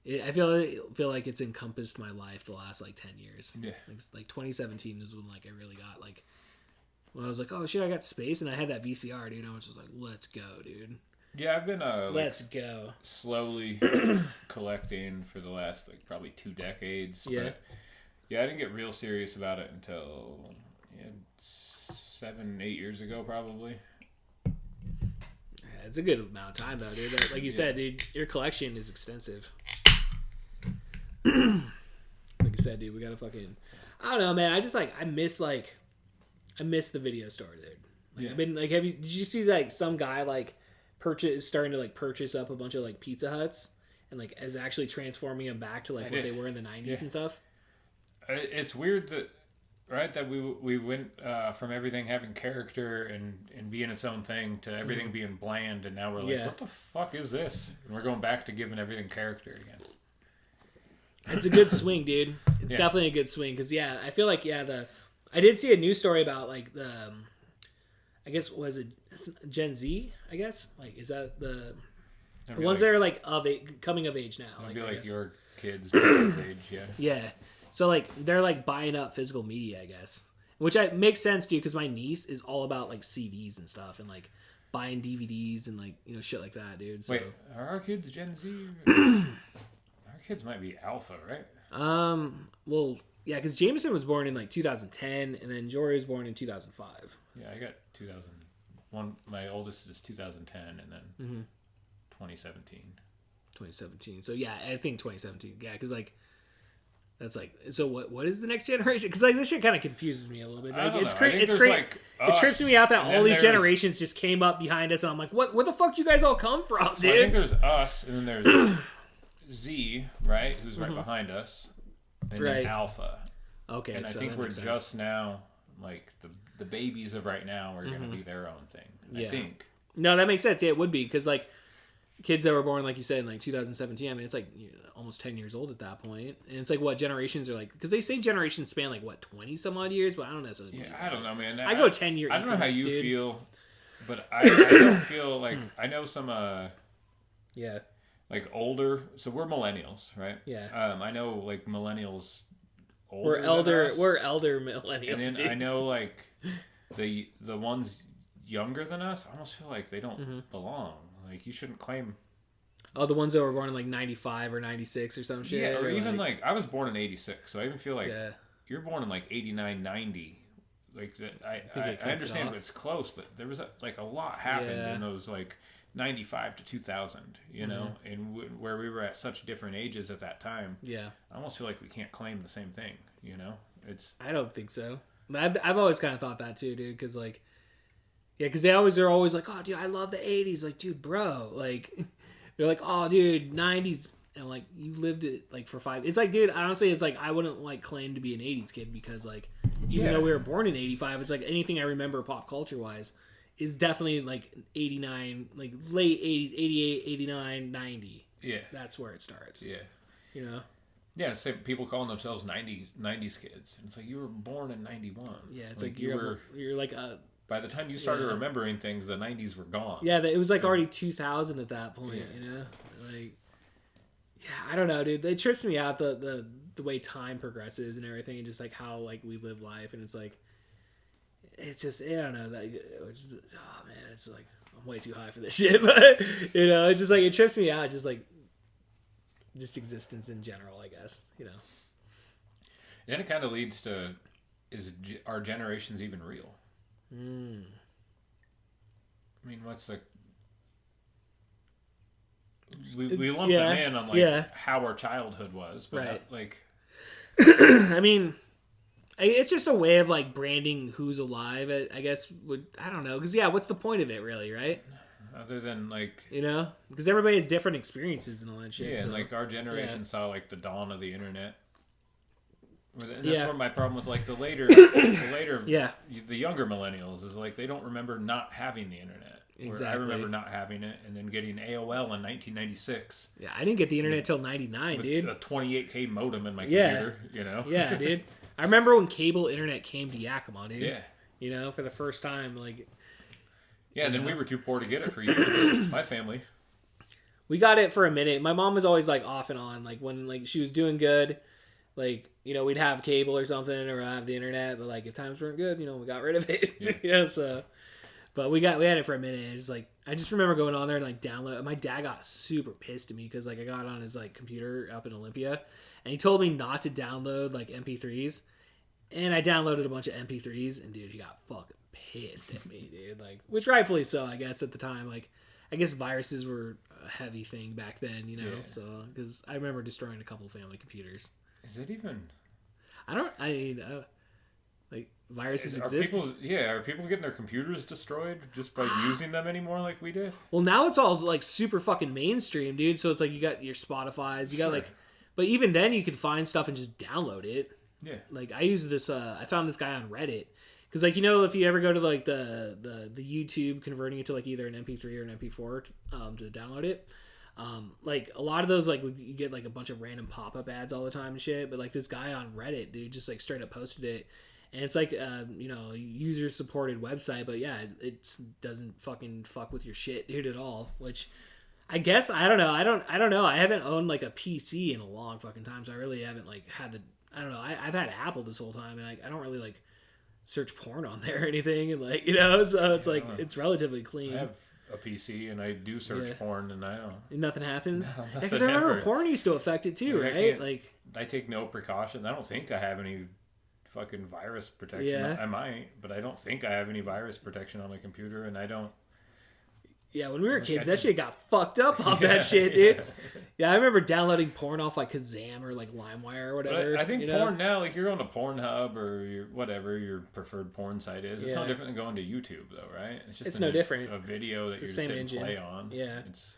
[SPEAKER 4] I feel like it's encompassed my life the last like 10 years.
[SPEAKER 5] Yeah.
[SPEAKER 4] Like 2017 is when like I really got like when I was like, oh shit, I got space, and I had that VCR, dude. I was just like, let's go, dude.
[SPEAKER 5] Yeah, I've been
[SPEAKER 4] Let's go.
[SPEAKER 5] slowly collecting for the last like probably 2 decades.
[SPEAKER 4] Yeah.
[SPEAKER 5] But yeah, I didn't get real serious about it until 7-8 years ago, probably.
[SPEAKER 4] Yeah, it's a good amount of time though, dude. Like you said, dude, your collection is extensive. Like you said, dude, we gotta fucking. I don't know, man. I just I miss the video store, dude. Like,
[SPEAKER 5] Yeah.
[SPEAKER 4] I've been like, did you see like some guy like starting to like purchase up a bunch of like Pizza Huts and like is actually transforming them back to like
[SPEAKER 5] I
[SPEAKER 4] what
[SPEAKER 5] did.
[SPEAKER 4] they were in the 90s
[SPEAKER 5] Yeah.
[SPEAKER 4] and stuff.
[SPEAKER 5] It's weird that we went from everything having character and being its own thing to everything being bland, and now we're like,
[SPEAKER 4] Yeah.
[SPEAKER 5] what the fuck is this? And we're going back to giving everything character again.
[SPEAKER 4] It's a good swing, dude. It's
[SPEAKER 5] Yeah.
[SPEAKER 4] definitely a good swing because I feel like I did see a news story about like the I guess was it Gen Z? I guess like is that the The ones that are like coming of age now.
[SPEAKER 5] It'd be
[SPEAKER 4] I
[SPEAKER 5] like
[SPEAKER 4] guess.
[SPEAKER 5] your kids' age, yeah.
[SPEAKER 4] Yeah. So like they're like buying up physical media, I guess, which makes sense, dude, because my niece is all about like CDs and stuff and like buying DVDs and like shit like that, dude. So.
[SPEAKER 5] Wait, are our kids Gen Z? Our kids might be Alpha, right?
[SPEAKER 4] Well, yeah, because Jameson was born in like 2010, and then Jory was born in 2005.
[SPEAKER 5] Yeah, I got 2001. My oldest is 2010, and then 2017.
[SPEAKER 4] 2017. So yeah, I think 2017. Yeah, because like that's like so. What is the next generation? Because like this shit kind of confuses me a little bit. Like,
[SPEAKER 5] I don't
[SPEAKER 4] it's
[SPEAKER 5] know.
[SPEAKER 4] crazy.
[SPEAKER 5] I think
[SPEAKER 4] It's
[SPEAKER 5] there's,
[SPEAKER 4] crazy.
[SPEAKER 5] like,
[SPEAKER 4] It trips
[SPEAKER 5] us,
[SPEAKER 4] me out that
[SPEAKER 5] and
[SPEAKER 4] all
[SPEAKER 5] then
[SPEAKER 4] these
[SPEAKER 5] there's-
[SPEAKER 4] generations just came up behind us, and I'm like, what? Where the fuck do you guys all come from,
[SPEAKER 5] So I think
[SPEAKER 4] dude?
[SPEAKER 5] there's us, and then there's Z, right, who's right behind us, and
[SPEAKER 4] Right.
[SPEAKER 5] then Alpha.
[SPEAKER 4] Okay,
[SPEAKER 5] And I
[SPEAKER 4] so
[SPEAKER 5] think
[SPEAKER 4] that
[SPEAKER 5] we're
[SPEAKER 4] makes sense.
[SPEAKER 5] just now, like the babies of right now, are going to be their own thing.
[SPEAKER 4] Yeah.
[SPEAKER 5] I think.
[SPEAKER 4] No, that makes sense. Yeah, it would be because like kids that were born, like you said, in like 2017. I mean, it's like almost 10 years old at that point, and it's like what generations are like because they say generations span like what 20 some odd years, but I don't necessarily.
[SPEAKER 5] Yeah,
[SPEAKER 4] believe
[SPEAKER 5] I don't
[SPEAKER 4] that.
[SPEAKER 5] know, man.
[SPEAKER 4] I go 10-year.
[SPEAKER 5] I don't know how you
[SPEAKER 4] dude.
[SPEAKER 5] feel, but I don't feel like I know some
[SPEAKER 4] Yeah,
[SPEAKER 5] like older. So we're millennials, right?
[SPEAKER 4] Yeah.
[SPEAKER 5] I know like millennials. Older
[SPEAKER 4] we're
[SPEAKER 5] than
[SPEAKER 4] elder.
[SPEAKER 5] us.
[SPEAKER 4] We're elder millennials.
[SPEAKER 5] And then
[SPEAKER 4] dude.
[SPEAKER 5] I know like the ones younger than us. I almost feel like they don't belong. Like you shouldn't claim.
[SPEAKER 4] Oh, the ones that were born in like 95 or 96 or some shit.
[SPEAKER 5] Yeah, or even like I was born in '86, so I even feel like
[SPEAKER 4] Yeah.
[SPEAKER 5] you're born in like '89, '90. Like I
[SPEAKER 4] think it cuts it
[SPEAKER 5] understand
[SPEAKER 4] off.
[SPEAKER 5] it's close, but there was like a lot happened
[SPEAKER 4] Yeah.
[SPEAKER 5] in those like 95 to 2000. You know, and where we were at such different ages at that time.
[SPEAKER 4] Yeah,
[SPEAKER 5] I almost feel like we can't claim the same thing. You know, it's
[SPEAKER 4] I don't think so. I've always kind of thought that too, dude. Because like, yeah, because they're always like, oh, dude, I love the '80s. Like, dude, bro, like, they're like, oh, dude, '90s, and like, you lived it like for 5. It's like, dude, honestly, it's like I wouldn't like claim to be an '80s kid because like, even though we were born in '85, it's like anything I remember pop culture wise is definitely like '89, like late '80s, '88, '89, '90.
[SPEAKER 5] yeah,
[SPEAKER 4] That's where it starts.
[SPEAKER 5] yeah.
[SPEAKER 4] You know.
[SPEAKER 5] Yeah, it's like people calling themselves 90s kids. And it's like you were born in 91.
[SPEAKER 4] Yeah, it's like you're like a.
[SPEAKER 5] By the time you started remembering things, the 90s were gone.
[SPEAKER 4] Yeah, it was like already 2000 at that point, you know? Like, yeah, I don't know, dude. It trips me out the way time progresses and everything, and just like how like we live life, and it's like, it's just I don't know that. It's just, oh man, it's like I'm way too high for this shit, but you know, it's just like it trips me out, just like just existence in general, I guess, you know.
[SPEAKER 5] And it kind of leads to our generations even real? I mean, what's the we lump them in on like how our childhood was, but
[SPEAKER 4] Right.
[SPEAKER 5] like
[SPEAKER 4] I mean, it's just a way of like branding who's alive. I guess I don't know, because what's the point of it really, right?
[SPEAKER 5] other than like
[SPEAKER 4] You know, because everybody has different experiences and all that shit.
[SPEAKER 5] yeah,
[SPEAKER 4] so.
[SPEAKER 5] and like our generation saw like the dawn of the internet. And that's where my problem with like the later the younger millennials is like they don't remember not having the internet.
[SPEAKER 4] Exactly.
[SPEAKER 5] I remember not having it and then getting AOL in 1996.
[SPEAKER 4] Yeah, I didn't get the internet till '99,
[SPEAKER 5] With
[SPEAKER 4] dude.
[SPEAKER 5] a 28K modem in my
[SPEAKER 4] Yeah.
[SPEAKER 5] computer, you know?
[SPEAKER 4] Yeah, dude. I remember when cable internet came to Yakima, dude.
[SPEAKER 5] Yeah.
[SPEAKER 4] You know, for the first time, like
[SPEAKER 5] Yeah, and then we were too poor to get it for years. My family.
[SPEAKER 4] we got it for a minute. My mom was always like off and on, like when like she was doing good, like we'd have cable or something or have the internet, but like if times weren't good, we got rid of it.
[SPEAKER 5] Yeah.
[SPEAKER 4] So. But we had it for a minute. And it's like I just remember going on there and like download. My dad got super pissed at me because like I got on his like computer up in Olympia, and he told me not to download like MP3s, and I downloaded a bunch of MP3s, and dude, he got fucking pissed at me, dude. Like, which rightfully so, I guess at the time. Like, I guess viruses were a heavy thing back then,
[SPEAKER 5] Yeah.
[SPEAKER 4] So because I remember destroying a couple family computers.
[SPEAKER 5] Is it even?
[SPEAKER 4] Like viruses
[SPEAKER 5] Are
[SPEAKER 4] exist.
[SPEAKER 5] people getting their computers destroyed just by using them anymore like we did?
[SPEAKER 4] Well, now it's all like super fucking mainstream, dude. So it's like you got your Spotify's, you got like, but even then you could find stuff and just download it.
[SPEAKER 5] Yeah.
[SPEAKER 4] Like I use this. I found this guy on Reddit because like if you ever go to like the YouTube converting it to like either an MP3 or an MP4 to download it. Like a lot of those, like you get like a bunch of random pop-up ads all the time and shit, but like this guy on Reddit, dude, just like straight up posted it, and it's like user supported website, but yeah, it doesn't fucking fuck with your shit, dude, at all. Which I guess I don't know. I don't know. I haven't owned like a PC in a long fucking time, so I really haven't like had the. I don't know. I've had Apple this whole time, and I don't really like search porn on there or anything, and like so it's like it's relatively clean.
[SPEAKER 5] I have a PC and I do search porn, and I don't.
[SPEAKER 4] And nothing happens.
[SPEAKER 5] No,
[SPEAKER 4] Because I remember porn used to affect it too, right? Like
[SPEAKER 5] I take no precautions. I don't think I have any fucking virus protection.
[SPEAKER 4] Yeah.
[SPEAKER 5] I might, but I don't think I have any virus protection on my computer, and I don't.
[SPEAKER 4] Yeah, when we were kids, that shit got fucked up off that shit, dude. Yeah, I remember downloading porn off like Kazam or like LimeWire or whatever.
[SPEAKER 5] But I think porn now, like you're on a Pornhub or your whatever your preferred porn site is. It's no different than going to YouTube, though, right? It's just
[SPEAKER 4] no different.
[SPEAKER 5] A video that you're just hitting play on.
[SPEAKER 4] Yeah, it's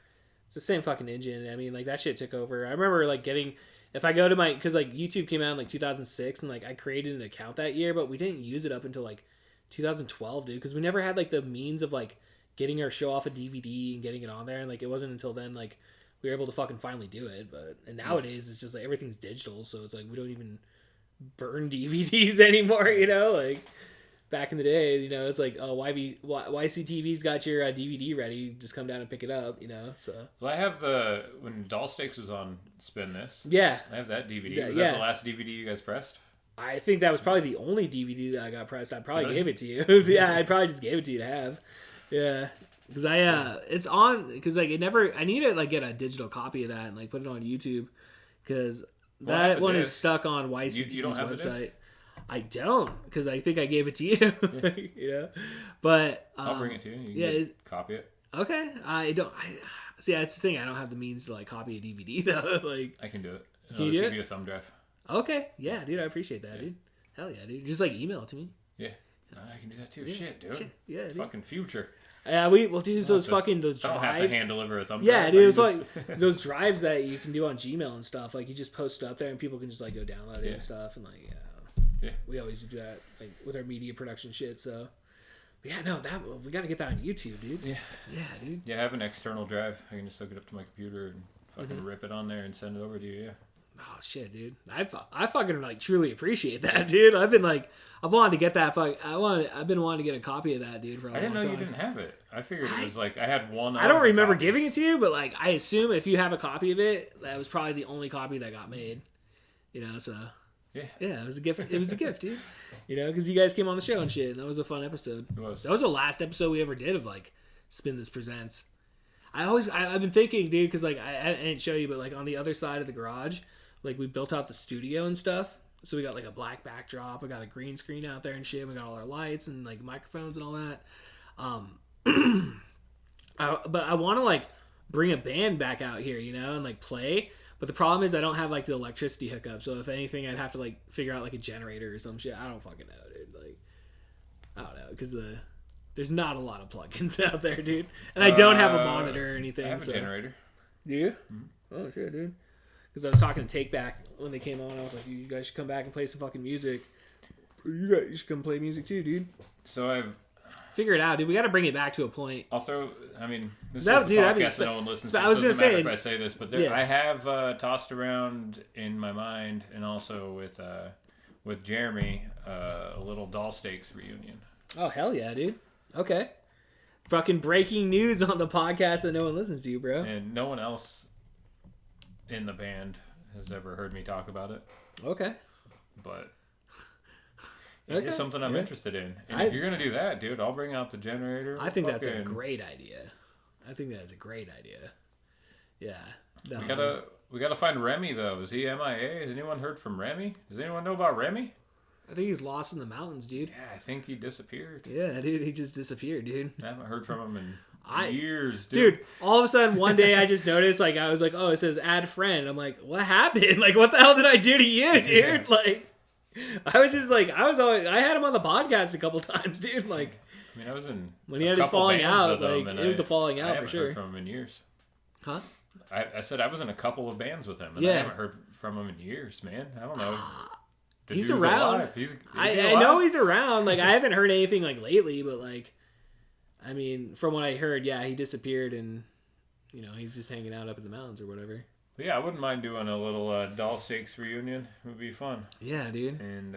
[SPEAKER 4] the same fucking engine. I mean, like that shit took over. I remember like getting. If I go to my, because like YouTube came out in like 2006, and like I created an account that year, but we didn't use it up until like 2012, dude, because we never had like the means of like getting our show off a DVD and getting it on there, and like it wasn't until then like we were able to fucking finally do it. But and nowadays it's just like everything's digital, so it's like we don't even burn DVDs anymore, you know. Like back in the day, you know, it's like, oh, YCTV's got your DVD ready, just come down and pick it up, you know. So
[SPEAKER 5] well, I have when Doll Steaks was on Spin This.
[SPEAKER 4] Yeah,
[SPEAKER 5] I have that DVD. Was that the last DVD you guys pressed?
[SPEAKER 4] I think that was probably the only DVD that I got pressed. I probably gave it to you. Yeah, I probably just gave it to you to have. Yeah, because it's on, because like it never. I need to like get a digital copy of that and like put it on YouTube, because that one is stuck on YCTV's
[SPEAKER 5] you don't have
[SPEAKER 4] website. I don't, because I think I gave it to you. You know, but
[SPEAKER 5] I'll bring it to you. You can copy it.
[SPEAKER 4] Okay, I don't. See, that's the thing. I don't have the means to like copy a DVD though. Like
[SPEAKER 5] I can do it.
[SPEAKER 4] Can you
[SPEAKER 5] just
[SPEAKER 4] do
[SPEAKER 5] give
[SPEAKER 4] it?
[SPEAKER 5] you a thumb drive.
[SPEAKER 4] Okay, yeah, dude, I appreciate that, dude. Hell yeah, dude. Just like email it to me.
[SPEAKER 5] Yeah, I can do that too.
[SPEAKER 4] Yeah.
[SPEAKER 5] Shit, dude.
[SPEAKER 4] Yeah, dude.
[SPEAKER 5] Fucking future.
[SPEAKER 4] Yeah, we'll do those
[SPEAKER 5] I
[SPEAKER 4] drives.
[SPEAKER 5] don't have to hand deliver a thumb drive.
[SPEAKER 4] Yeah, dude, it's like those drives that you can do on Gmail and stuff. Like you just post it up there and people can just like go download it and stuff. And like, yeah, we always do that like with our media production shit. So, but yeah, no, we got to get that on YouTube, dude.
[SPEAKER 5] Yeah,
[SPEAKER 4] dude.
[SPEAKER 5] Yeah, I have an external drive. I can just hook it up to my computer and fucking rip it on there and send it over to you. Yeah.
[SPEAKER 4] Oh shit, dude! I fucking like truly appreciate that, dude. I've wanted to get that. I've been wanting to get a copy of that, dude, for a long time.
[SPEAKER 5] I didn't know you didn't have it. I figured it was like I had one.
[SPEAKER 4] I don't remember giving it to you, but like I assume if you have a copy of it, that was probably the only copy that got made. You know, so yeah, it was a gift. It was a gift, dude. You know, because you guys came on the show and shit, and that was a fun episode.
[SPEAKER 5] It was.
[SPEAKER 4] That was the last episode we ever did of like Spin This Presents. I've been thinking, dude, because like I didn't show you, but like on the other side of the garage, like we built out the studio and stuff. So we got like a black backdrop. We got a green screen out there and shit. We got all our lights and like microphones and all that. But I want to like bring a band back out here, you know, and like play. But the problem is I don't have like the electricity hookup. So if anything, I'd have to like figure out like a generator or some shit. I don't fucking know, dude. Like, I don't know, because there's not a lot of plugins out there, dude. And I don't have a monitor or anything.
[SPEAKER 5] I have a generator.
[SPEAKER 4] Do you? Mm-hmm. Oh shit, dude. Because I was talking to Take Back when they came on. I was like, dude, you guys should come back and play some fucking music. You should come play music too, dude.
[SPEAKER 5] So I've
[SPEAKER 4] figure it out, dude. We got to bring it back to a point.
[SPEAKER 5] Also, I mean, this
[SPEAKER 4] That-
[SPEAKER 5] is the
[SPEAKER 4] dude, I mean,
[SPEAKER 5] podcast that no one listens to.
[SPEAKER 4] I was
[SPEAKER 5] So it
[SPEAKER 4] gonna
[SPEAKER 5] doesn't matter
[SPEAKER 4] say-
[SPEAKER 5] if I say this, but
[SPEAKER 4] Yeah.
[SPEAKER 5] I have tossed around in my mind, and also with Jeremy, a little Doll Steaks reunion.
[SPEAKER 4] Oh hell yeah, dude. Okay. Fucking breaking news on the podcast that no one listens to, bro.
[SPEAKER 5] And no one else in the band has ever heard me talk about it,
[SPEAKER 4] Okay.
[SPEAKER 5] but
[SPEAKER 4] Okay.
[SPEAKER 5] it's something I'm interested in. And
[SPEAKER 4] I-
[SPEAKER 5] if you're gonna do that, dude, I'll bring out the generator.
[SPEAKER 4] I think that's a
[SPEAKER 5] Fucking-
[SPEAKER 4] great idea. Yeah. No.
[SPEAKER 5] We gotta find Remy though. Is he MIA? Has anyone heard from Remy? Does anyone know about Remy?
[SPEAKER 4] I think he's lost in the mountains, dude.
[SPEAKER 5] Yeah, I think he disappeared.
[SPEAKER 4] Yeah, dude. He just disappeared, dude.
[SPEAKER 5] I haven't heard from him in years,
[SPEAKER 4] Dude, all of a sudden one day I just noticed, like, I was like, oh, it says add friend. I'm like, what happened? Like, what the hell did I do to you, dude?
[SPEAKER 5] Yeah.
[SPEAKER 4] Like, I was just like, I had him on the podcast a couple times, dude. Like,
[SPEAKER 5] I mean, I was in
[SPEAKER 4] when he
[SPEAKER 5] a
[SPEAKER 4] had his
[SPEAKER 5] couple
[SPEAKER 4] falling
[SPEAKER 5] bands
[SPEAKER 4] out,
[SPEAKER 5] with him,
[SPEAKER 4] like,
[SPEAKER 5] and
[SPEAKER 4] it was a falling
[SPEAKER 5] I
[SPEAKER 4] out for
[SPEAKER 5] haven't
[SPEAKER 4] sure.
[SPEAKER 5] heard from him in years.
[SPEAKER 4] Huh?
[SPEAKER 5] I said I was in a couple of bands with him, and
[SPEAKER 4] Yeah.
[SPEAKER 5] I haven't heard from him in years, man. I don't know. The
[SPEAKER 4] He's
[SPEAKER 5] dude's
[SPEAKER 4] around.
[SPEAKER 5] alive. Is he
[SPEAKER 4] I
[SPEAKER 5] alive?
[SPEAKER 4] know he's around. Like, I haven't heard anything, like, lately, but, like, I mean, from what I heard, yeah, he disappeared and, you know, he's just hanging out up in the mountains or whatever.
[SPEAKER 5] But yeah, I wouldn't mind doing a little Doll Steaks reunion. It would be fun.
[SPEAKER 4] Yeah, dude.
[SPEAKER 5] And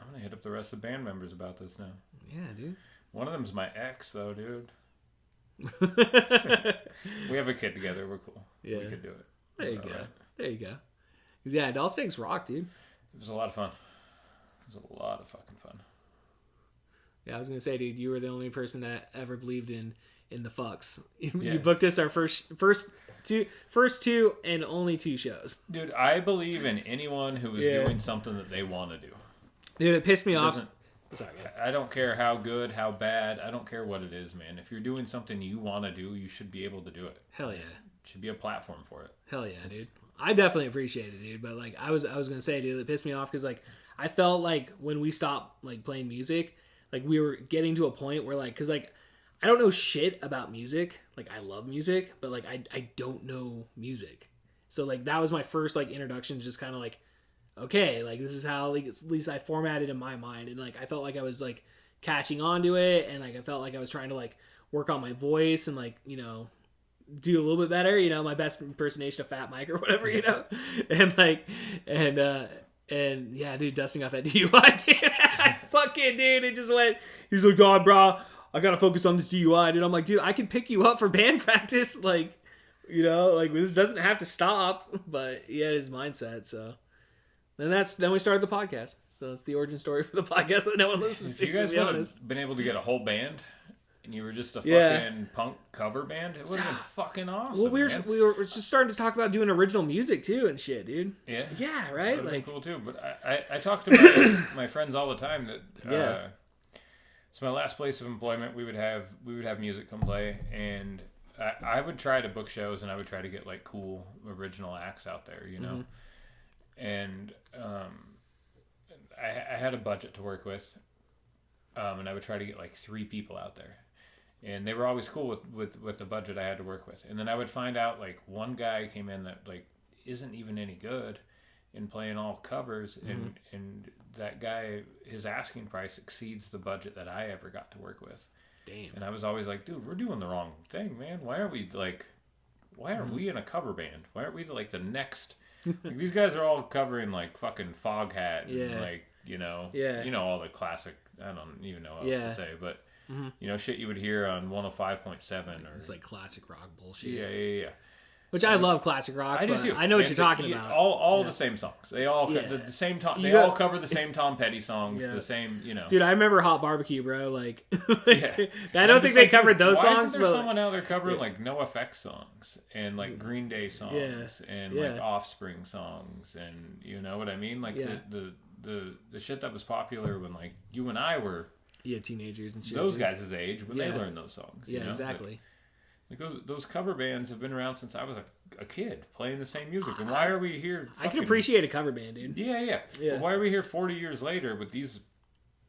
[SPEAKER 5] I'm gonna hit up the rest of the band members about this now.
[SPEAKER 4] Yeah, dude.
[SPEAKER 5] One of them's my ex, though, dude. We have a kid together. We're cool.
[SPEAKER 4] Yeah.
[SPEAKER 5] We could do it.
[SPEAKER 4] There you
[SPEAKER 5] We're
[SPEAKER 4] go.
[SPEAKER 5] all right.
[SPEAKER 4] There you go. 'Cause, yeah, doll stakes rock, dude.
[SPEAKER 5] It was a lot of fun. It was a lot of fucking fun.
[SPEAKER 4] Yeah, I was gonna say, dude, you were the only person that ever believed in the fucks.
[SPEAKER 5] Yeah.
[SPEAKER 4] You booked us our first two and only 2 shows.
[SPEAKER 5] Dude, I believe in anyone who is
[SPEAKER 4] Yeah.
[SPEAKER 5] doing something that they want to do.
[SPEAKER 4] Dude, it pissed me off.
[SPEAKER 5] Doesn't-
[SPEAKER 4] Sorry.
[SPEAKER 5] I don't care how good, how bad. I don't care what it is, man. If you're doing something you want to do, you should be able to do it.
[SPEAKER 4] Hell yeah.
[SPEAKER 5] Should be a platform for it.
[SPEAKER 4] Hell yeah, dude. I definitely appreciate it, dude. But like, I was gonna say, dude, it pissed me off because like I felt like when we stopped like playing music, like we were getting to a point where like, because like I don't know shit about music. Like I love music, but like I don't know music. So like that was my first like introduction to just kind of like, okay, like this is how like at least I formatted in my mind, and like I felt like I was like catching on to it, and like I felt like I was trying to like work on my voice and like, you know, do a little bit better, you know, my best impersonation of Fat Mike or whatever, you know, and like, and yeah, dude, Dustin got that DUI, dude. I fucking, dude, it just went, he's like, God, bro, I gotta focus on this DUI, dude. I'm like, dude, I can pick you up for band practice, like, you know, like this doesn't have to stop, but he had his mindset, so. Then we started the podcast. So it's the origin story for the podcast that no one listens
[SPEAKER 5] If
[SPEAKER 4] to.
[SPEAKER 5] you guys
[SPEAKER 4] to be
[SPEAKER 5] would
[SPEAKER 4] honest,
[SPEAKER 5] have been able to get a whole band and you were just a fucking
[SPEAKER 4] Yeah.
[SPEAKER 5] punk cover band, it would have been fucking awesome.
[SPEAKER 4] well,
[SPEAKER 5] man.
[SPEAKER 4] we were just starting to talk about doing original music too and shit, dude.
[SPEAKER 5] Yeah.
[SPEAKER 4] Yeah, right.
[SPEAKER 5] That'd
[SPEAKER 4] Like,
[SPEAKER 5] be cool too. But I talk to my friends all the time that
[SPEAKER 4] Yeah.
[SPEAKER 5] so my last place of employment we would have music come play, and I would try to book shows and I would try to get like cool original acts out there, you know. And I had a budget to work with, and I would try to get like 3 people out there, and they were always cool with the budget I had to work with. And then I would find out like one guy came in that like isn't even any good in playing all covers, and that guy, his asking price exceeds the budget that I ever got to work with.
[SPEAKER 4] damn.
[SPEAKER 5] And I was always like, dude, we're doing the wrong thing, man. Why aren't we in a cover band? Why aren't we like the next? Like, these guys are all covering like fucking Foghat and
[SPEAKER 4] Yeah.
[SPEAKER 5] like, you know,
[SPEAKER 4] Yeah.
[SPEAKER 5] you know, all the classic, I don't even know what
[SPEAKER 4] Yeah.
[SPEAKER 5] else to say, but you know, shit you would hear on 105.7 or
[SPEAKER 4] It's like classic rock bullshit.
[SPEAKER 5] yeah.
[SPEAKER 4] Which I love classic rock.
[SPEAKER 5] I do
[SPEAKER 4] but
[SPEAKER 5] too.
[SPEAKER 4] I know what
[SPEAKER 5] Man,
[SPEAKER 4] you're talking
[SPEAKER 5] you-
[SPEAKER 4] about.
[SPEAKER 5] All
[SPEAKER 4] Yeah.
[SPEAKER 5] the same songs. They all
[SPEAKER 4] Yeah.
[SPEAKER 5] the same Tom.
[SPEAKER 4] You
[SPEAKER 5] They
[SPEAKER 4] got-
[SPEAKER 5] all cover the same Tom Petty songs.
[SPEAKER 4] Yeah.
[SPEAKER 5] The same, you know.
[SPEAKER 4] Dude, I remember Hot Barbecue, bro. Like,
[SPEAKER 5] Yeah.
[SPEAKER 4] I don't
[SPEAKER 5] I'm
[SPEAKER 4] think
[SPEAKER 5] just
[SPEAKER 4] they
[SPEAKER 5] like,
[SPEAKER 4] covered
[SPEAKER 5] dude,
[SPEAKER 4] those
[SPEAKER 5] why
[SPEAKER 4] songs,
[SPEAKER 5] isn't there
[SPEAKER 4] but
[SPEAKER 5] someone out there covering like No Effect songs and like Green Day songs and like
[SPEAKER 4] Yeah.
[SPEAKER 5] Offspring songs, and you know what I mean? Like
[SPEAKER 4] Yeah.
[SPEAKER 5] the shit that was popular when like you and I were
[SPEAKER 4] yeah, teenagers and shit.
[SPEAKER 5] those
[SPEAKER 4] dude.
[SPEAKER 5] guys' age when they
[SPEAKER 4] Yeah.
[SPEAKER 5] learned those songs.
[SPEAKER 4] Yeah,
[SPEAKER 5] you know?
[SPEAKER 4] exactly.
[SPEAKER 5] Like those cover bands have been around since I was a kid playing the same music. And why are we here?
[SPEAKER 4] I can
[SPEAKER 5] fucking-
[SPEAKER 4] appreciate a cover band, dude.
[SPEAKER 5] Yeah.
[SPEAKER 4] Yeah.
[SPEAKER 5] But why are we here 40 years later with these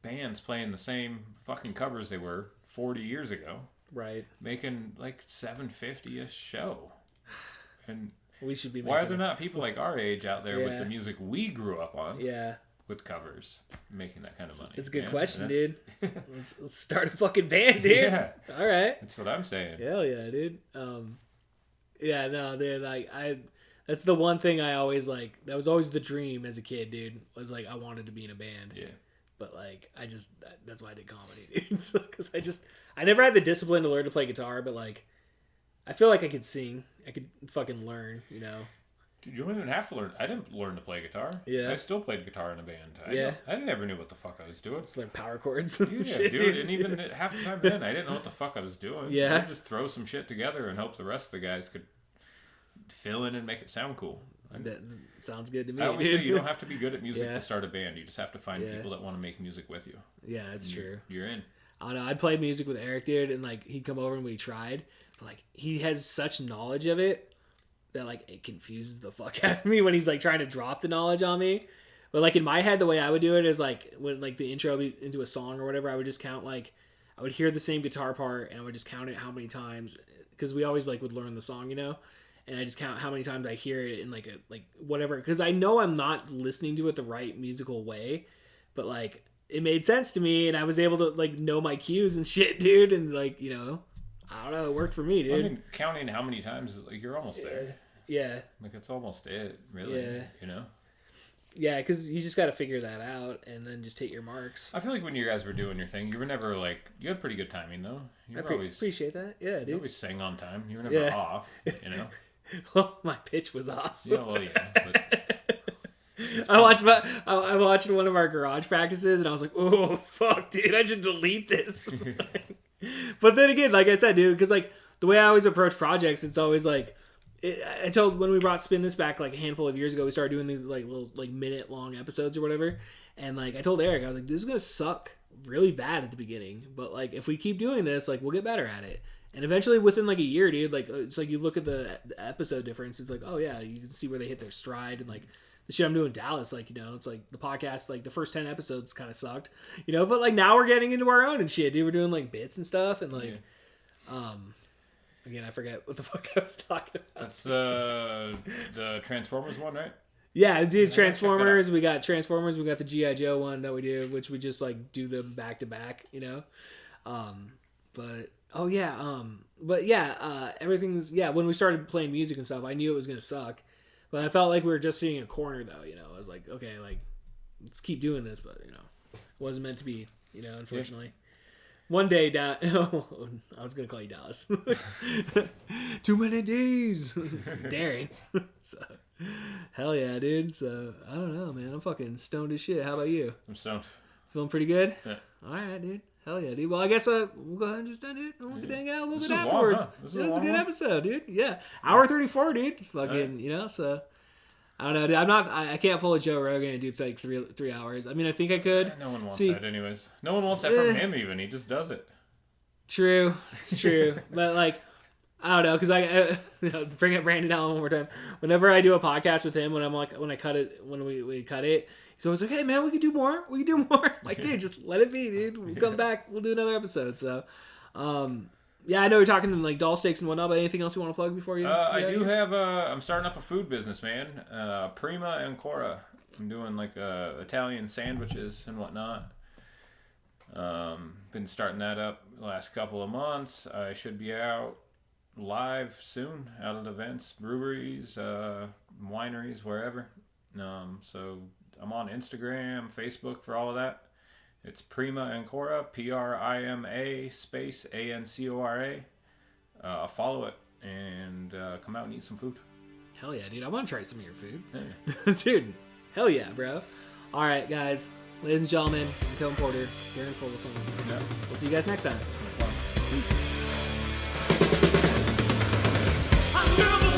[SPEAKER 5] bands playing the same fucking covers they were 40 years ago,
[SPEAKER 4] Right.
[SPEAKER 5] making like $750 a show? And
[SPEAKER 4] We should be.
[SPEAKER 5] why are
[SPEAKER 4] making-
[SPEAKER 5] there not people like our age out there with
[SPEAKER 4] Yeah.
[SPEAKER 5] the music we grew up on
[SPEAKER 4] Yeah,
[SPEAKER 5] with covers making that kind of money?
[SPEAKER 4] it's a good
[SPEAKER 5] Yeah,
[SPEAKER 4] question,
[SPEAKER 5] and
[SPEAKER 4] dude. Let's start a fucking band, dude.
[SPEAKER 5] Yeah.
[SPEAKER 4] All right.
[SPEAKER 5] That's what I'm saying.
[SPEAKER 4] Hell yeah, dude. Yeah, no, dude. Like that's the one thing I always like. That was always the dream as a kid, dude. Was like I wanted to be in a band.
[SPEAKER 5] Yeah.
[SPEAKER 4] But like that's why I did comedy, dude. So, because I never had the discipline to learn to play guitar, but like I feel like I could sing. I could fucking learn, you know.
[SPEAKER 5] Dude, you don't even have to learn. I didn't learn to play guitar.
[SPEAKER 4] Yeah.
[SPEAKER 5] I still played guitar in a band.
[SPEAKER 4] Yeah.
[SPEAKER 5] I never knew what the fuck I was doing.
[SPEAKER 4] Just learn power chords.
[SPEAKER 5] Yeah,
[SPEAKER 4] And shit,
[SPEAKER 5] dude, and even half the time then, I didn't know what the fuck I was doing.
[SPEAKER 4] Yeah.
[SPEAKER 5] I'd just throw some shit together and hope the rest of the guys could fill in and make it sound cool.
[SPEAKER 4] That sounds good to me.
[SPEAKER 5] I always
[SPEAKER 4] dude.
[SPEAKER 5] say you don't have to be good at music
[SPEAKER 4] Yeah.
[SPEAKER 5] to start a band. You just have to find
[SPEAKER 4] Yeah.
[SPEAKER 5] people that want to make music with you.
[SPEAKER 4] Yeah, that's true.
[SPEAKER 5] You're in.
[SPEAKER 4] I don't know. I'd play music with Eric, dude, and like he'd come over and we tried, but like he has such knowledge of it that like it confuses the fuck out of me when he's like trying to drop the knowledge on me. But like in my head, the way I would do it is like when like the intro be into a song or whatever, I would just count like I would hear the same guitar part and I would just count it how many times because we always like would learn the song, you know. And I just count how many times I hear it in like a like whatever because I know I'm not listening to it the right musical way, but like it made sense to me and I was able to like know my cues and shit, dude, and like you know I don't know, it worked for me, dude.
[SPEAKER 5] I mean, counting how many times, like you're almost there.
[SPEAKER 4] Yeah,
[SPEAKER 5] Like it's almost it, really.
[SPEAKER 4] Yeah.
[SPEAKER 5] You know.
[SPEAKER 4] yeah, because you just got to figure that out and then just hit your marks.
[SPEAKER 5] I feel like when you guys were doing your thing, you were never like, you had pretty good timing though. You were always
[SPEAKER 4] appreciate that. Yeah,
[SPEAKER 5] you
[SPEAKER 4] dude.
[SPEAKER 5] always sang on time. You were never off. You know.
[SPEAKER 4] Well, my pitch was off.
[SPEAKER 5] Yeah, well, yeah. But
[SPEAKER 4] I watched one of our garage practices and I was like, oh fuck, dude, I should delete this. But then again, like I said, dude, because like the way I always approach projects, it's always like I told when we brought Spin This back like a handful of years ago, we started doing these like little like minute long episodes or whatever, and like I told Eric, I was like, this is gonna suck really bad at the beginning, but like if we keep doing this, like we'll get better at it. And eventually, within like a year, dude, like it's like you look at the episode difference. It's like, oh yeah, you can see where they hit their stride. And like the shit I'm doing in Dallas, like, you know, it's like the podcast, like the first 10 episodes kind of sucked, you know. But like now we're getting into our own and shit, dude. We're doing like bits and stuff, and like, again, I forget what the fuck I was talking about.
[SPEAKER 5] that's the Transformers one, right?
[SPEAKER 4] Yeah, dude, Transformers. We got Transformers. We got the G.I. Joe one that we do, which we just like do them back to back, you know. Everything's when we started playing music and stuff, I knew it was gonna suck, but I felt like we were just hitting a corner though, you know. I was like, okay, like let's keep doing this, but you know, it wasn't meant to be, you know, unfortunately. One day, I was gonna call you Dallas. Too many days, Darrin. So, hell yeah, dude. So I don't know, man. I'm fucking stoned as shit. How about you?
[SPEAKER 5] I'm stoned.
[SPEAKER 4] Feeling pretty good.
[SPEAKER 5] Yeah.
[SPEAKER 4] All right, dude. Hell yeah, dude. Well, I guess we'll go ahead and just end it. And we can hang out a little bit
[SPEAKER 5] This is
[SPEAKER 4] afterwards.
[SPEAKER 5] long, huh? This is
[SPEAKER 4] It was a
[SPEAKER 5] long
[SPEAKER 4] good
[SPEAKER 5] one.
[SPEAKER 4] episode, dude. Yeah, hour 34, dude. Fucking, you know. So I don't know, dude. I can't pull a Joe Rogan and do like three hours. I mean, I think I could.
[SPEAKER 5] No one wants
[SPEAKER 4] See,
[SPEAKER 5] that, anyways. No one wants that from him. Even he just does it.
[SPEAKER 4] True, it's true. But like, I don't know, because I bring up Brandon Allen one more time. Whenever I do a podcast with him, when we cut it. He's always like, hey, man, we can do more. Like, dude, just let it be, dude. We'll come back. We'll do another episode. So, yeah, I know you're talking like doll steaks and whatnot, but anything else you want to plug before you?
[SPEAKER 5] I do have I'm starting up a food business, man. Prima Ancora. I'm doing like Italian sandwiches and whatnot. Been starting that up the last couple of months. I should be out live soon, out at events, breweries, wineries, wherever. So I'm on Instagram, Facebook for all of that. It's Prima Ancora, Prima space Ancora. Follow it and come out and eat some food.
[SPEAKER 4] Hell yeah, dude. I want to try some of your food.
[SPEAKER 5] Yeah.
[SPEAKER 4] Dude, hell yeah, bro. All right, guys. Ladies and gentlemen, I'm Kevin Porter, Darrin Fogelsong.
[SPEAKER 5] Yeah.
[SPEAKER 4] We'll see you guys next time. Peace.
[SPEAKER 3] I never